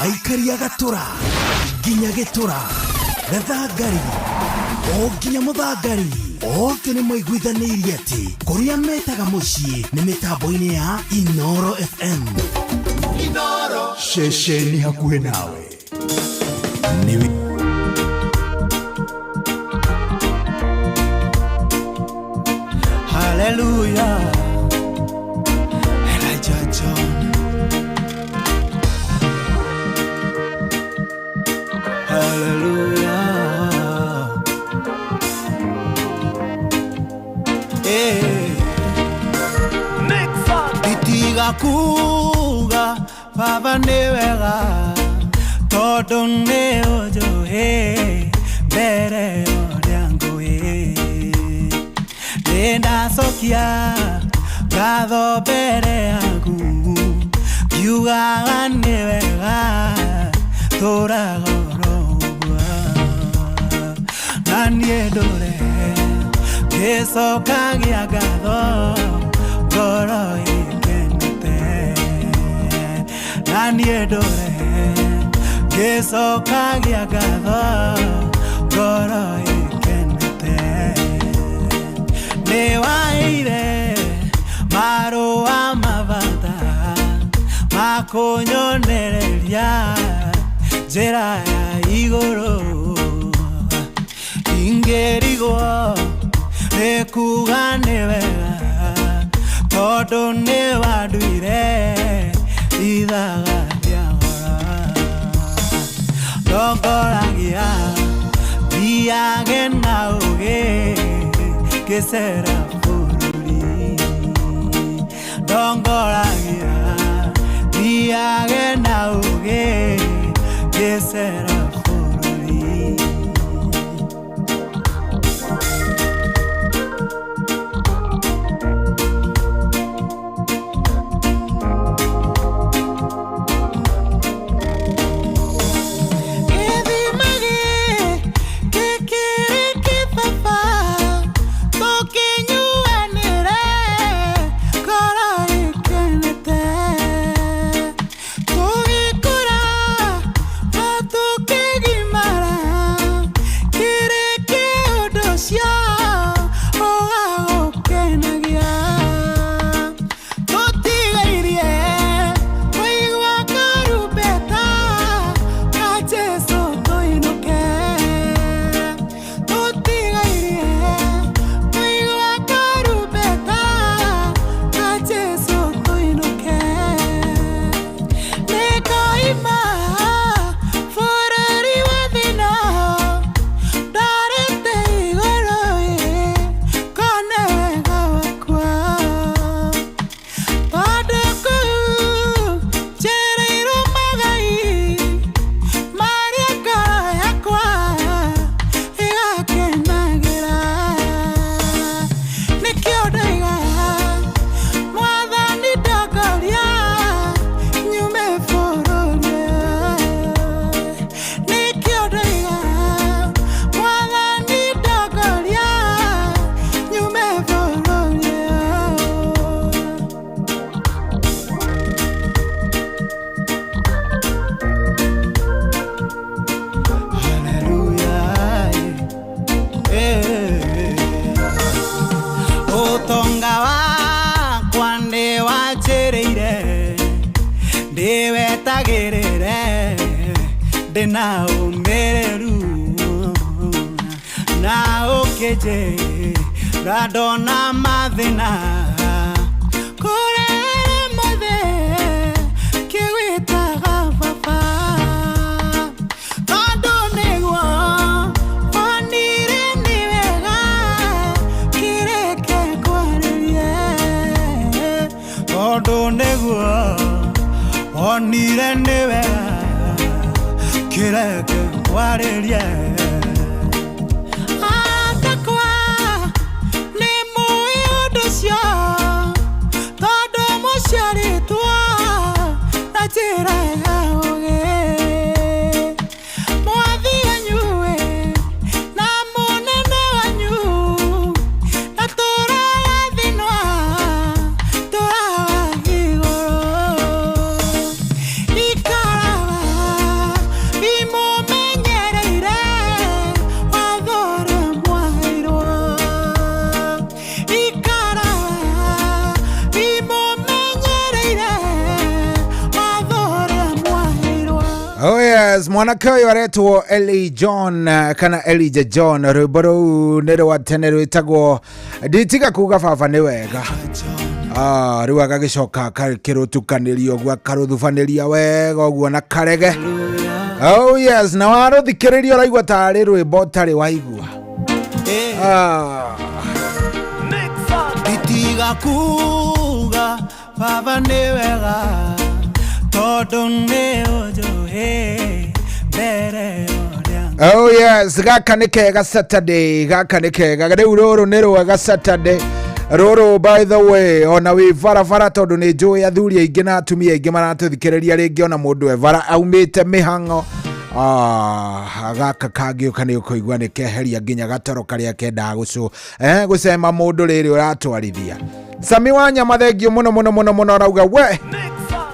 Aikaria gatura nginya gitura gathangari o nginya muthangari othe nĩ maiguithanirie atĩ kũrĩa metaga mũciĩ nĩ mĩtambo-inĩ ya Inoro FM. Inoro ceceni hakuhĩ nawe. Hallelujah. Elijah John. Hallelujah. Next one. Itiga kuga Baba ni wega todo ne ojo he bere oriango he Nenda sokia gado bere agu yuga ni wega tora Naniedore Keso kagi agado Goro ikenete Naniedore Keso kagi agado Goro ikenete Newaire Maro amavata Makonyonereria Jera ya igoro Ingerigo Nekugane wega Todo ne waduire Idaga diagora Dogoragia Diage nauge Que será fururi Dogoragia Diage nauge Que será na umeru na okeje radona madina kore mode kiwita papa adonego onire niwega kireke kwarerie adonego onire niwega kireke kwarerie atakwa ni muiudusio todo musharitwa na tira yaoge mwathi anyue na munene wanyu na tura thinwa tura igoro yes, mwanake uyu aretwo Eli John kana Elijah John rwimbo nä rwa tene rwitagwo nditiga kuga baba nä wega. Rĩu agagĩcoka karũtukanĩrio gwa karũthubanĩria wega ũguo na karege. Oh yes, na warũthikĩrĩria ũraigua tarĩ rwĩmbo ũtarĩ waigua. Nditiga kuga baba nĩ wega tondũ nĩ ũnjũĩ mbere. Oh yes, gaka nĩ kega Saturday, gaka nĩ kega. Rĩu rũrũ nĩ rwega Saturday. Roro by the way ona wi barabara tondu ni njui athuri aingi na atumia aingi maratũthikĩrĩria rĩngĩ ona mũndũ evara aumĩte mĩhang'o gaka kangĩũka nĩ ũkũigua nĩ keheria nginya gatoro karĩa kendaga gũcema mũndũ rĩrĩ ũratwarithia. Sami Wanyama thengio mũno arauga we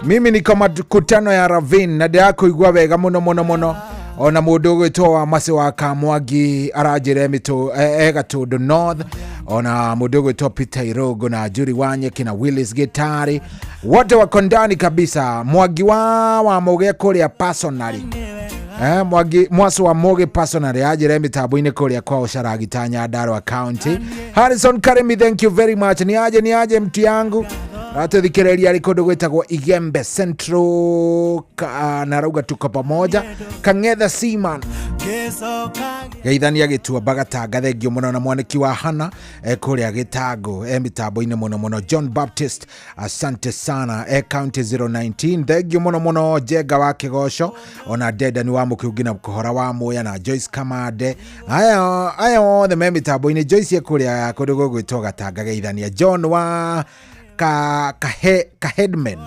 mimi niko makutano ya Ravine na ndĩrakũigua wega mũno ona mũndũ ũgwĩtwo wa Masi wa Kamwangi aranjĩra Gatũndũ North, ona mũndũ ũgwĩtwo Peter Irogo na Juri Wanyeki na Willis Gitari wote wako ndani kabisa. Mwangi wa Muge kũrĩa personally Mwasu wa Muge personally ajĩra mĩtambo-inĩ kũrĩa kwa Ũcaragita Nyandarua County. Harrison Karimi, thank you very much. Ni aje mtu yangu ratũthikĩrĩria rĩ kũndũ gwĩtagwo Igembe Central na rauga tuko pamoja. Kang'etha Seaman geithania gĩtua Gatanga thengio mũno na mwaniki wa Hana kũrĩa Gĩtango mĩtambo-inĩ mũno. John Baptist asante sana county 019 thengio mũno. Jenga wa Kĩgoco ona Deda ni wa Mũkĩungi na Kũhora wa Mũya na Joyce Kamande aya othe me mĩtambo-inĩ. Joyce kũrĩa kũndũ gwĩtwo Gatanga geithania. John wa Kahedman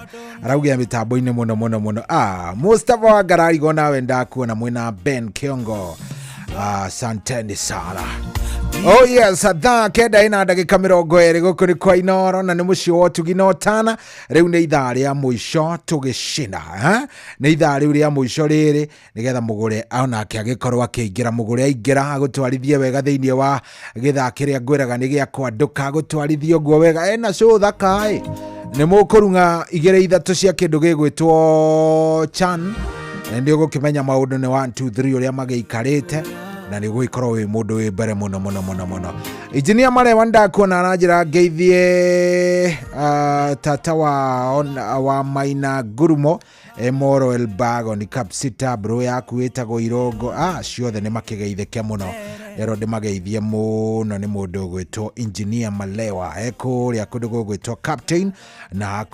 araugia mitambo-inĩ mũno. Mustafa wa Gararigo nawe ndakuona mwina Ben Kiongo asanteni sana. Oh yes, thaa kenda ina ndagĩka 20 gũkũ nĩ kwa Inoro na nĩ mũciĩ wa Ũtugi Tana. Rĩu nĩ ithaa rĩa mũico tũgĩcina nĩ ithaa rĩu rĩa mũico rĩrĩ nĩgetha mũgũre onake agĩkorwo akĩingĩra. Mũgũre aingĩra agũtwarithie wega thĩinĩ wa gĩthaka kĩrĩa ngwĩraga nĩ gĩa kwandũka agũtwarithie ũguo wega ena show thaka nĩ mũkũrunga 2-3 cia kĩndũ gĩgwĩtwo Chan nĩ ũgũkĩmenya maũndũ nĩ 1 2 3 ũrĩa magĩikarĩte na nĩ gũikorwo wĩ mũndũ wĩ mbere mũno. Engineer Marewa ndakuona aranjĩra ngeithie tata wa Maina Gurumo Moro Elbago ni Kapsita bro yaku wĩtagwo Irogo ciothe nĩ makĩgeithĩke mũno. Rero ndĩmageithie mũno nĩ mũndũ ũgwĩtwo Engineer Malewa kũrĩa kũndũ gũgwĩtwo Captain na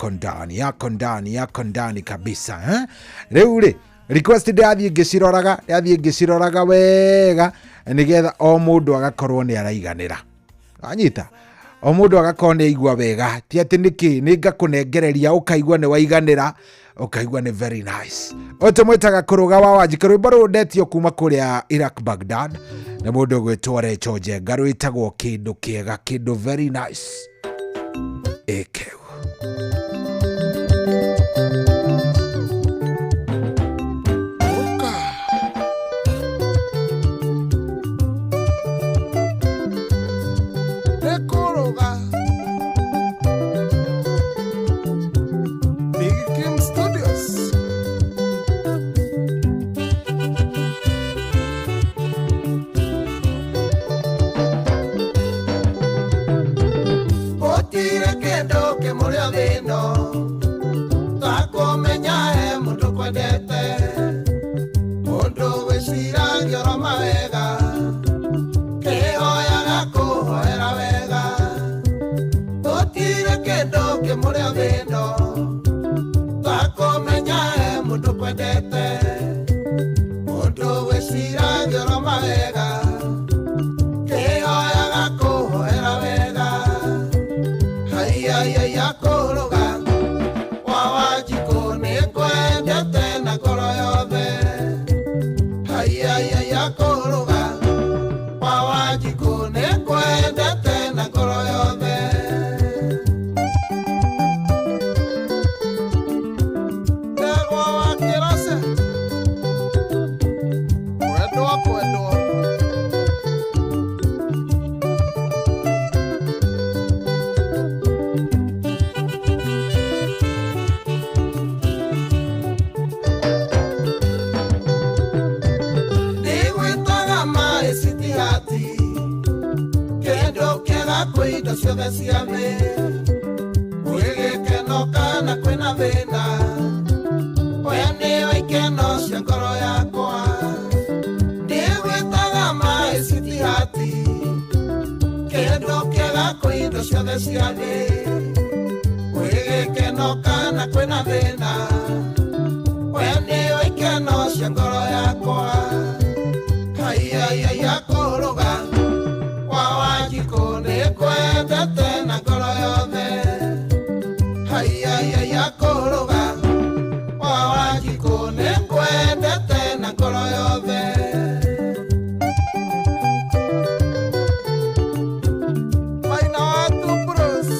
yako ndani kabisa. Rĩu rĩ request ndathiĩ ngĩciroraga wega nĩgetha o mũndũ agakorwo nĩ araiganĩra. Anyita o mũndũ agakorwo nĩ aigua wega, ti atĩ nĩkĩ nĩ ngakũnengereria ũkaigua nĩ waiganĩra ũkaigua nĩ very nice. Ũtũmwĩtaga kũrũga wa Wanjikũ rwĩmbo rũndetio kuma kũrĩa Iraq Baghdad nĩ mũndũ ũgwĩtwo Recho Njenga rwĩtagwo kĩndũ kĩega, kĩndũ very nice ekeu. Otire kendo ke hati kendo kega kwenda ciothe cia thĩ wĩgĩkeno na kwĩna thĩna oya nĩyo ikeno cia ngoro yakwa ndĩgwĩtaga maĩ citihati kendo kega kwenda ciothe cia thĩ wĩgĩkeno na kwĩna thĩna oya nĩyo ikeno cia ngoro yakwa ya kũrũga wa Wanjikũ nĩ kwendete na ngoro yothe ya kũrũga wa Wanjikũ nĩ kwendete na ngoro yothe Maina watu Bruce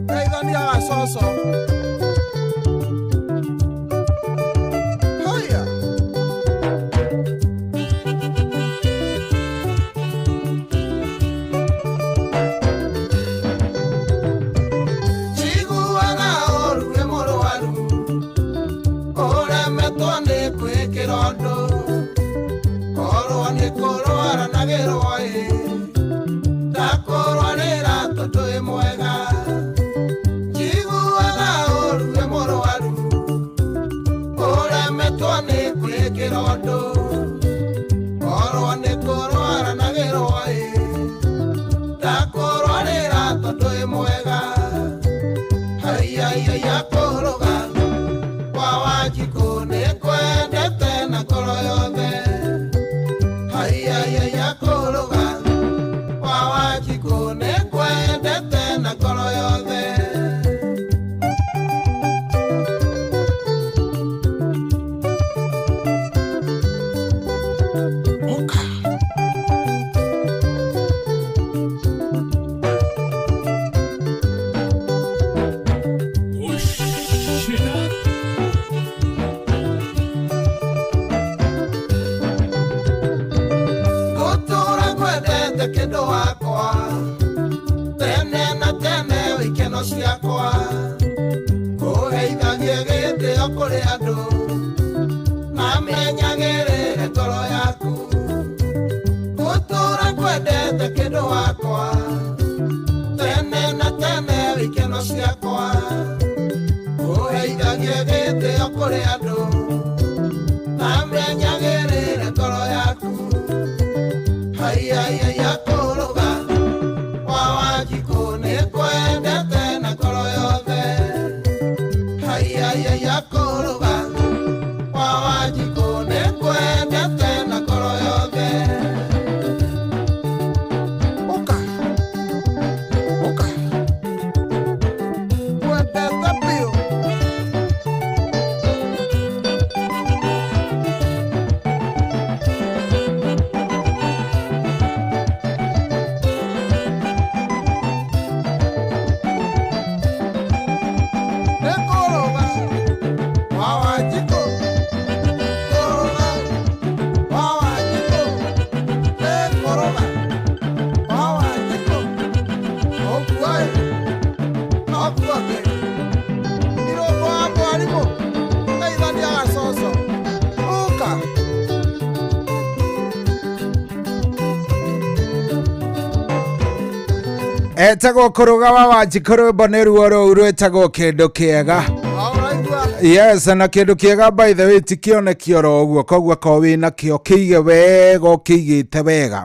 Naithania Gacoco etagwo kũrũga wa Wanjikũ rwĩmbo nĩ ruo rũu rwĩtagwo kĩndũ kĩega. Yes, na kĩndũ kĩega by the way ti kĩonekio ro ũguo, koguo ko wĩna kĩo kĩige wega ũkĩigĩte wega.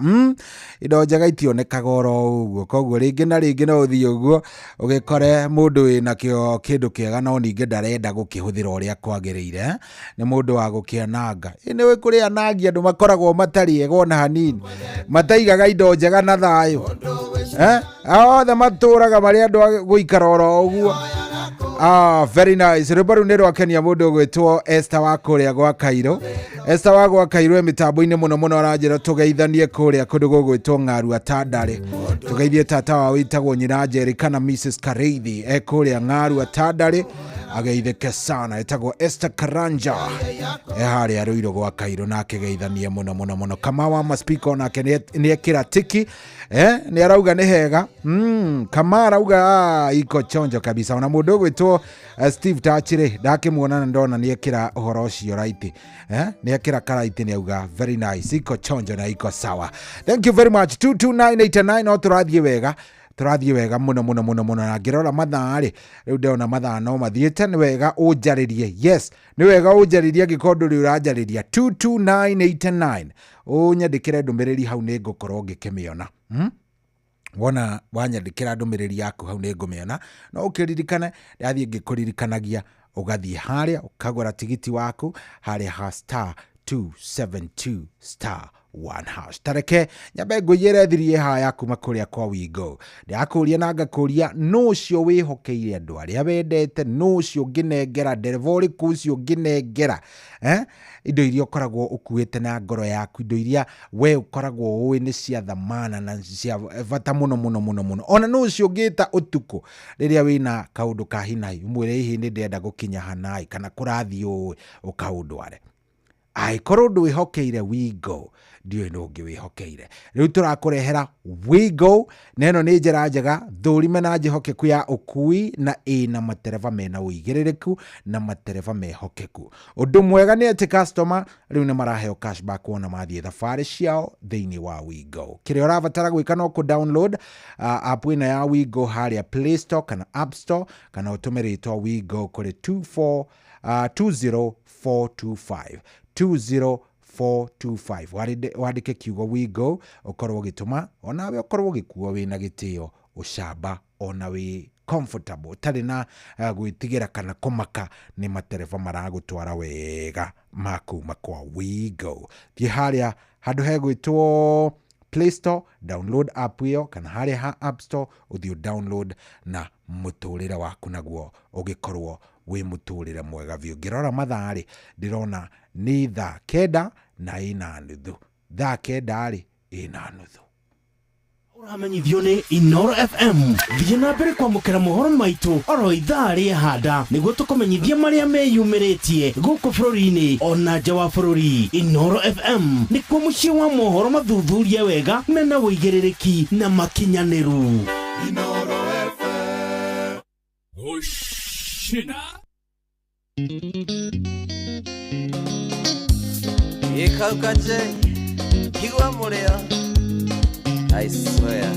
Indo njega itionekaga oro ũguo, koguo rĩngĩ na rĩngĩ no ũthiĩ ũguo ũgĩkore mũndũ wĩna kĩo kĩndũ kĩega no ningĩ ndarenda gũkĩhũthĩra ũrĩa kwagĩrĩire, nĩ mũndũ wa gũkĩananga. Nĩ kũrĩ anangi andũ makoragwo matarĩ ega ona hanini, mataigaga indo njega na thayũ. Othe matũraga marĩ andũ a gũikara oro ũguo. Very nice. Rwĩmbo rũu nĩ rwakenia mũndũ ũgwĩtwo Esther wa kũrĩa gwa Kairũ. Esther wa gwa Kairũ mĩtambo-inĩ mũno mũno aranjĩra tũgeithanie kũrĩa kũndũ gũgwĩtwo Ng'arua Tandare. Tũgeithie tata wa wĩtagwo nyina Njeri kana Mrs. Kareithi kũrĩa Ng'arua Tandare. ageitheke sana etagwo Esther Karanja harĩa Ruiru gwa Kairo na akegeithania mũno kama wa maspika onake nĩ ekĩra tiki nĩ arauga nĩ hega kama arauga iko chonjo kabisa ona mũndũ ũgwĩtwo Steve Tachire ndakĩmuona na ndona nĩ ekĩra ũhoro ũcio right nĩ ekĩra karaiti nĩ auga very nice iko chonjo na iko sawa. Thank you very much. 22989 no tũrathiĩ wega mũno na ngĩrora mathaa rĩ rĩu ndona mathaa no mathiĩte nĩ wega ũnjarĩrie. Yes nĩ wega ũnjarĩrie angĩkorwo ndũrĩ ũranjarĩria 22989 ũnyandĩkĩre ndũmĩrĩri hau nĩ ngũkorwo ngĩkĩmĩona. Wona wanyandĩkĩra ndũmĩrĩri yaku hau nĩ ngũmĩona no ũkĩririkane ndathiĩ ngĩkũririkanagia ũgathiĩ harĩa ũkagũra tigiti waku harĩa ha *272 *1#. Tareke nyambe ngũiyĩre thiri haya kuma kũrĩa kwa Wigo. Ndakũria na ngakũria no cio wĩhokeire andũ arĩa wendete no cio ngĩnengera ndereva ũrĩkũ cio ngĩnengera indo iria ũkoragwo ũkuĩte na ngoro yaku indo iria we ũkoragwo ũĩ nĩ cia thamana na cia bata mũno ona no cio ngĩta ũtukũ rĩrĩa wĩna kaũndũ ka hinai mwĩre hihi nĩ ndenda gũkinya hanai kana kũrathiĩ ũkaũndware korwo ndwĩhokeire Wigo ndiũĩ no ngĩwĩhokeire. Rĩu tũrakũrehera Wigo na ĩno nĩ njĩra njega thũrime na njĩhokeku ya ũkui na na matereva mena ũigĩrĩrĩku na matereva mehokeku. Ũndũ mwega nĩ atĩ customer rĩu nĩ maraheo cashback wona mathiĩ thabarĩ ciao thĩinĩ wa Wigo. Kĩrĩa ũrabatara gwĩka no kũ-download app ĩno ya Wigo harĩa Play Store kana App Store kana ũtũme rĩtwa Wigo kũrĩ 20425 20425 wandĩke kiugo Wigo ũkorwo ũgĩtũma onawe ũkorwo ũgĩkuo wĩna gĩtĩo ũcamba ona wĩ comfortable tarĩ na gwĩtigĩra kana kũmaka nĩ matereva maragũtwara wega makuma kwa Wigo. Thiĩ harĩa handũ hegwĩtwo Play Store download app ĩyo kana harĩa ha App Store ũthiĩ download na mũtũrĩre waku naguo ũgĩkorwo wĩ mũtũrĩre mwega biũ. Ngĩrora mathaa rĩ ndĩrona nĩ thaa 9:30 thaa 9 rĩ 9:30. Uramenyithio nĩ Inoro FM. Thiĩ na mbere kwamũkĩra mohoro maitũ oro ithaa rĩa handa nĩguo tũkũmenyithia marĩa meyumĩrĩtie gũkũ bũrũri-inĩ ona nja wa bũrũri. Inoro FM nĩkuo mũciĩ wa mohoro mathuthurie wega mena ũigĩrĩrĩki na makinyanĩru. Inoro FM. Oshina. Ikaukaje kigwa mũrĩa I swear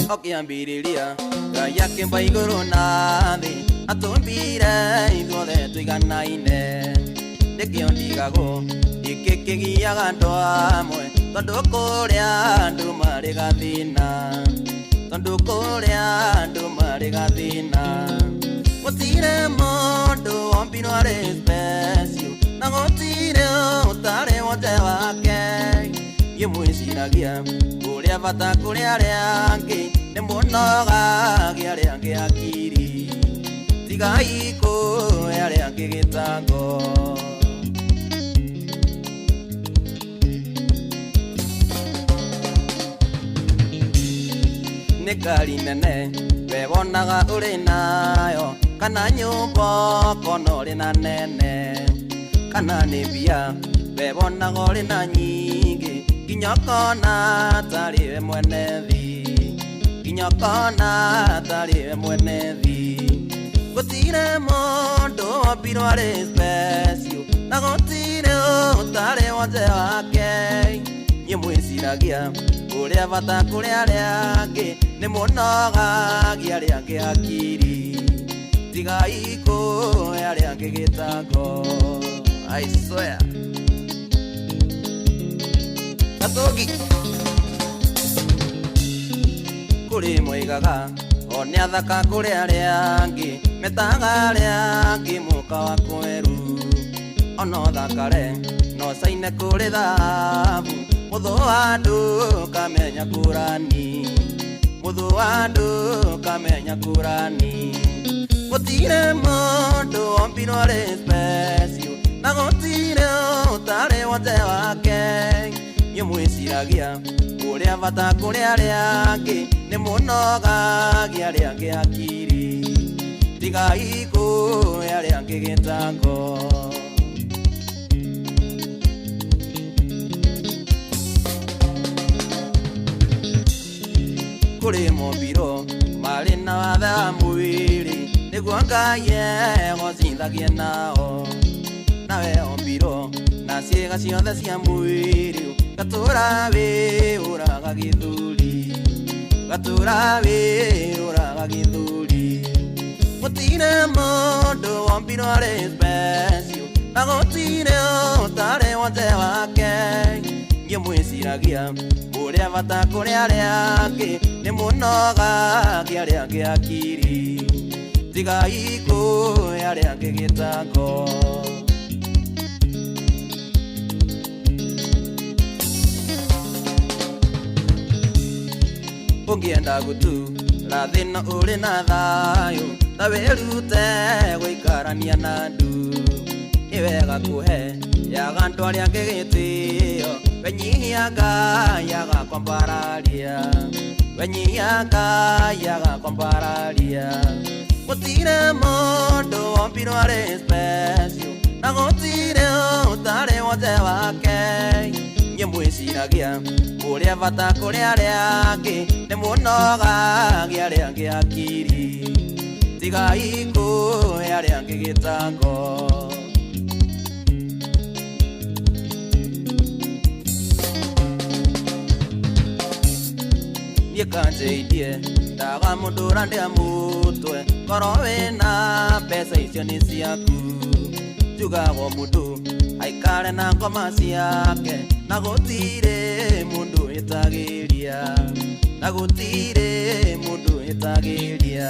Okiambiriria Gaya kemba igũrũ na thĩ Atũmbire ithuothe tũiganaine Nĩkĩo ndigagwo Gĩkĩ kĩgiaga andũ amwe Tondũ kũrĩa andũ marĩ gathĩna Tondũ kũrĩa andũ marĩ gathĩna Gũtirĩ mũndũ wombirwo arĩ special Na gũtirĩ ũtarĩ wothe wake Mwĩciragia ũrĩa bata kũrĩ arĩa angĩ nĩ mũnogagia arĩa angĩ akiri tigai kũhe arĩa angĩ gĩtango nĩ ngari nene we wonaga ũrĩ nayo kana nyũmba kona ũrĩ na nene kana nĩ mbia we wonaga ũrĩ na nyingĩ Kinyakona tari mwene thi Kinyakona tari mwene thi Gũtirĩ mũndũ wombirwo arĩ special Na gũtirĩ ũtarĩ wothe wake Niĩ mwĩciragia ũrĩa bata kũrĩ arĩa angĩ Nĩ mũnogagia arĩa angĩ akiri Tigai kũhe arĩa angĩ gĩtango I swear Katogi Kuri moigaga One athaka kuri arĩa angĩ Metaga arĩa angĩ mũka wa kweru Ono thakare No saine kuri thabu Mũthũ wa andũ kamenya kũrani Mũthũ wa andũ kamenya kũrani Gũtirĩ mũndũ wombirwo arĩ special Na gũtirĩ ũtarĩ wothe wake Niĩ mwĩciragia ũrĩa bata kũrĩ arĩa angĩ nĩ mũnogagia arĩa angĩ akiri tiga iko yale angegetango kuri mobiro marina watha mwiri niguo Ngai gocithagie nao nawe ombiro na ciĩga ciothe cia mwiri gatũra wĩũraga gĩthũri gatũra wĩũraga gĩthũri gũtirĩ mũndũ wombirwo arĩ special na gũtirĩ ũtarĩ wothe wake ngĩmwĩciragia ũrĩa bata kũrĩ arĩa angĩ nĩ mũnogagia arĩa angĩ akiri tiga ikũhe arĩa angĩ gĩtango ũngĩenda gũtura thĩna ũrĩ na thayũ ta wĩrute gũikarania na andu nĩ wega kũhe yaga andũ arĩa angĩ gĩtĩo wenyihia Ngai agakwambararia wenyihia Ngai agakwambararia gũtirĩ mũndũ wombirwo arĩ special na gũtirĩ ũtarĩ wothe wake ngĩmwĩciragia ũrĩa bata kũrĩ arĩa angĩ nĩ mũnogagia arĩa angĩ akiri tiga ikũhe arĩa angĩ gĩtango niĩ kanjĩirie ndaga mũndũ ũrandĩa mũtwe korwo wĩna mbeca icio nĩ ciaku njugagwo mũndũ aikare na ngoma ciake na gũtirĩ mũndũ wĩtagĩria na gũtirĩ mũndũ wĩtagĩria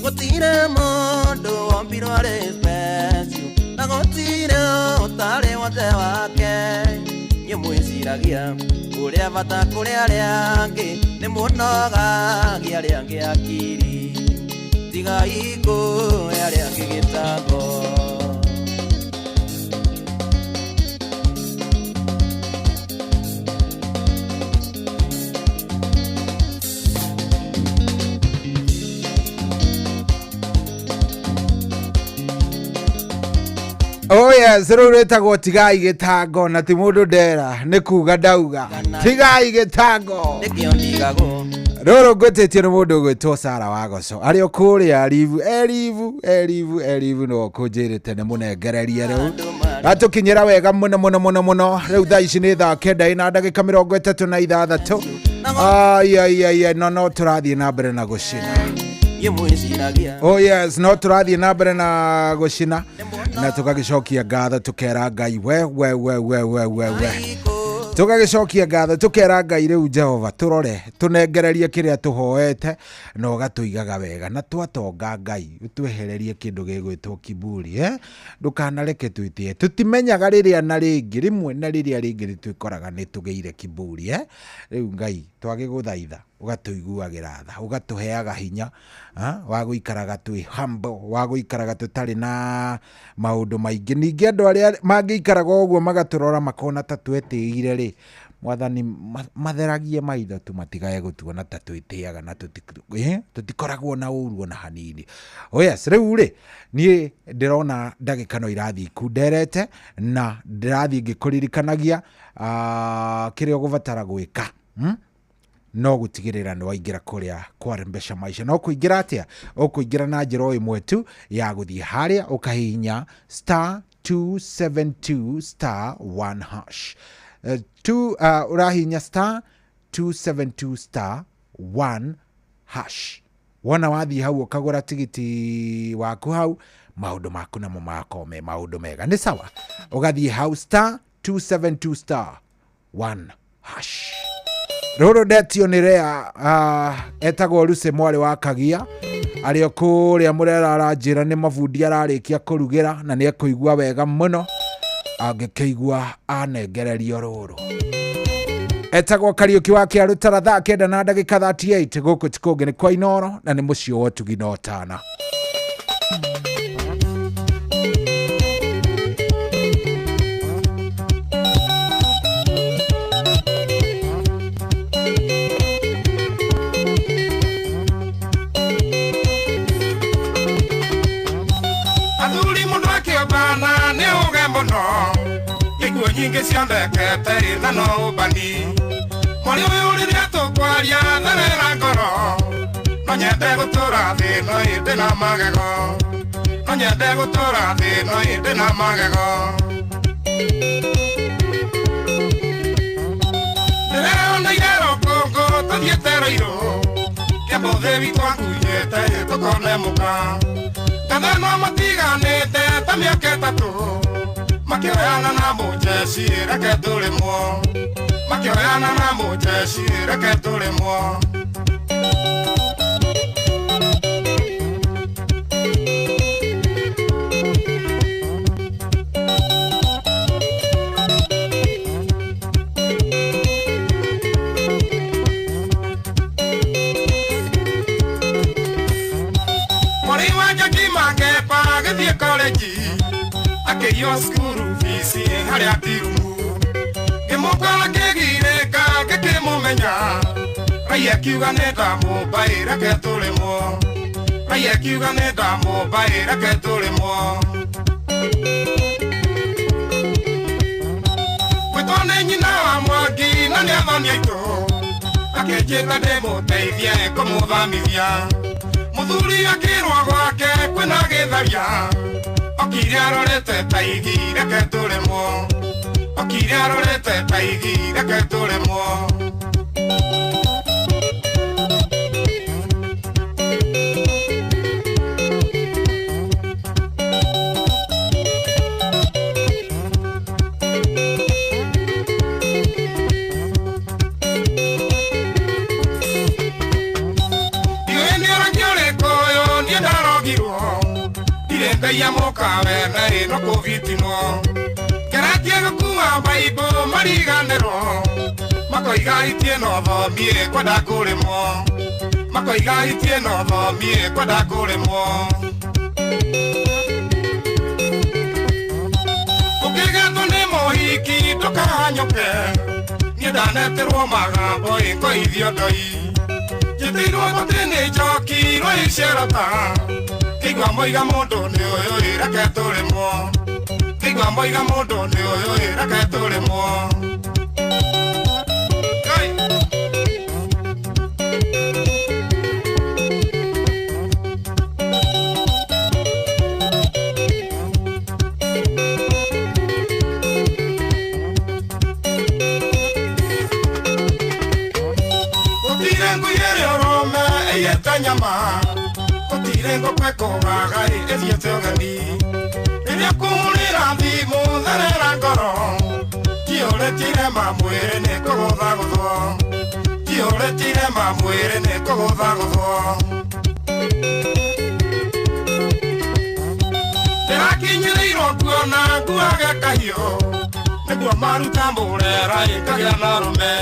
gũtirĩ mũndũ wombirwo arĩ special na gũtirĩ ũtarĩ wothe wake ngĩmwĩciragia ũrĩa bata kũrĩ arĩa angĩ nĩ mũnogagia arĩa angĩ akiri tiga ikũhe arĩa angĩ gĩtango Oh yes, rĩu rĩtagwo tigai gĩtango na ti mũndũ ndera nĩ kuga ndauga tigai gĩtango rũrũ ngwĩtĩtio nĩ mũndũ ũgwĩtwo Sara Wagoco arĩ o kũrĩa Erivu no kũnjĩrĩte nĩ mũnengererie rĩu gatũkinyĩra wega mũno rĩu thaa ici nĩ thaa 9:36 ai no tũrathiĩ na mbere na gũcina oh yes no tũrathiĩ na mbere na gũcina na tũgagĩcokia ngatho tũkera Ngai we tũgagĩcokia ngatho tũkera Ngai rĩu Jehova tũrore tũnengererie kĩrĩa tũhoete na ũgatũigaga wega na twatonga Ngai ũtwehererie kĩndũ gĩgwĩtwo kiburi ndũkanareke twĩtie tũtimenyaga rĩrĩa na rĩngĩ rĩmwe na rĩrĩa rĩngĩ nĩtwĩkoraga nĩtũgĩire kiburi rĩu Ngai twagĩgũthaitha ũgatũiguagĩra tha ũgatũheaga hinya wa gũikaraga twĩ humble wa gũikaraga tũtarĩ na maũndũ maingĩ ningĩ andũ arĩa mangĩikaraga ũguo magatũrora makona ta twetĩire rĩ mwathani matheragie maitho tu matigae gũtuona ta twĩtĩaga na tũtikoragwo na ũru na hanini oh yes rĩu rĩ niĩ ndĩrona ndagĩka no irathiĩ ikunderete na ndĩrathiĩ ngĩkũririkanagia kĩrĩa ũgũbatara gwĩka no gutigirira no waingira kuria kwa Rembesha Maisha no kuingira atia ukuingira na njira imwe tu ya guthie haria ukahinya *272*1 hash urahinya *272*1 hash wona wathie hau ukagura tigiti waku hau maundu maku namo makome maundu mega ni sawa ugathie hau *272*1 hash rũrũ ndetio nĩ rea etagwo Lucy Mwale wa Kagia arĩ o kũrĩa Mũrera aranjĩra nĩ mabundi ararĩkia kũrugĩra na nĩ ekũigua wega mũno angĩkĩigua anengererio rũrũ etagwo Kariuki wa Kĩarũtara thaa 9:38 gũkũ ti kũngĩ nĩ kwa Inooro na nĩ mũciĩ wa Ũtugi na Ũtana. nyingĩ ciondekete na no ũmbani mwarĩ ũyũ rĩrĩa tũkwaria therera ngoro no nyende gũtũra thĩ ĩno ĩndĩ na magego no nyende gũtũra thĩ ĩno ĩndĩ na magego ndĩreyoneire rũkũngũ tũthiĩte rũirũ kĩambũthĩ witũ akunyĩte tũkone mũka Kathe no matiganĩte ta mĩaka ĩtatũ makĩoyana na mũjeci reke tũrĩmwo makĩoyana na mũjeci reke tũrĩmwo Akĩiywo cukuru bici harĩa tirumu ngĩmũkora ngĩgirĩka ngĩkĩmũmenya Rai akiuga nĩ ndamũmbai reke tũrĩmwo Rai akiuga nĩ ndamũmbai reke tũrĩmwo gwĩtwo nĩ nyina wa Mwangi na nĩ athoni aitũ akĩnjĩta ndĩmũteithie kũmũthamithia mũthuri akĩrwo gwake kwĩna gĩtharia Okire arorete taigi reke tũrĩmwo Okire arorete taigi reke tũrĩmwo Ya mokawe na ino kovitino Keratie gukua baibo mariganero Makoiga itie no thomie kwenda kũrĩmwo Makoiga itie no thomie kwenda kũrĩmwo Ũkĩgetwo nĩ mũhiki ndũkahanyũke Niĩ ndaneterwo magambo ĩkoithio ndoi Njĩtĩirwo gũtĩ nĩ njoki rũicerota Kĩigua moiga mũndũ nĩ ũyũ reke tũrĩmwo Kĩigua moiga mũndũ nĩ ũyũ reke tũrĩmwo Gũtirĩ ngũyere ũrũme ĩyete nyama Tirengo kweko gagai ethiete ogani Rĩrĩa kũhũrĩra thimũ therera ngoro Tiũrĩtire mamwĩrĩ nĩ kũgũtha gũthwo Tiũrĩtire mamwĩrĩ nĩ kũgũtha gũthwo Ndĩrakinyĩrĩirwo kuona nguage kahiũ Nĩguo maruta mũrera ĩkagĩa na rũme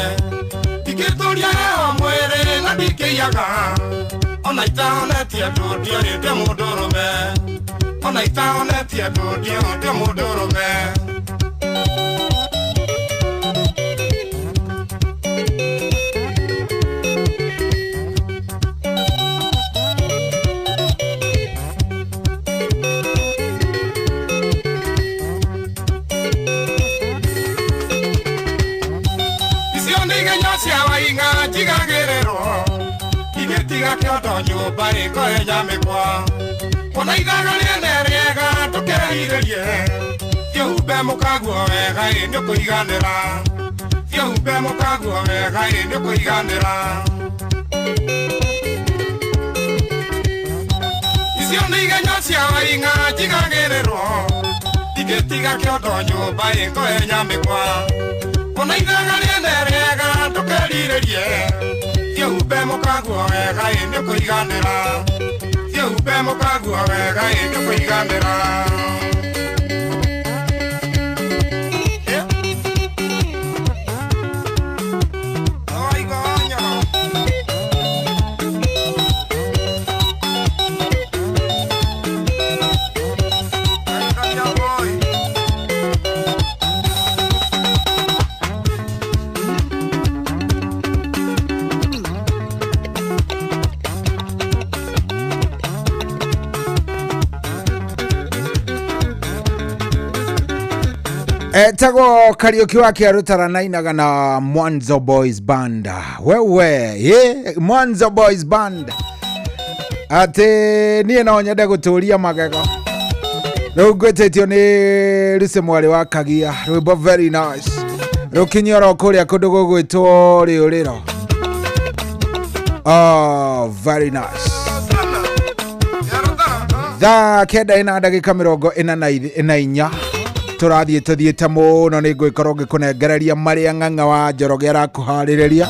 Ndingĩtũria heho mwĩrĩ na ndingĩiyaga Ona itahonetie ndũndio ndĩ mũndũrũme Ona itahonetie ndũndio ndĩ mũndũrũme Icio nĩ igenya cia waing'a njigagĩrĩrwo Igĩtiga kĩondo nyũmba ĩkoe nyamĩkwa Ona ithaga rĩene rĩega tũkehirĩrie Thiũhumbe mũkaguo wega nĩ ũkũiganĩra Thiũhumbe mũkaguo wega nĩ ũkũiganĩra Icio nĩ igenya cia waing'a njigagĩrĩrwo Igĩtiga kĩondo nyũmba ĩkoe nyamĩkwa Ona ithaga rĩene rĩega tũkehirĩrie Thiũhumbe mũkaguo wega nĩ ũkũiganĩra Thiũhumbe mũkaguo wega nĩ ũkũiganĩra Tago Kariuki wake arutara nainaga na Mwanzo Boys Band. Wewe, Mwanzo Boys Band. Ate niye na nyenda guturia magego. Rugwetetio ni Lise Mwale wa Kagia. Rwimbo very nice. Rukinyoro kuria kundu gugwitwo riuriro. Oh, very nice. Thaa kenda ina ndagika 44 turathiite muno ni ngwikorwo ngikunengereria maria ng'ang'a wa Njoroge arakuhaririria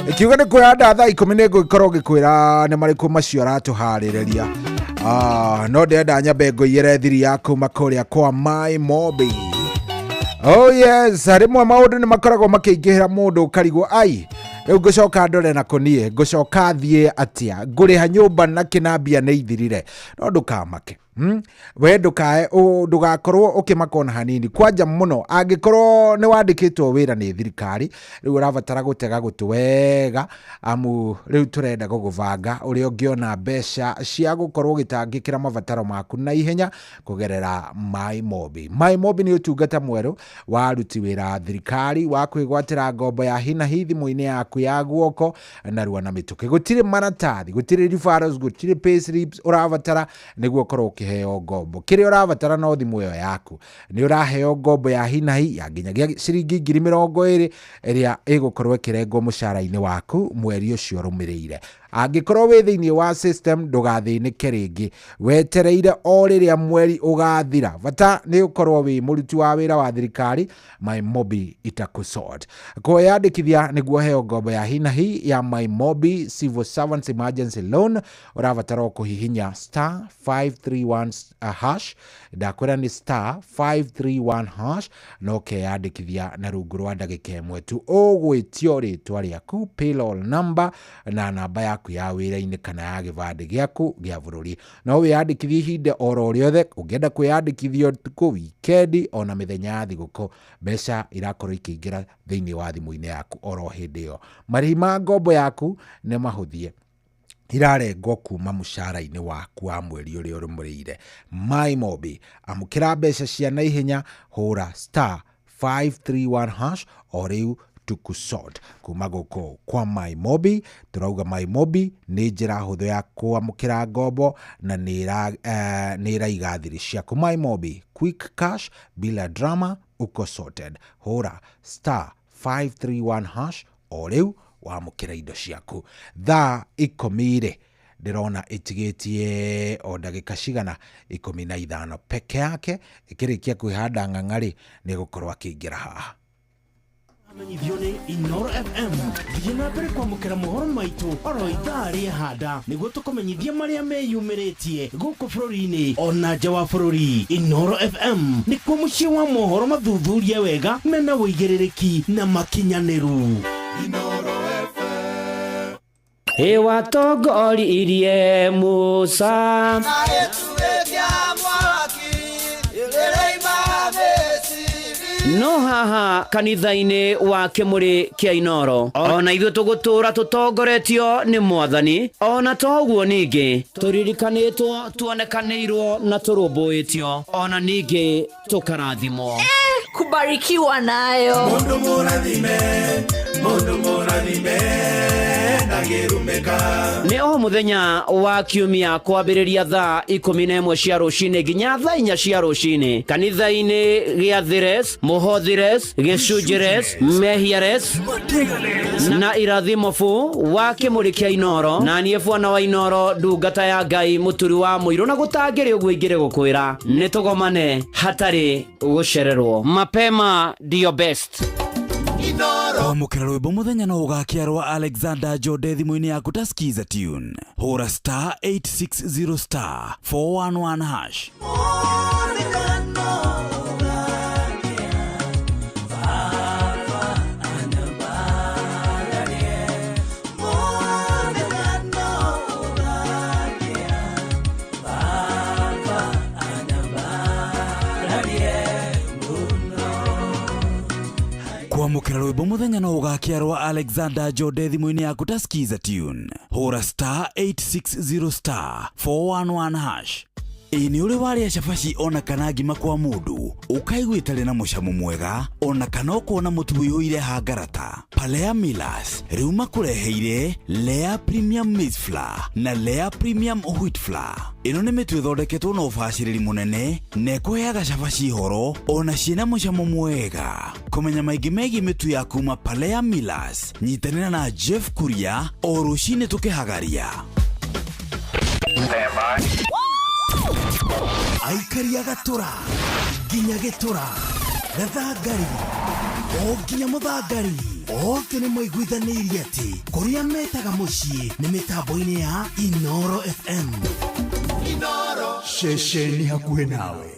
ikiuga ni kwenda thaa 10 ni ngwikorwo ngikwira ni mariku macio aratuhaririria. No ndenda nyambe ngoire thiri yaku makuria kwa My Mobi. Oh yes, rimwe maundu ni makoragwo makiingihira mundu karigwo ai riu ngucoka ndore na kunie ngucoka thie atia nguriha nyumba na kinambia ni ithirire no ndukamake we ndugakorwo ukimakona hanini kwanja muno angikorwo ni wandikitwo wira ni thirikari riu urabatara gutega gutu wega amu riu turenda guguvanga uri ungiona mbeca cia gukorwo gitangikira mabataro maku na ihenya kugerera My Mobi. My Mobi ni utungata mweru wa aruti wira thirikari wa kwigwatira ngombo ya hina hithi muine yaku ya guoko na ruwa na mituke gutire maratathi gutire referrals gutire payslips urabatara niguo korwo heo ngombo kiri urabatara no thimu yo yaku ni uraheo ngombo ya hinahi ya nginyagia ciringi 20,000 iria igukorwo kirengwo mushara-ini waku mweri ucio rumirire. Angikorwo wi thiini wa system ndugathinike ringi wetereire o riria mweri ugathira bata ni ukorwo wi muruti wa wira wa thirikari My Mobi itakusort kwiyandikithia niguo heo ngombo ya hinahi ya My Mobi Civil Servants Emergency Loan urabatara kuhihinya *531 hash ndakwira ni *531 hash no keyandikithia na rungu rwa ndagika imwe tu ugwitio ritwa riaku payroll number na namba ya ya wira-ini kana ya givande giaku gia bururi no wiyandikithie ihinda oro riothe ungienda kwiyandikithio ku weekend ona mithenya ya thiguku mbeca irakorwo ikiingira thiini wa thimu-ini yaku oro hindi yo. Marihi ma ngombo yaku ni mahuthie irarengwo kuma mushara-ini waku wa mweri uria urumurire. My Mobi amukira mbeca cia na ihenya hura *531 hash o riu tukusort kuma guko kwa My Mobi. Turauga My Mobi ni njira huthu ya kwamukira ngombo na ni iraiga thiri ciaku. My Mobi quick cash bila drama uko sorted. Hura *531 hash o riu wamukira indo ciaku. Thaa 10 ndirona itigitie o ndagika cigana 15 peke yake ikirikia kwihanda ng'ang'ari ni gukorwo akiingira haha. Amenyithio ni Inoro FM thiĩ na mbere kwamũkĩra mohoro maitũ oro ithaa rĩa handa nĩguo tũkũmenyithia marĩa meyumĩrĩtie gũkũ bũrũri-inĩ ona nja wa bũrũri. Inoro FM nĩkuo mũciĩ wa mohoro mathuthurie wega mena wũigĩrĩrĩki na makinyanĩru. Inoro FM watongoririe Musa no haha kanitha-ini wa Kimuri kia Inoro ona ithuĩ tũgũtũra tũtongoretio nĩ Mwathani ona toguo ningĩ tũririkanĩtwo tuonekanĩirwo na tũrũmbũĩtio ona ningĩ tũkarathimwo. Kubarikiwa nayo mundu mũrathime ndagĩrumĩka. Nĩ o mũthenya wa kiumia kwambĩrĩria thaa 11 cia rũcinĩ nginya thaa 4 cia rũcinĩ kanitha-inĩ gĩa Thires, Mũhothires, Gĩcunjĩres, Mehiares na Irathimofu wa Kimuri kia Inoro na niĩ Bwana wa Inoro ndungata ya Ngai mũturi wa mũirũ na gũtangĩrĩ ũguo ingĩrĩ gũkwĩra nĩ tũgomane hatarĩ gũcererwo. Mapema ndio best. Kwamũkĩra rwĩmbo mũthenya no ũgakiarwo Alexander Jode thimũ-inĩ yaku ta skiza tune. Hũra *860 411 hash. Kwamũkĩra rwĩmbo mũthenya no ũgakiarwo Alexander Jode thimũ-inĩ yaku ta skiza tune. Hũra *860 411 hash. Ini ule wale ya shafashi ona kana ngima kwa mundu ukaigua itarĩ na mũcamo mwega ona kana ũkona mũtu wĩihũire hangarata. Palea Millers rĩu makũreheire Lea Premium Maize Flour na Lea Premium Wheat Flour. Ĩno nĩ mĩtu ĩthondeketwo na ũbacĩrĩri mũnene na ĩkũheaga shafashi horo ona ciĩna mũcamo mwega. Kũmenya maingĩ megiĩ mĩtu ya kuma Palea Millers, nyitanĩra na Jeff Kuria o rũcinĩ tũkĩhagaria. Aikaria Gatura, nginya Gĩtura, Gathangari, o nginya Mũthangari, othe nĩ maiguithanĩirie atĩ kũrĩa metaga mũciĩ nĩ mĩtambo-inĩ ya Inoro FM. Inoro, ceceni hakuhĩ nawe.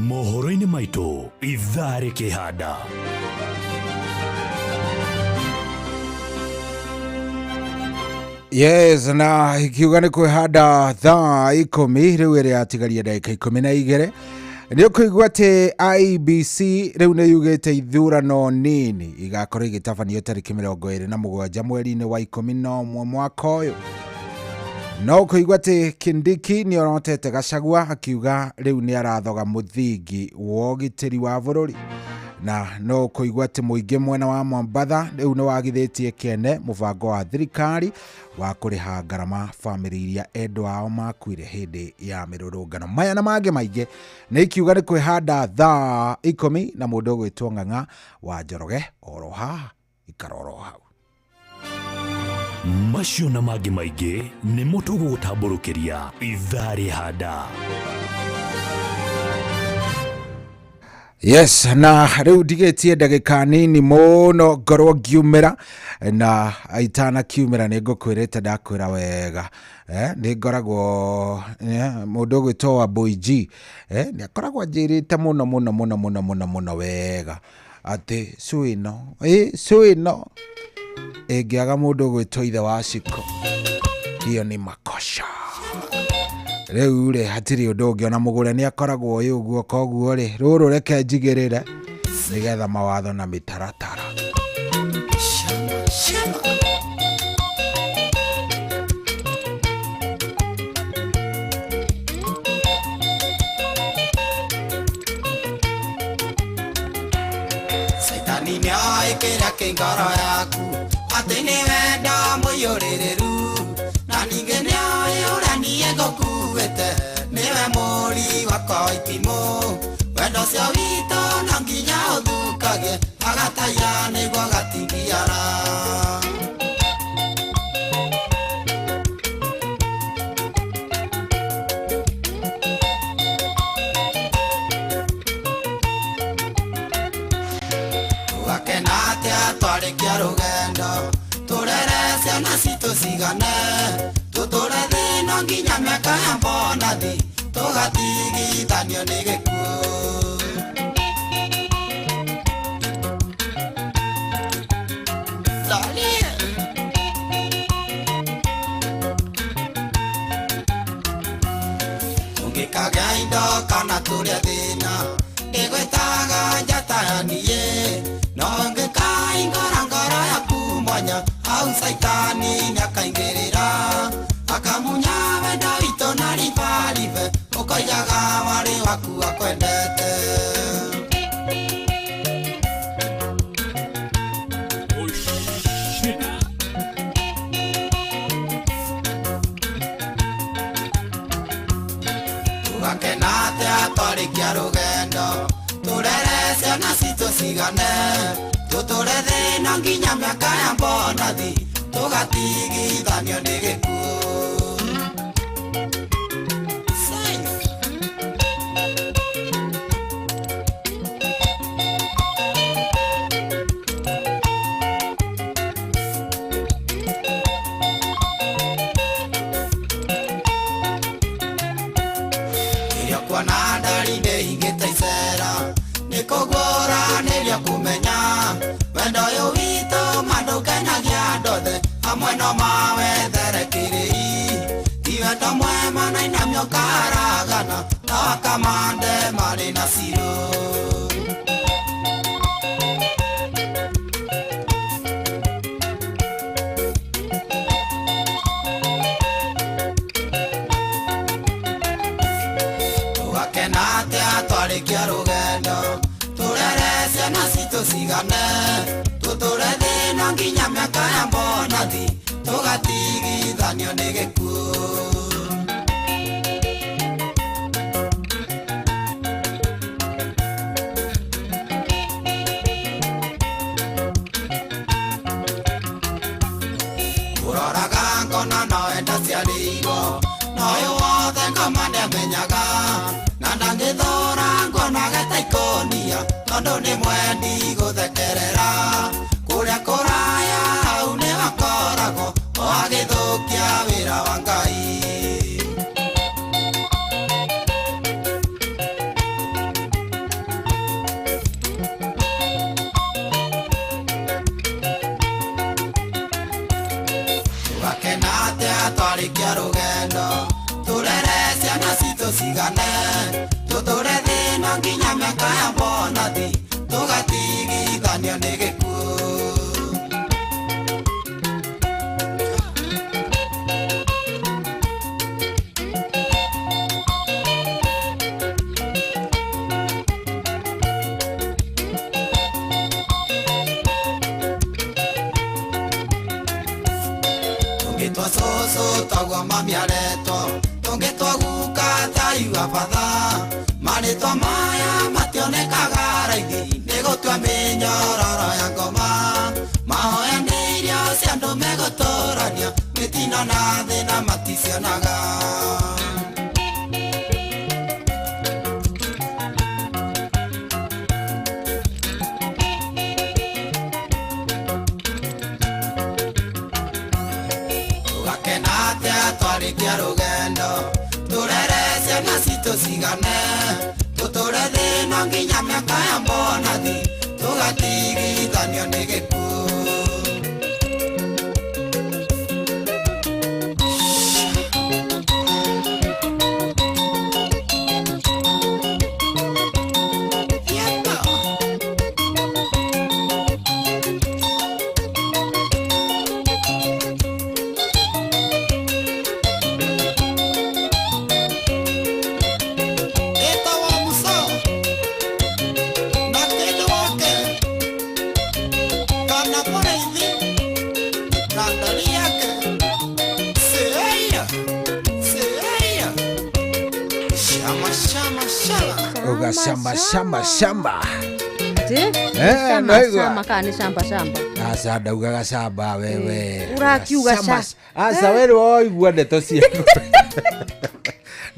Mohoro-inĩ maitũ, ithaa rĩkĩhanda. Yes, na ikiuga nĩ kwĩhanda thaa 10 rĩu ĩrĩa yatigaria ndagĩka 12 nĩ ũkũigua atĩ IEBC rĩu nĩ yugĩte ithurano nini igakorwo igĩtabanio tarĩki 27 mweri-inĩ wa 11 mwaka ũyũ. No ũkũigua atĩ Kindiki nĩ orotete Gachagua akiuga rĩu nĩ arathoga mũthingi wa ũgitĩri wa bũrũri. Na no ũkũigua atĩ mũingĩ mwena wa Mombatha rĩu nĩ wagithĩtie kĩene mũbango wa thirikari wa kũrĩha ngarama famĩlĩ iria endwa ao makuire hĩndĩ ya mĩrũrũngano. Maya na mangĩ maingĩ nĩ ikiuga nĩ kwĩhanda thaa 10 na mũndũ ũgwĩtwo Ng'ang'a wa Njoroge oro haha ikaroro hau. Macio na mangĩ maingĩ nĩ mũtũgũtambũrũkĩria ithaa rĩhanda. Yes, na rĩu ndigĩtie ndagĩka nini mũno ngorwo ngiumĩra na itana kiumĩra nĩ ngũkwĩrĩte ndakwĩra wega. Nĩ ngoragwo mũndũ ũgwĩtwo wa Boy G nĩ akoragwo njĩrĩte mũno wega atĩ suino ĩngĩaga mũndũ ũgwĩtwo ithe wa Ciko hiyo nĩ makosha. Rĩu rĩ hatirĩ ũndũ ũngĩ ona mũgũre nĩ akoragwo ũyũ ũguo koguo rĩ rũrũ reke njigĩrĩre nĩgetha mawatho na mĩtaratara. Saitani nĩ oĩkĩra kĩngoro yaku atĩ nĩ wendo mũiyũrĩrĩru na ningĩ nĩ oĩ ũrĩa niĩ ngũkuĩte nĩwe mũri wakwa itimũ wendo ũcio witũ no nginya ũthukagie agataia nĩguo gatingiara. Tugakena atĩa twarĩkia rũgendo tũrere ciana citũ cigane tũtũre thĩno nginya mĩaka ya mbonathi tũgatigithanio nĩ gĩkuũ. Tũngĩkagĩa indo kana tũrĩa thĩna ĩgwĩtaga njata ya niĩ no ngĩkaingora ngoro yaku mwanya au saitani nĩakaingĩrĩra akamunya wendo witũ na ribaribe ũkoigaga warĩ waku akwendete. Tugakena atĩa twarĩkia rũgendo tũrere ciana citũ cigane tũtũre thĩno nginya mĩaka ya mbonathi tũgatigithanio nĩ gĩkuũ. Irio kuona ndari nĩ hingĩte icera nĩ kũgũra nĩrio kũmenya wendo ũyũ witũ mandũkenagia ndothe hamwe no mawethere kĩrĩi ti wendo mwema na inamio karagana na wakamande marĩ na cirũ. ciana citũ cigane tũtũre thĩna nginya mĩaka ya mbonathi tũgatigithanio nĩ gĩkuũ. Mũroraga ngona noenda ciarĩirwo noyũ wothe ngoma nĩamenyaga na ndangĩthũra ngonaga ta ikonia tondũ nĩ mwendi gũthekerera kũrĩa kũraya hau nĩ hakoragwo o agĩthũkia wĩra wa Ngai. Tũgakena atĩa twarĩkia rũgendo tũrere ciana citũ cigane tũtũre thĩna nginya mĩaka ya mbonathi tũgatigithanio nĩ gĩkuũ. Tũngĩtwa cũcũ twaguo mami aretwo tũngĩtwa guka taiwa batha marĩtwa maya mationekaga raithi nĩ gũtua mĩnyororo ya ngoma mahoya nĩ irio cia andũ megũtũrania mĩtino na thĩna maticionaga. Tũgakena atĩa twarĩkia rũgendo tũrere ciana citũ cigane tũtũre thĩna nginya mĩaka ya mbonathi tũgatigithanio nĩ gĩkuũ. Uga shamba. Shamba kani shamba. Asa ndaugaga shamba wewe. Urakiuga shamba. Asa wewe woigua ndeto ciaku.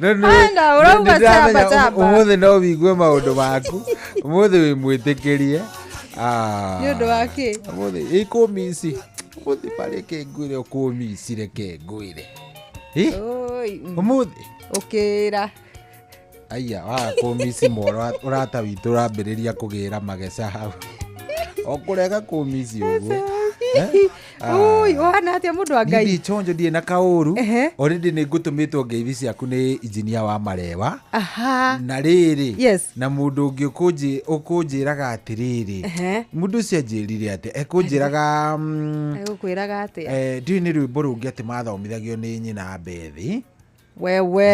Anga urauga shamba. Umuthi no wigue maundu maku. Umuthi wi mwitikirie. Nyondo wake. Umuthi ikumisi. Umuthi pale kengwire ukumisi reke ngwire. Oi. Umuthi. Okera. Aya kumisi moro urata witu rambiriria kugira mageca hau okurega kumisi uguo oi wana atia mundu wa Ngai ndi chonjo ndi na kauru already ni ngutumitwo ngeithi ciaku ni engineer wa Marewa na riri na mundu ungi ukunjiraga atiriri mundu ucio anjirire ati ekunjiraga egukwiraga ati ndi ni rwimbo rungi ati mathomithagio ni nyina Bethi wewe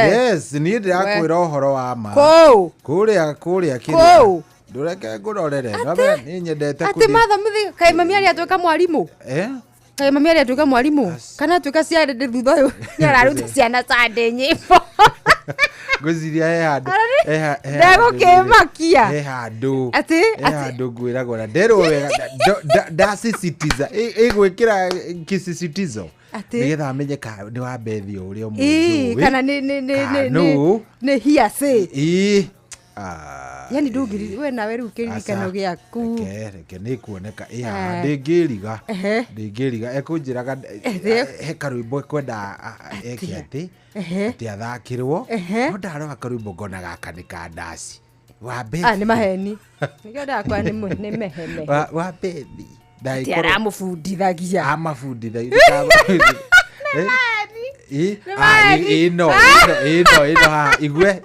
yes ni ndirakwira uhoro wa ma kuria kiria ndureke ngurorere nabe ni nyendete ati mathomithi kai mami ari atweka mwarimu kai mami ari atweka mwarimu kana atweka cia thutha uyu ni araruta ciana Sunday nyimbo guciria handu ndagukimakia handu ngwiragwo na nderwo wega ndasisitiza igwikira kisisitizo nigetha amenyeka ni wa Bethi uria umwe kana ni hiase yani ndungiri we nawe riu kiririkano giaku reke ni kuoneka ndingiriga ekunjiraga he karwimbo kwenda eki ati athakirwo no ndarora karwimbo ngona gaka ni ka ndasi wa Bethi ni maheni nikio ndakwa ni meheme wa Bethi Ti aramufundithagia amafundithagia ino igwe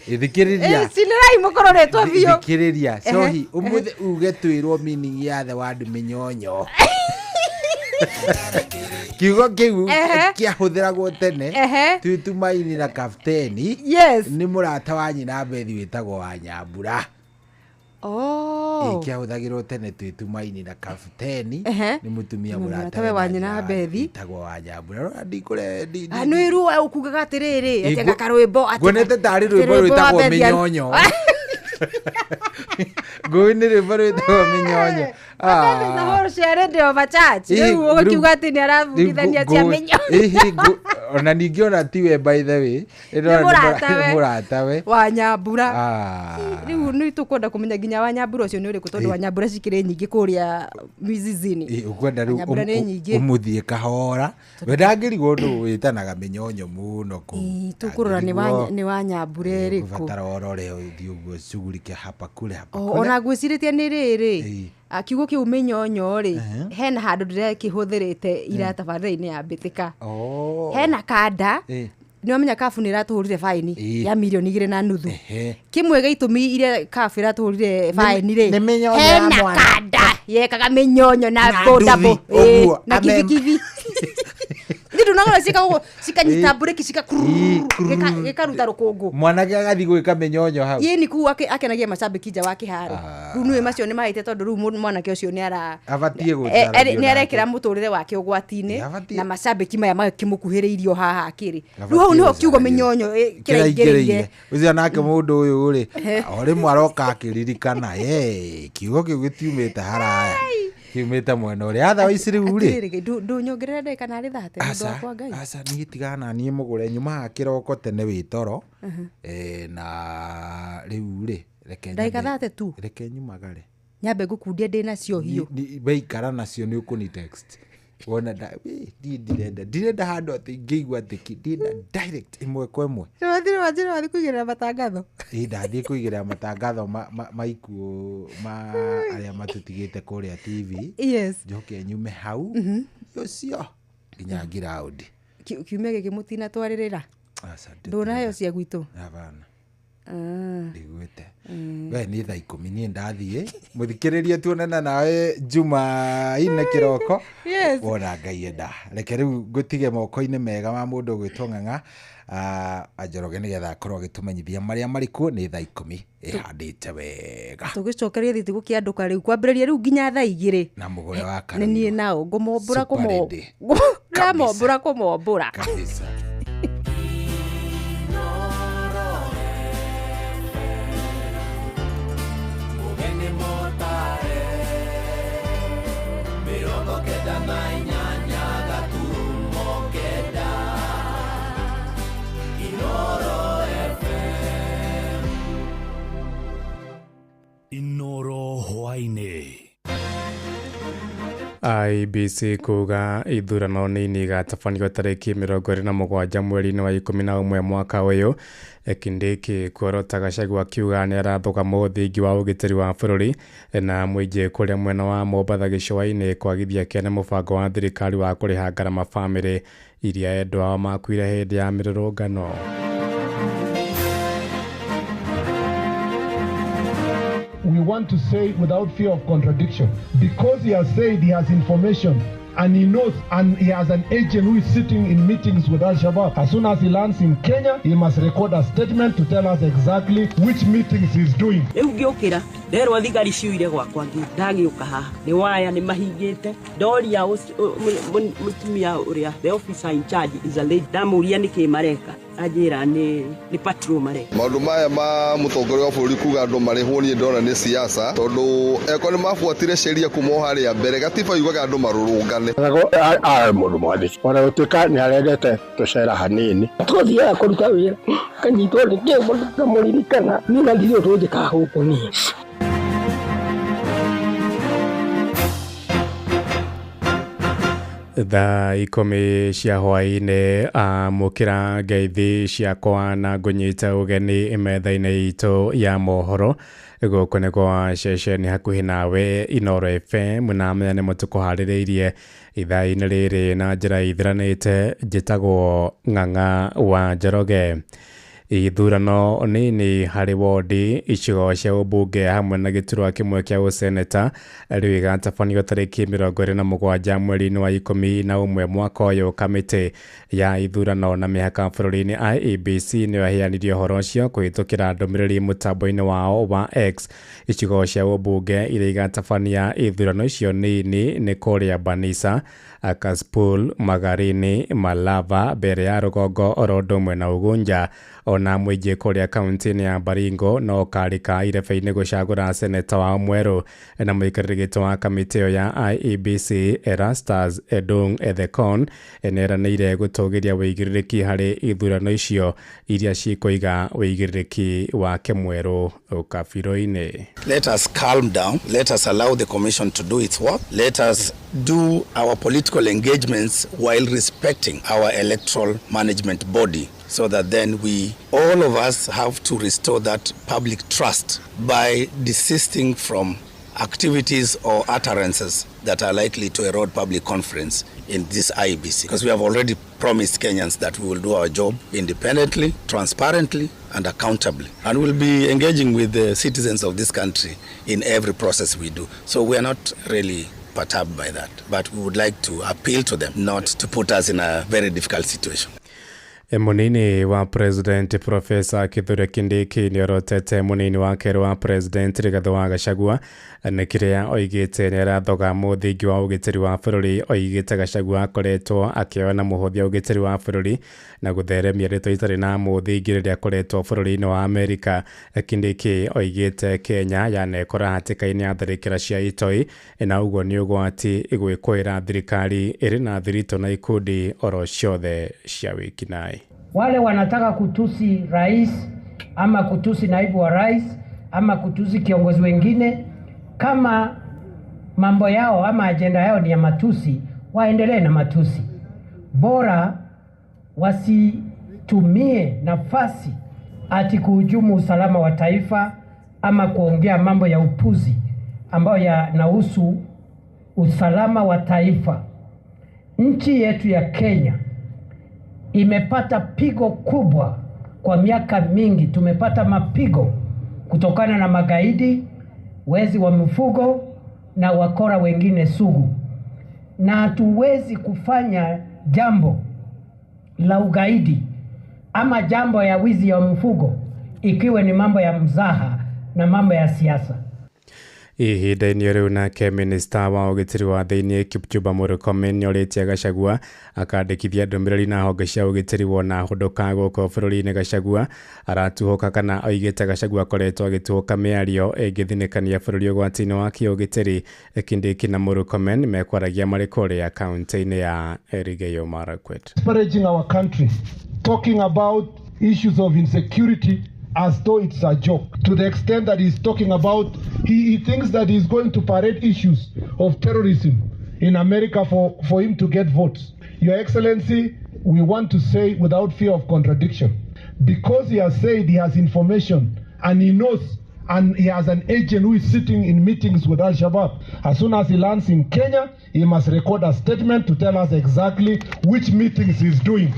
ithikiriria sinirai mukororetwo bio ithikiriria sohi umuthi uge twirwo meaning ya the word minyonyo kiugo kiu kiahũthĩragwo tene Tutumaini na kapteni nĩ mũrata wa nyina Bethi wĩtagwo wa Nyambura. Kiahũthagĩrwo tene Tutumaini na kapteni nĩ mũtumia mũrata wa nyina Bethi wĩtagwo wa Nyambura. Nĩ iruo ukugaga atĩrĩrĩ atĩ gakarwĩmbo ngonete tarĩ rwĩmbo rwĩtagwo Mĩnyonyo. Ngũĩ nĩ rwĩmbo rwĩtagwo Mĩnyonyo. Ona ningĩ ona tiwe by the way mũratawe wa Nyambura. Rĩu nĩ tũkwenda kũmenya nginya wa Nyambura ũcio nĩ ũrĩkũ, tondũ wa Nyambura cikĩrĩ nyingĩ kũrĩa mizizini. Ũkwenda rĩu ũmũthiĩ kahora, we ndangĩrigwo ũndũ wĩtanaga Mĩnyonyo mũno kũu. Tũkũrora nĩ wa Nyambura ĩrĩkũ. Ũbatara orore ũthiĩ ũguo shughulike hapa kule. Ona ngwĩcirĩtie nĩ rĩrĩ kiugo kĩu Mĩnyonyo rĩ, hena handũ ndĩrekĩhũthĩrĩte ira tabarĩra-inĩ ya Mbĩtĩka. Hena kanda nĩ wamenya kabu nĩ iratũhũrire faini ya milioni 2.5. Kimwe gĩa itũmi iria kabu iratũhũrire faini rĩ, hena kanda yekaga Mĩnyonyo na bodaboda na kibikibi. Ndio nangora cikanyita bureki gĩkaruta rũkũngũ. Mwanake agathiĩ gwĩka Mĩnyonyo hau. Yeni ku akenagia macambĩki nja wa kĩharo. Rĩu nĩwe macio nĩ mahĩte tondũ rĩu mwanake ũcio abatie gũtara nĩ arekĩra mũtũrĩre wake ũgwati-inĩ na macambĩki maya makĩmũkuhĩrĩirio haha akĩrĩ. Rĩu hau nĩho kiugo Mĩnyonyo kĩraingĩrĩire. Ũcio nake mũndũ ũyũ rĩ, o rĩmwe aroka akĩririkana kiugo kĩu gĩtiumĩte haraya. Kiumĩte mwena ũrĩa atha ici rĩu rĩ. Ndũnyongerera ndeka narĩ thate mũndũ wakwa Ngai. Aca niĩ tigana niĩ mũgũre nyuma kĩroko tene wĩ toro. Na rĩu rĩ reke ndagĩka thate tu. Reke nyumagare. Nyambe ngũkundia ndĩ nacio hiũ. Beikara nacio nĩ ũkũni text. Wona ndirenda handũ atĩ ngĩigua atĩ ndirenda direct ĩmwe kwa ĩmwe. Wathiĩ kũigĩrĩra matangatho. Ndathiĩ kũigĩrĩra matangatho ma ikuũ ma arĩa matũtigĩte kũrĩa TV. Njoke nyume hau ũcio nginya ground. Kiumia gĩkĩ mũtina twarĩrĩra. Ndũnayo cia gwitũ. Hapana. Ndigwĩte. We nĩ thaa 10 niĩ ndathiĩ. Mũthikĩrĩrie tuonana nawe Jumaine kĩroko. Wona Ngai enda. Reke rĩu ngũtige moko-inĩ mega ma mũndũ gwĩtwo Ng'ang'a Njoroge nĩgetha akorwo agĩtũmenyithia marĩa marĩ kuo nĩ thaa 10 ĩhandĩte wega. Tũgĩcokeria thiti gũkĩandũka rĩu kwambĩrĩria rĩu nginya thaa 2 na mũgũre wa Karĩ. Nĩ niĩ nao ngũmombũra kũmombũra kabisa. Inoro hwainĩ. IEBC kuga ithurano nini igatabanio tarĩki 27 mweri-inĩ wa 11 mwaka ũyũ. Kindiki kuorota Gachagua akiuga nĩ arathoga mũthingi wa ũgitĩri wa bũrũri na mũingĩ kũrĩa mwena wa Mombatha gĩcũa-inĩ kwagithia kĩene mũbango wa thirikari wa kũrĩha ngarama bamĩrĩ iria endwa ao makuire hĩndĩ ya mĩrũrũngano. We want to say without fear of contradiction, because he has said he has information and he knows and he has an agent who is sitting in meetings with Al-Shabaab. As soon as he lands in Kenya, he must record a statement to tell us exactly which meetings he's doing. Ngiokira nderwa thigari ciuire gwakwa ndagiuka haha ni waya ni mahingite ndoria mutumia uria the officer in charge is a lady damuria niki mareka ajira ni patrol mareka maundu maya ma mutongoria wa bũrũri kuga andũ marĩhwo niĩ ndona nĩ siasa tondũ eko nĩ mabuatire sheria kuma harĩa mbere gatiba yugaga andũ marũrũngane mũndũ mwathĩki ona gũtuĩka nĩ arendete tũcera hanini tũthiaga kũruta wĩra kanyitwo nĩ kĩmũndũ kamũririkana niĩ na ndirĩ ũndũ njĩkaga gũkũ niĩ. Thaa 10 cia hwaĩ-inĩ amũkĩra ngeithi ciakwa na ngũnyita ũgeni metha-inĩ itũ ya mohoro gũkũ nĩ gwa ceceni hakuhĩ nawe Inoro FM na menya nĩ mũtũkũharĩrĩirie ithaa-inĩ rĩrĩ na njĩra ithiranĩte njĩtagwo Ng'ang'a wa Njoroge. ithurano nini harĩ wondi icigo cia ũmbunge hamwe na gĩturwa kĩmwe kĩa ũseneta rĩu igatabanio tarĩki 27 mweri-inĩ wa 11 mwaka ũyũ. Kamĩtĩ ya ithurano na mĩhaka bũrũri-inĩ IEBC nĩyo yaheanirie ũhoro ũcio kũhĩtũkĩra ndũmĩrĩri mũtambo-inĩ wao wa X. Icigo cia ũmbunge iria igatabania ithurano icio nini nĩ kũrĩa Banisa, Kasipul, Magarini, Malava, mbere ya rũgongo oro ũndũ ũmwe na Ugunja, ona mũingĩ kũrĩa kaunti-inĩ ya Baringo no karĩka irebe-inĩ gũcagũra seneta wa mwerũ. Na mũikarĩri gĩtĩ wa kamĩtĩ ĩyo ya IEBC Erastus Edung Ethekon nĩeranĩire gũtũgĩria wĩigĩrĩrĩki harĩ ithurano icio iria cikũiga wĩigĩrĩrĩki wake mwerũ kabirũ-inĩ. Let us calm down. Let us allow the commission to do its work. Let us do our political engagements while respecting our electoral management body, so that then all of us have to restore that public trust by desisting from activities or utterances that are likely to erode public confidence in this IEBC. Because we have already promised Kenyans that we will do our job independently, transparently, and accountably. And we'll be engaging with the citizens of this country in every process we do. So we are not really perturbed by that. But we would like to appeal to them not to put us in a very difficult situation. Munini wa President Professor Kithure Kindiki nĩorotete munini wa kerĩ wa President Rigathĩ wa Gachagua nĩ kĩrĩa oigĩte nĩarathoga mũthingi wa ũgitĩri wa bũrũri. Oigĩte Gachagua akoretwo akĩona mũhũthia ũgitĩri wa bũrũri na gũtheremia rĩtwa itarĩ na mũthingi rĩrĩa akoretwo bũrũri-inĩ wa Amerika. Kindiki oigĩte Kenya yanekora hatĩka-inĩ ya tharĩkĩra cia itoi na ũguo nĩ ũgwati gwĩkũĩra thirikari ĩrĩ na thirito na ikundi oro ciothe cia wĩkinaĩ. Wale wanataka kutusi rais ama kutusi naibu wa rais ama kutusi kiongozi wengine, kama mambo yao ama ajenda yao ni ya matusi, waendelee na matusi. Bora wasitumie nafasi ati kuhujumu usalama wa taifa ama kuongea mambo ya upuzi ambayo yanahusu usalama wa taifa. Nchi yetu ya Kenya imepata pigo kubwa kwa miaka mingi. Tumepata mapigo kutokana na magaidi, wezi wa mifugo na wakora wengine sugu, na hatuwezi kufanya jambo la ugaidi ama jambo ya wizi ya mifugo ikiwe ni mambo ya mzaha na mambo ya siasa. Ihinda-inĩ rĩu nake minista wa ũgitĩri wa thĩinĩ Kipchumba Murkomen nĩorĩtie Gachagua akandĩkithia ndũmĩrĩri na honge cia ũgitĩri wona hũndũka gũkũ bũrũri-inĩ. Gachagua aratuhũka kana oigĩte Gachagua akoretwo agĩtuhũka mĩario ĩngĩthinĩkania bũrũri ũgwati-inĩ wa kĩũgitĩri. Kindiki na Murkomen mekwaragia marĩ kũrĩa kaunti-inĩ ya Elgeyo Marakwet. Disparaging our country, talking about issues of insecurity as though it's a joke, to the extent that he's talking about, he thinks that he's going to parade issues of terrorism in America for him to get votes. Your Excellency, we want to say without fear of contradiction, because he has said he has information and he knows and he has an agent who is sitting in meetings with Al-Shabaab. As soon as he lands in Kenya, he must record a statement to tell us exactly which meetings he's doing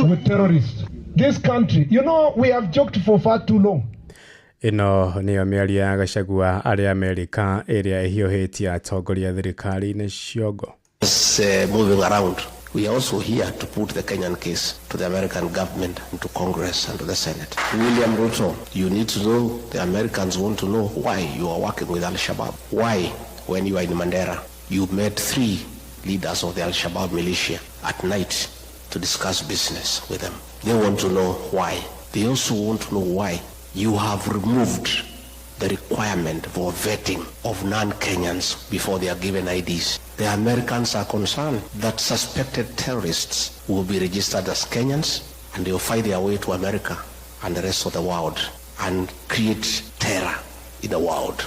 with terrorists. This country, you know, we have joked for far too long. Ino nĩyo mĩario ya Gachagua arĩ Amerika ĩrĩa ĩhiũhĩtie atongoria thirikari-inĩ ciongo. Moving around, we are also here to put the Kenyan case to the American government and to Congress and to the Senate. William Ruto, you need to know, the Americans want to know why you are working with Al-Shabaab. Why, when you are in Mandera, you met 3 leaders of the Al-Shabaab militia at night to discuss business with them. They want to know why. They also want to know why you have removed the requirement for vetting of non-Kenyans before they are given IDs. The Americans are concerned that suspected terrorists will be registered as Kenyans and they will find their way to America and the rest of the world and create terror in the world.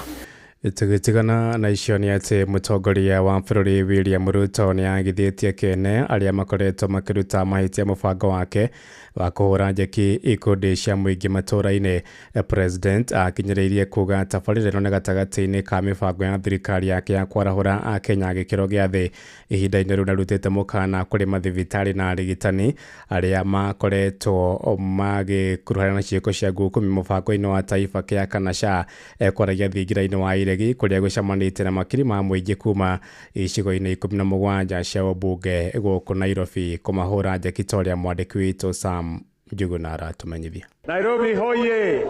Tugitigana na icio ni ati mutongoria wa bũrũri William Ruto ni agithitie kene aria makoretwo makiruta mahitia mubango wake wa kuhura njeki ikundi cia muingi matũra-inĩ. President akinyĩrĩirie kuga tabarĩra ĩno nĩ gatagatĩ-inĩ ka mĩbango ya thirikari yake ya kwarahũra akenya gĩkĩro gĩa thĩ. Ihinda-inĩ rĩu narutĩte mũkana kũrĩ mathibitarĩ na arigitani arĩa makoretwo magĩkuruhana na ciĩko cia ngũkũmi mũbango-inĩ wa taifa kĩa kana SHA kwaragia thingira-inĩ wa iregi kũrĩa gũcemanĩte na makiri ma mũingĩ kuma icigo-inĩ 17 cia ũmbunge gũkũ Nairobi kũmahũra njeki ta ũrĩa mwandĩki witũ Sam Njuguna aratumenyithia. Nairobi hoye!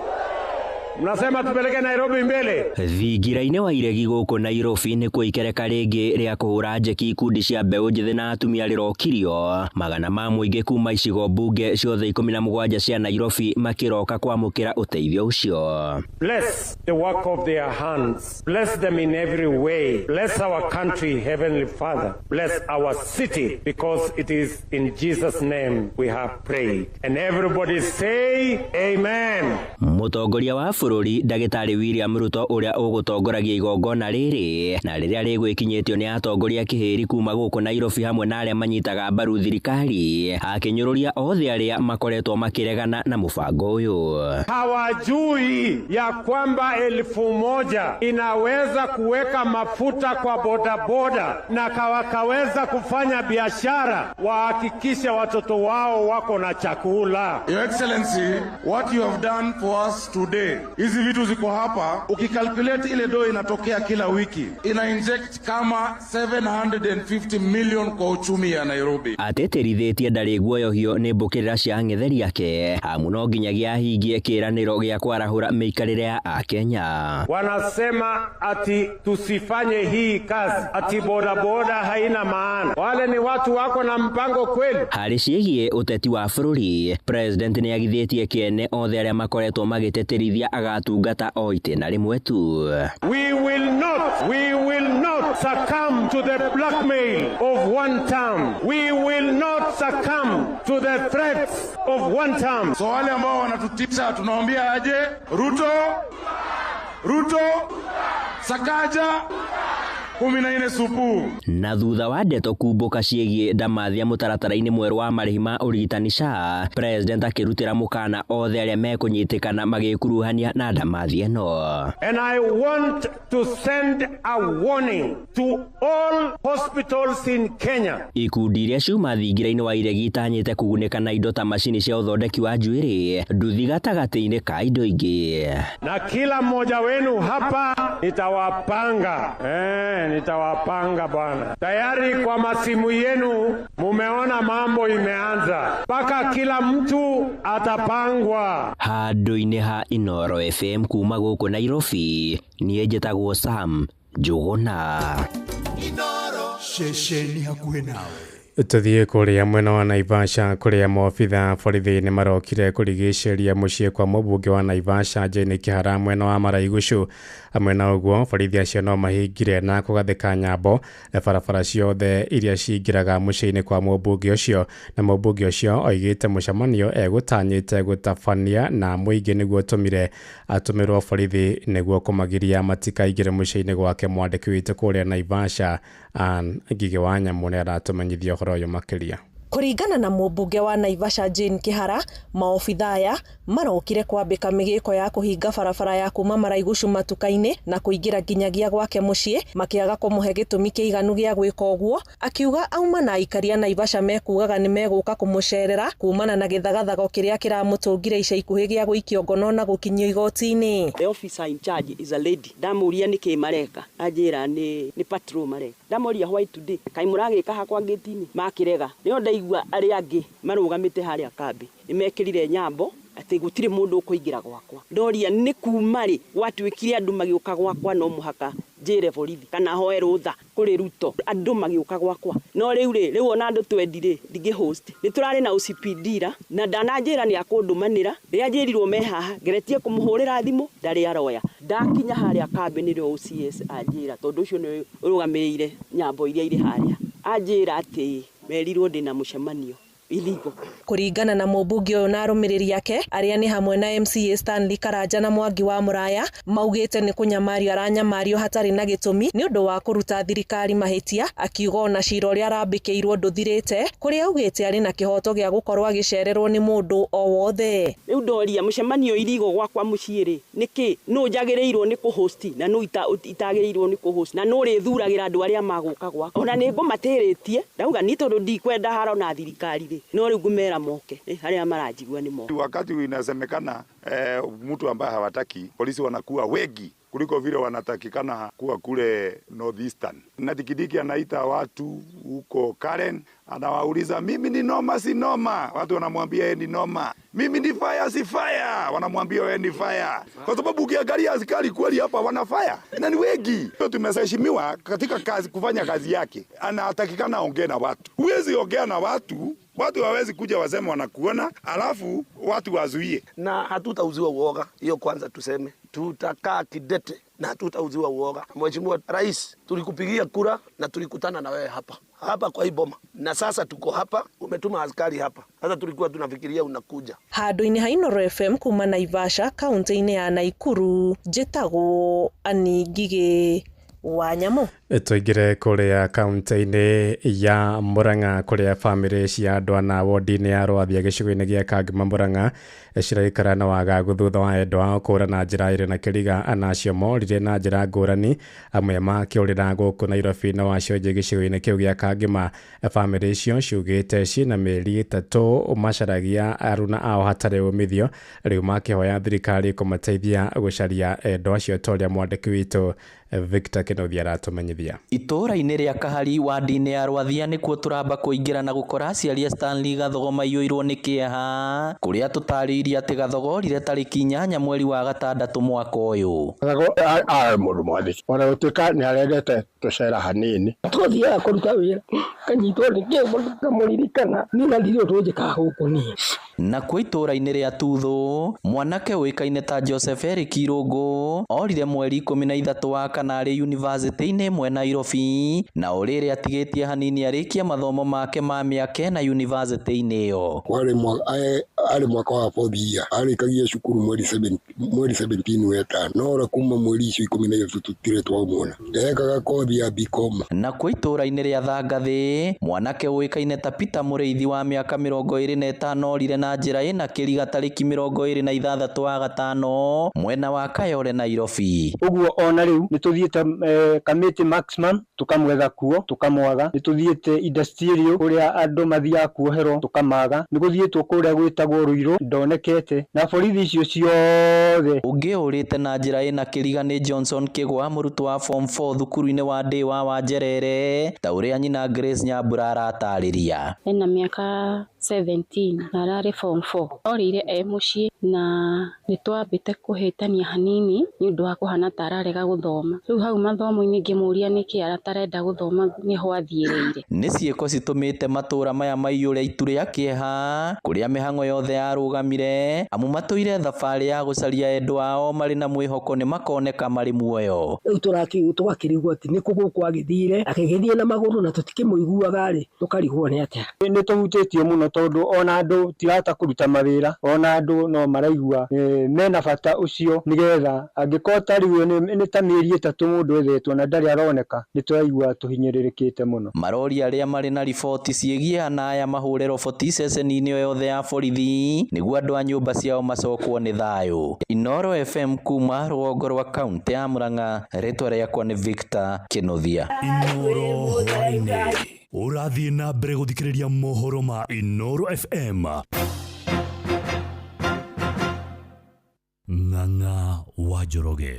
Mnasema tupeleke Nairobi mbele. Thingira-inĩ wa iregi gũkũ Nairobi nĩ kwĩkereka rĩngĩ rĩa kũhũra njeki ikundi cia mbeũ njĩthĩ na atumia rĩrokirio. Magana ma mũingĩ kuma icigo mbunge ciothe 17 cia Nairobi makiroka kwamũkĩra ũteithio ũcio. Bless the work of their hands. Bless them in every way. Bless our country, Heavenly Father. Bless our city, because it is in Jesus' name we have prayed. And everybody say amen. Mũtongoria wa bũrũri Ndagĩtarĩ William Ruto ũrĩa ũgũtongoragia igongona rĩrĩ na rĩrĩa rĩgwĩkinyĩtio nĩ atongoria kĩhĩri kuma gũkũ Nairobi hamwe na arĩa manyitaga mbaru thirikari akĩnyũrũria othe arĩa makoretwo makĩregana na mũbango ũyũ. Hawajui ya kwamba 1,000 inaweza kuweka mafuta kwa bodaboda na wakaweza kufanya biashara, wahakikishe watoto wao wako na chakula. Your Excellency, what you have done for us today, hizi vitu ziko hapa, ukikalculate ile do inatokea kila wiki, ina inject kama 750 million kwa uchumi ya Nairobi. Ateterithitie ndarĩ guoyohio nĩ mbũkĩrĩra cia ng'etheri yake no nginyagia ahingie kĩĩranĩro gĩa kwarahũra mĩikarĩre ya Akenya. Wanasema ati tusifanye hii kazi, ati bodaboda haina maana. Wale ni watu wako na mpango kweli. Harĩ ciĩgiĩ ũteti wa bũrũri, President nĩ agithĩtie kĩene othe arĩa makoretwo magĩteterithia agatungata o itĩna rĩmwe tu. We will not succumb to the blackmail of one term. We will not succumb to the threats of one term. So wale ambao wanatutisha tunawaambia aje, Ruto, Sakaja, 14 supu. Na thutha wa ndeto kumbũka ciĩgiĩ ndamathia mũtaratara-inĩ mwerũ wa marĩhi ma ũrigitani SHA, President akĩrutĩra mũkana othe arĩa mekũnyitĩkana magĩkuruhania na ndamathia ĩno. And I want to send a warning to all hospitals in Kenya. Ikundi iria ciuma thingira-inĩ wa iregi itanyĩte kugunĩka na indo ta macini cia ũthondeki wa njuĩrĩ nduthi gatagatĩ-inĩ ka indo ingĩ. Na kila mmoja wenu hapa nitawapanga bwana. Tayari kwa masimu yenu mumeona mambo imeanza. Paka kila mtu atapangwa. Handũ-inĩ ha Inoro FM kuma gũkũ Nairobi, niĩ njĩtagwo Sam Njuguna. Inoro ceceni hakuhĩ nawe. Tuthiĩ kũrĩa mwena wa Naivasha kũrĩa maobitha borithi nĩ marokire kũrigicĩria mũciĩ kwa mũmbunge wa Naivasha Jane Kĩhara mwena wa Maraigucu. Hamwe na ũguo borithi acio no mahingire na kũgathĩka nyambo barabara ciothe iria ciingĩraga mũciĩ-inĩ kwa mũmbunge ũcio, na mũmbunge ũcio oigĩte mũcemanio egũtanyĩte gũtabania na mũingĩ nĩguo ũtũmire atũmĩrwo borithi nĩguo kũmagiria matikaingĩre mũciĩ-inĩ gwake. Mwandĩki witũ kũrĩa Naivasha Ngigĩ wa Nyamũ nĩ aratũmenyithia ũhoro ũyũ makĩria. Kũringana na mũmbunge wa Naivasha Jane Kĩhara, maobitha aya marokire kwambĩka mĩgĩko ya kũhinga barabara ya kuma Maraigucu matuka-inĩ na kũingĩra nginyagia gwake mũciĩ, makĩaga kũmũhe gĩtũmi kĩiganu gĩa gwĩka ũguo. Akiuga auma na aikaria Naivasha mekugaga nĩ megũka kũmũcerera kumana na gĩthagathago kĩrĩa kĩramũtũngire ica ikuhĩ gĩa gũikio ngono na gũkinyio igoti-inĩ. The officer in charge is a lady. Ndamũria nĩkĩ mareka, anjĩra nĩ patrol mareka. Ndamũria why today, kai mũragĩka hakwa gĩti-inĩ makĩrega. Nĩo ndaigua arĩa angĩ marũgamĩte harĩa kambi nĩmekĩrire nyambo atĩ gũtirĩ mũndũ ũkũingĩra gwakwa. Ndoria nĩ kuma rĩ gwatuĩkire andũ magĩũka gwakwa no mũhaka njĩre borithi kana hoe rũtha kũrĩ Ruto andũ magĩũka gwakwa. No rĩu ona andũ twendi ndingĩ host nĩ tũrarĩ na OCPD na ndananjĩra nĩ akũndũmanĩra rĩrĩa njĩrirwo me haha ngeretie kũmũhũrĩra thimũ ndarĩ aroya. Ndakinya harĩa kambi nĩrĩo OCS anjĩra tondũ ũcio nĩ ũrũgamĩrĩire nyambo iria irĩ harĩa, anjĩra atĩ merirwo ndĩ na mũcemanio illegal. Kuringana na mũmbunge ũyũ na arũmĩrĩri yake arĩa nĩ hamwe na MCA Stanley Karanja na Mwangi wa Muraya maugĩte nĩ kũnyamario aranyamario hatarĩ na gĩtũmi nĩ ũndũ wa kũruta thirikari mahĩtia, akiuga ona cira ũrĩa arambĩkĩirwo ndũthirĩte, kũrĩa augĩte arĩ na kĩhoto gĩa gũkorwo agĩcererwo nĩ mũndũ o wothe. Rĩu ndoria mũcemanio irigo gwakwa mũciĩ-rĩ nĩkĩ nũ njagĩrĩirwo nĩ kũhosti na nũ itagĩrĩirwo nĩ kũhosti na nũ rĩthuragĩra andũ arĩa magũka gwakwa. Ona nĩ ngũmatĩrĩtie ndauga nĩ tondũ ndikwenda haro na thirikari-rĩ no rĩu ngũmera moke arĩa maranjigua nĩ moke. Wakati inasemekana mtu ambaye hawataki polisi wanakuwa wengi kuliko vile wanatakikana kuwa kule Northeastern. Na Tikidiki anaita watu huko Karen, anawauliza mimi ni noma si noma, watu wanamwambia yeye ni noma. Mimi ni fire si fire, wanamwambia wewe ni fire. Kwa sababu ukiangalia askari kweli hapa wana fire na ni wengi. Tumeheshimiwa katika kazi, kufanya kazi yake. Anatakikana ongea na watu. Huwezi ongea na watu hawezi kuja waseme wanakuona alafu watu wazuie. Na hatutauziwa uoga, hiyo kwanza tuseme. Tutakaa kidete na hatutauziwa uoga. Mheshimiwa Rais, tulikupigia kura na tulikutana na wewe hapa kwa hii boma. Na sasa tuko hapa, umetuma askari hapa. Sasa tulikuwa tunafikiria unakuja. Handũ-inĩ ha Inooro FM kuma Naivasha, kaunti-inĩ ya Naikuru, njĩtagwo Annie Ngigĩ wa Nyamũ. Tuingire kuria kaunti-inĩ ya Murang'a kuria family cia andũ ana wodi-inĩ ya Rwathia gĩcigo-inĩ gĩa Kangema Murang'a ciraikara na wagagu thutha wa endwa ao kũũra na njĩra ĩrĩ na kĩriga anacio morire na njĩra ngũrani, amwe makĩũrĩra gũkũ Nairobi na wacio gĩcigo-inĩ kĩu gĩa Kangema. Family icio ciugĩte ciĩna mĩeri 3 macaragia aruna ao hatarĩ umithio, rĩu makĩhoya thirikari kũmateithia gũcaria endwa acio ta ũrĩa mwandĩki witũ Victor Kenothi aratũmenyithia. Itũũra-inĩ rĩa Kahari wadi-inĩ ya Rwathia nĩkuo tũramba kũingĩra na gũkora aciari a Stanley Gathogo maiyũirwo nĩ kĩeha, kũrĩa tũtarĩirie atĩ Gathogo rire tarĩki 8 mweri wa gatandatũ mwaka ũyũ. Gathogo mũndũ mwandĩki ona gũtuĩka nĩ arendete tũcera hanini, tũthiaga kũruta wĩra kanyitwo nĩ kĩmũndũ kamũririkana nĩ nathirio tũnjĩkaga gũkũ niĩ. Nakuo itũũra-inĩ rĩa Tuthu mwanake ũĩkaine ta Joseph Eric Irũngũ orire mweri 13 wa Kanarĩ University-inĩ ĩmwe Nairobi, na ũrĩrĩ atigĩtie hanini arĩkia mathomo make ma mĩaka na university-inĩ ĩyo. Arĩ mwaka wa 4th year, arĩkagia cukuru mweri 17 wetano, no ora kuma mweri icio 13 tutire twamuona. Ekaga kothi ya BCom. Nakuo itũũra-inĩ rĩa Thangathĩ mwanake ũĩkaine ta Peter Mũrĩithi wa mĩaka 25 orire na njĩra ĩna kĩriga tarĩki 26 wa gatano mwena wa Kayole Nairobi. Ũguo ona rĩu nĩ tũthiĩte Kamiti Maximum tukamwetha kuo tukamwaga, nĩ tũthiĩte Industrial kũrĩa andũ mathiaga kuoherwo tukamaga, nĩ gũthiĩtwo kũrĩa gwĩtagwo Ruiru ndonekete, na borithi icio ciothe. Ũngĩ ũrĩte na njĩra ĩna kĩriga nĩ Johnson Kĩgwa, mũrutwo wa form 4 thukuru-inĩ wa Ndĩwa wa Njerere, ta ũrĩa nyina Grace Nyambura aratarĩria. Ena mĩaka 17 na ararĩ form 4, orire mũciĩ na nĩ twambĩte kũhĩtania hanini nĩ ũndũ wa kũhana ta ararega gũthoma. Rĩu hau mathomo-inĩ ngĩmũria nĩkĩ aratarenda gũthoma nĩho athiĩrĩire. Nĩ ciĩko citũmĩte matũũra maya maiyũre itu rĩa kĩeha, kũrĩa mĩhang'o yothe yarũgamire, amu matũire thabarĩ ya gũcaria endwa ao marĩ na mwĩhoko nĩ makoneka marĩ muoyo. Rĩu tũgakĩrigwo atĩ nĩ gũkũ agĩthire akĩgĩthiĩ na magũrũ na tũtikĩmũiguaga-rĩ, tũkarigwo nĩ atĩa. Nĩ tũhutĩtio mũno tondũ ona andũ tirata kũruta mawĩra, ona andũ no maraigua mena bata ũcio, nĩgetha angĩkorwo tarĩu nĩ ta mĩeri 3 mũndũ ethetwo na ndarĩ aroneka, nĩ tũraigua tũhinyĩrĩrĩkĩte mũno. Marori arĩa marĩ na riboti ciĩgiĩ anaya mahũre roboti ceceni-inĩ yothe ya borithi nĩguo andũ a nyũmba ciao macokwo nĩ thayũ. Inooro FM kuma rũgongo rwa kaunti ya Murang'a, rĩtwa rĩakwa nĩ Victor Kenothia. Inooro hwainĩ ũrathiĩ na mbere gũthikĩrĩria mohoro ma Inooro FM. Ng'ang'a wa Njoroge.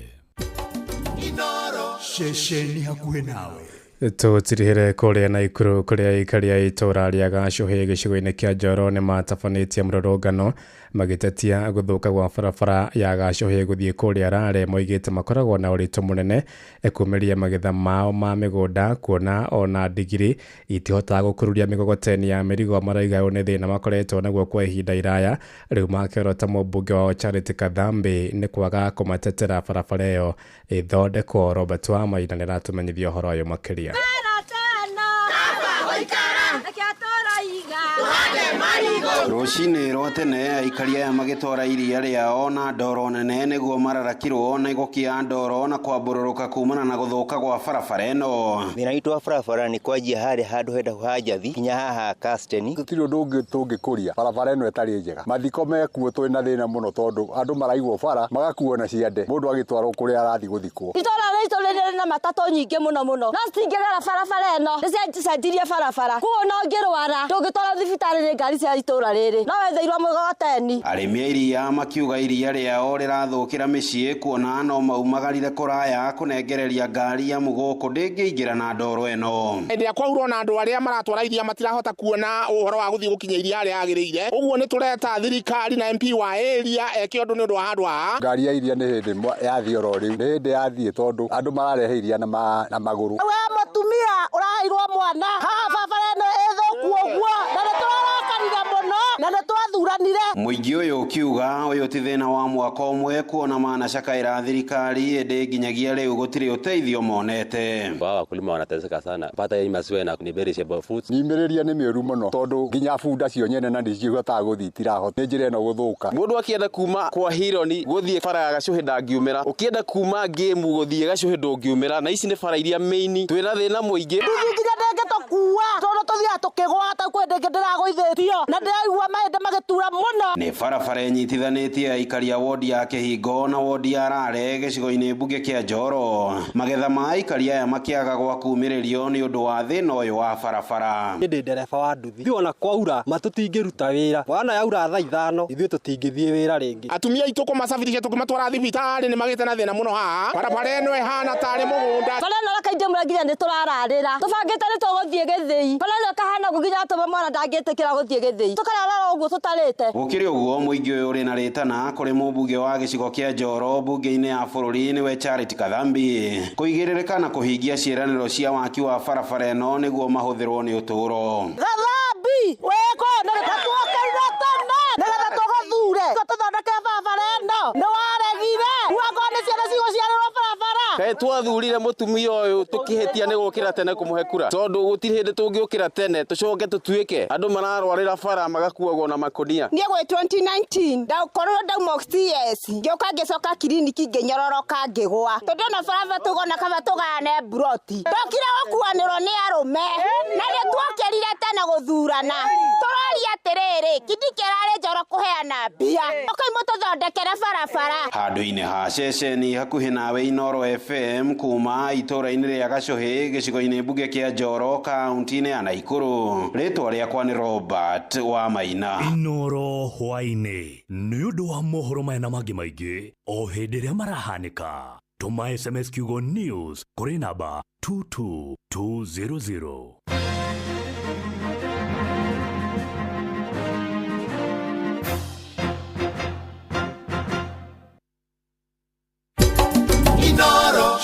Inooro ceceni hakuhĩ nawe. Tũtirihĩre kũrĩa Naikuru kũrĩa aikari a itũũra rĩa Gacuhĩ gĩcigo-inĩ kĩa Njoro nĩ matabanĩtie mũrũrũngano magĩtetia gũthũka gwa barabara ya Gacuhĩ gũthiĩ kũrĩa Rare, moigĩte makoragwo na ũritũ mũnene kũmeria magetha mao ma mĩgũnda, kuona ona ndigiri itihotaga gũkururia mĩgogoteni ya mĩrigo maraiga nĩ thĩna makoretwo naguo kwa ihinda iraya. Rĩu makĩrota mũmbunge wao Charity Kadhambi nĩ kwaga kũmatetera barabara ĩyo ĩthondekwo. Robert Wamaina nĩ aratũmenyithia ũhoro ũyũ makĩria. Rũcinĩ rwa tene aikari aya magĩtwara iria rĩao na ndoro nene nĩguo mararakirwo na igũkia ndoro na kwambũrũrũka kumana na gũthũka gwa barabara ĩno. Thĩna witũ wa barabara nĩ kwanjia harĩa handũ henda hajathi kinya haha Kasteni. Gũtirĩ ũndũ ũngĩ tũngĩkũria barabara ĩno ĩtarĩ njega. Mathiko mekuo twĩ na thĩna mũno tondũ andũ maraigwo bara magakuo na ciande mũndũ agĩtwarwo kũrĩa arathiĩ gũthikwo. Itũra rĩitũ rĩrĩ na matatũ nyingĩ mũno no citingĩgera barabara ĩno nĩcianjicenjirie barabara kuo no ngĩrwara tũngĩtwara thibitarĩ nĩ ngari cia itũra rĩrĩ no wetheirwo mũgogoteni. Arĩmi a iria makiuga iria rĩao rĩrathũkĩra mĩciĩ kuona no maumagarire kũraya kũnengereria ngari ya mũgũkũ ndĩngĩingĩra na ndoro ĩno. Hĩndĩ kwaurwo na andũ arĩa maratwara iria matirahota kuona ũhoro wa gũthiĩ gũkinya iria rĩa agĩrĩire. Ũguo nĩ tũreta thirikari na MP wa area eke ũndũ nĩ ũndũ wa handũ haha. Ngari ya iria nĩ hĩndĩ yathie oro rĩu nĩ hĩndĩ yathie tondũ andũ mararehe iria na magũrũ. We mũtumia ũraheirwo mwana haha barabara ĩno ĩthũku ũguo na nĩtũrakarire mũno na nĩtwathuranire. Mũingĩ ũyũ ũkiuga ũyũ ti thĩna wa mwaka ũmwe kuona manacakaĩra thirikari ĩndĩ nginyagia rĩu gũtirĩ ũteithio monete. Wakulima wanateseka sana pata hii masiwe na perishable foods. Nimereria nĩ mĩũru mũno tondũ nginya bunda cio nyene na ndicihotaga gũthiĩ itirahota nĩ njĩra ĩno gũthũka. Mũndũ akĩenda kuma kwa Hironi gũthiĩ bara ya Gacuhĩ ndangiumĩra, ũkĩenda kuma Ngĩmu gũthiĩ Gacuhĩ ndũngiumĩra, na ici nĩ bara iria main twĩna thĩna mũingĩ. Nginya ndĩngĩtũkua tondũ tũthiaga tũkĩgwata kwendeke ndĩragũithĩtio na ndĩraigua mahĩndĩ magĩtura mũno. Nĩ barabara ĩnyitithanĩtie aikari a wodi ya Kĩhingo na wodi ya Rare gĩcigo-inĩ mbunge kĩa Njoro. Magetha ma aikari aya makĩaga gwa kumĩrĩrio nĩ ũndũ wa thĩna ũyũ wa barabara. Ndĩ ndereba wa nduthi ona kwaura matũtingĩruta wĩra wana yaura thaa 5 ithuĩ tũtingĩthiĩ wĩra rĩngĩ. Atumia aitũ kũmacabirisha tũkĩmatwara thibitarĩ nĩ magĩte na thĩna mũno haha. Barabara ĩno ĩhana tarĩ mũgũnda. Bara ĩno rakaingĩ mũra nginya nĩ tũrararĩra tũbangĩte nĩ tũgũthiĩ Gĩthĩi. Bara ĩno kahana nginya atũme mwana ndangĩtĩkĩra gũthiĩ Gĩthĩi tũkarara ũguo tũtarĩte. Gũkĩrĩ ũguo mũingĩ ũyũ ũrĩ na rĩtana kũrĩ mũmbunge wa gĩcigo kĩa Njoro mbunge-inĩ ya bũrũri nĩwe Charity Kathambi kũigĩrĩrĩka na kũhingia ciĩranĩro cia waki wa barabara ĩno nĩguo mahũthĩrwo nĩ ũtũũro. Kathambi wĩko nĩgatuokerire tene nĩgetha tũgũthure tũthondeke barabara ĩno nĩ waregire guokorwo nĩ ciana cigũciarĩrwo barabara. Kaĩ twathurire mũtumia ũyũ tũkĩhĩtia nĩ gũkĩra tene kũmũhe kura tondũ gũtirĩ hĩndĩ tũngĩũkĩra tene tũcoke tũtuĩke andũ mararwarĩra bara magakuagwo na makonia. Niĩ gwĩ 2019 ndakorwo ndauma CS ngĩũka ngĩcoka kiriniki ngĩnyororoka ngĩgwa tondũ na barabara tũgona kaba tũgane broti ndokire gũkuanĩrwo nĩ arũme na nĩ twakerire tene gũthurana tũroria atĩrĩrĩ kindi kĩrarĩ Njoro kũheana mbia ũkaimũ tũthondekere barabara. Handũ-inĩ ha ceceni hakuhĩ nawe Inoro FM kuma itũra-inĩ rĩa Gacuhĩ gĩcigo-inĩ mbunge kĩa Njoro kaunti-inĩ ya Naikuru, rĩtwa rĩakwa nĩ Robert wa Maina. Inoro hwainĩ nĩ ũndũ wa mohoro maya na mangĩ maingĩ o hĩndĩ ĩrĩa marahanĩka tũma SMS kiugo news kũrĩ namba 22200. Inoro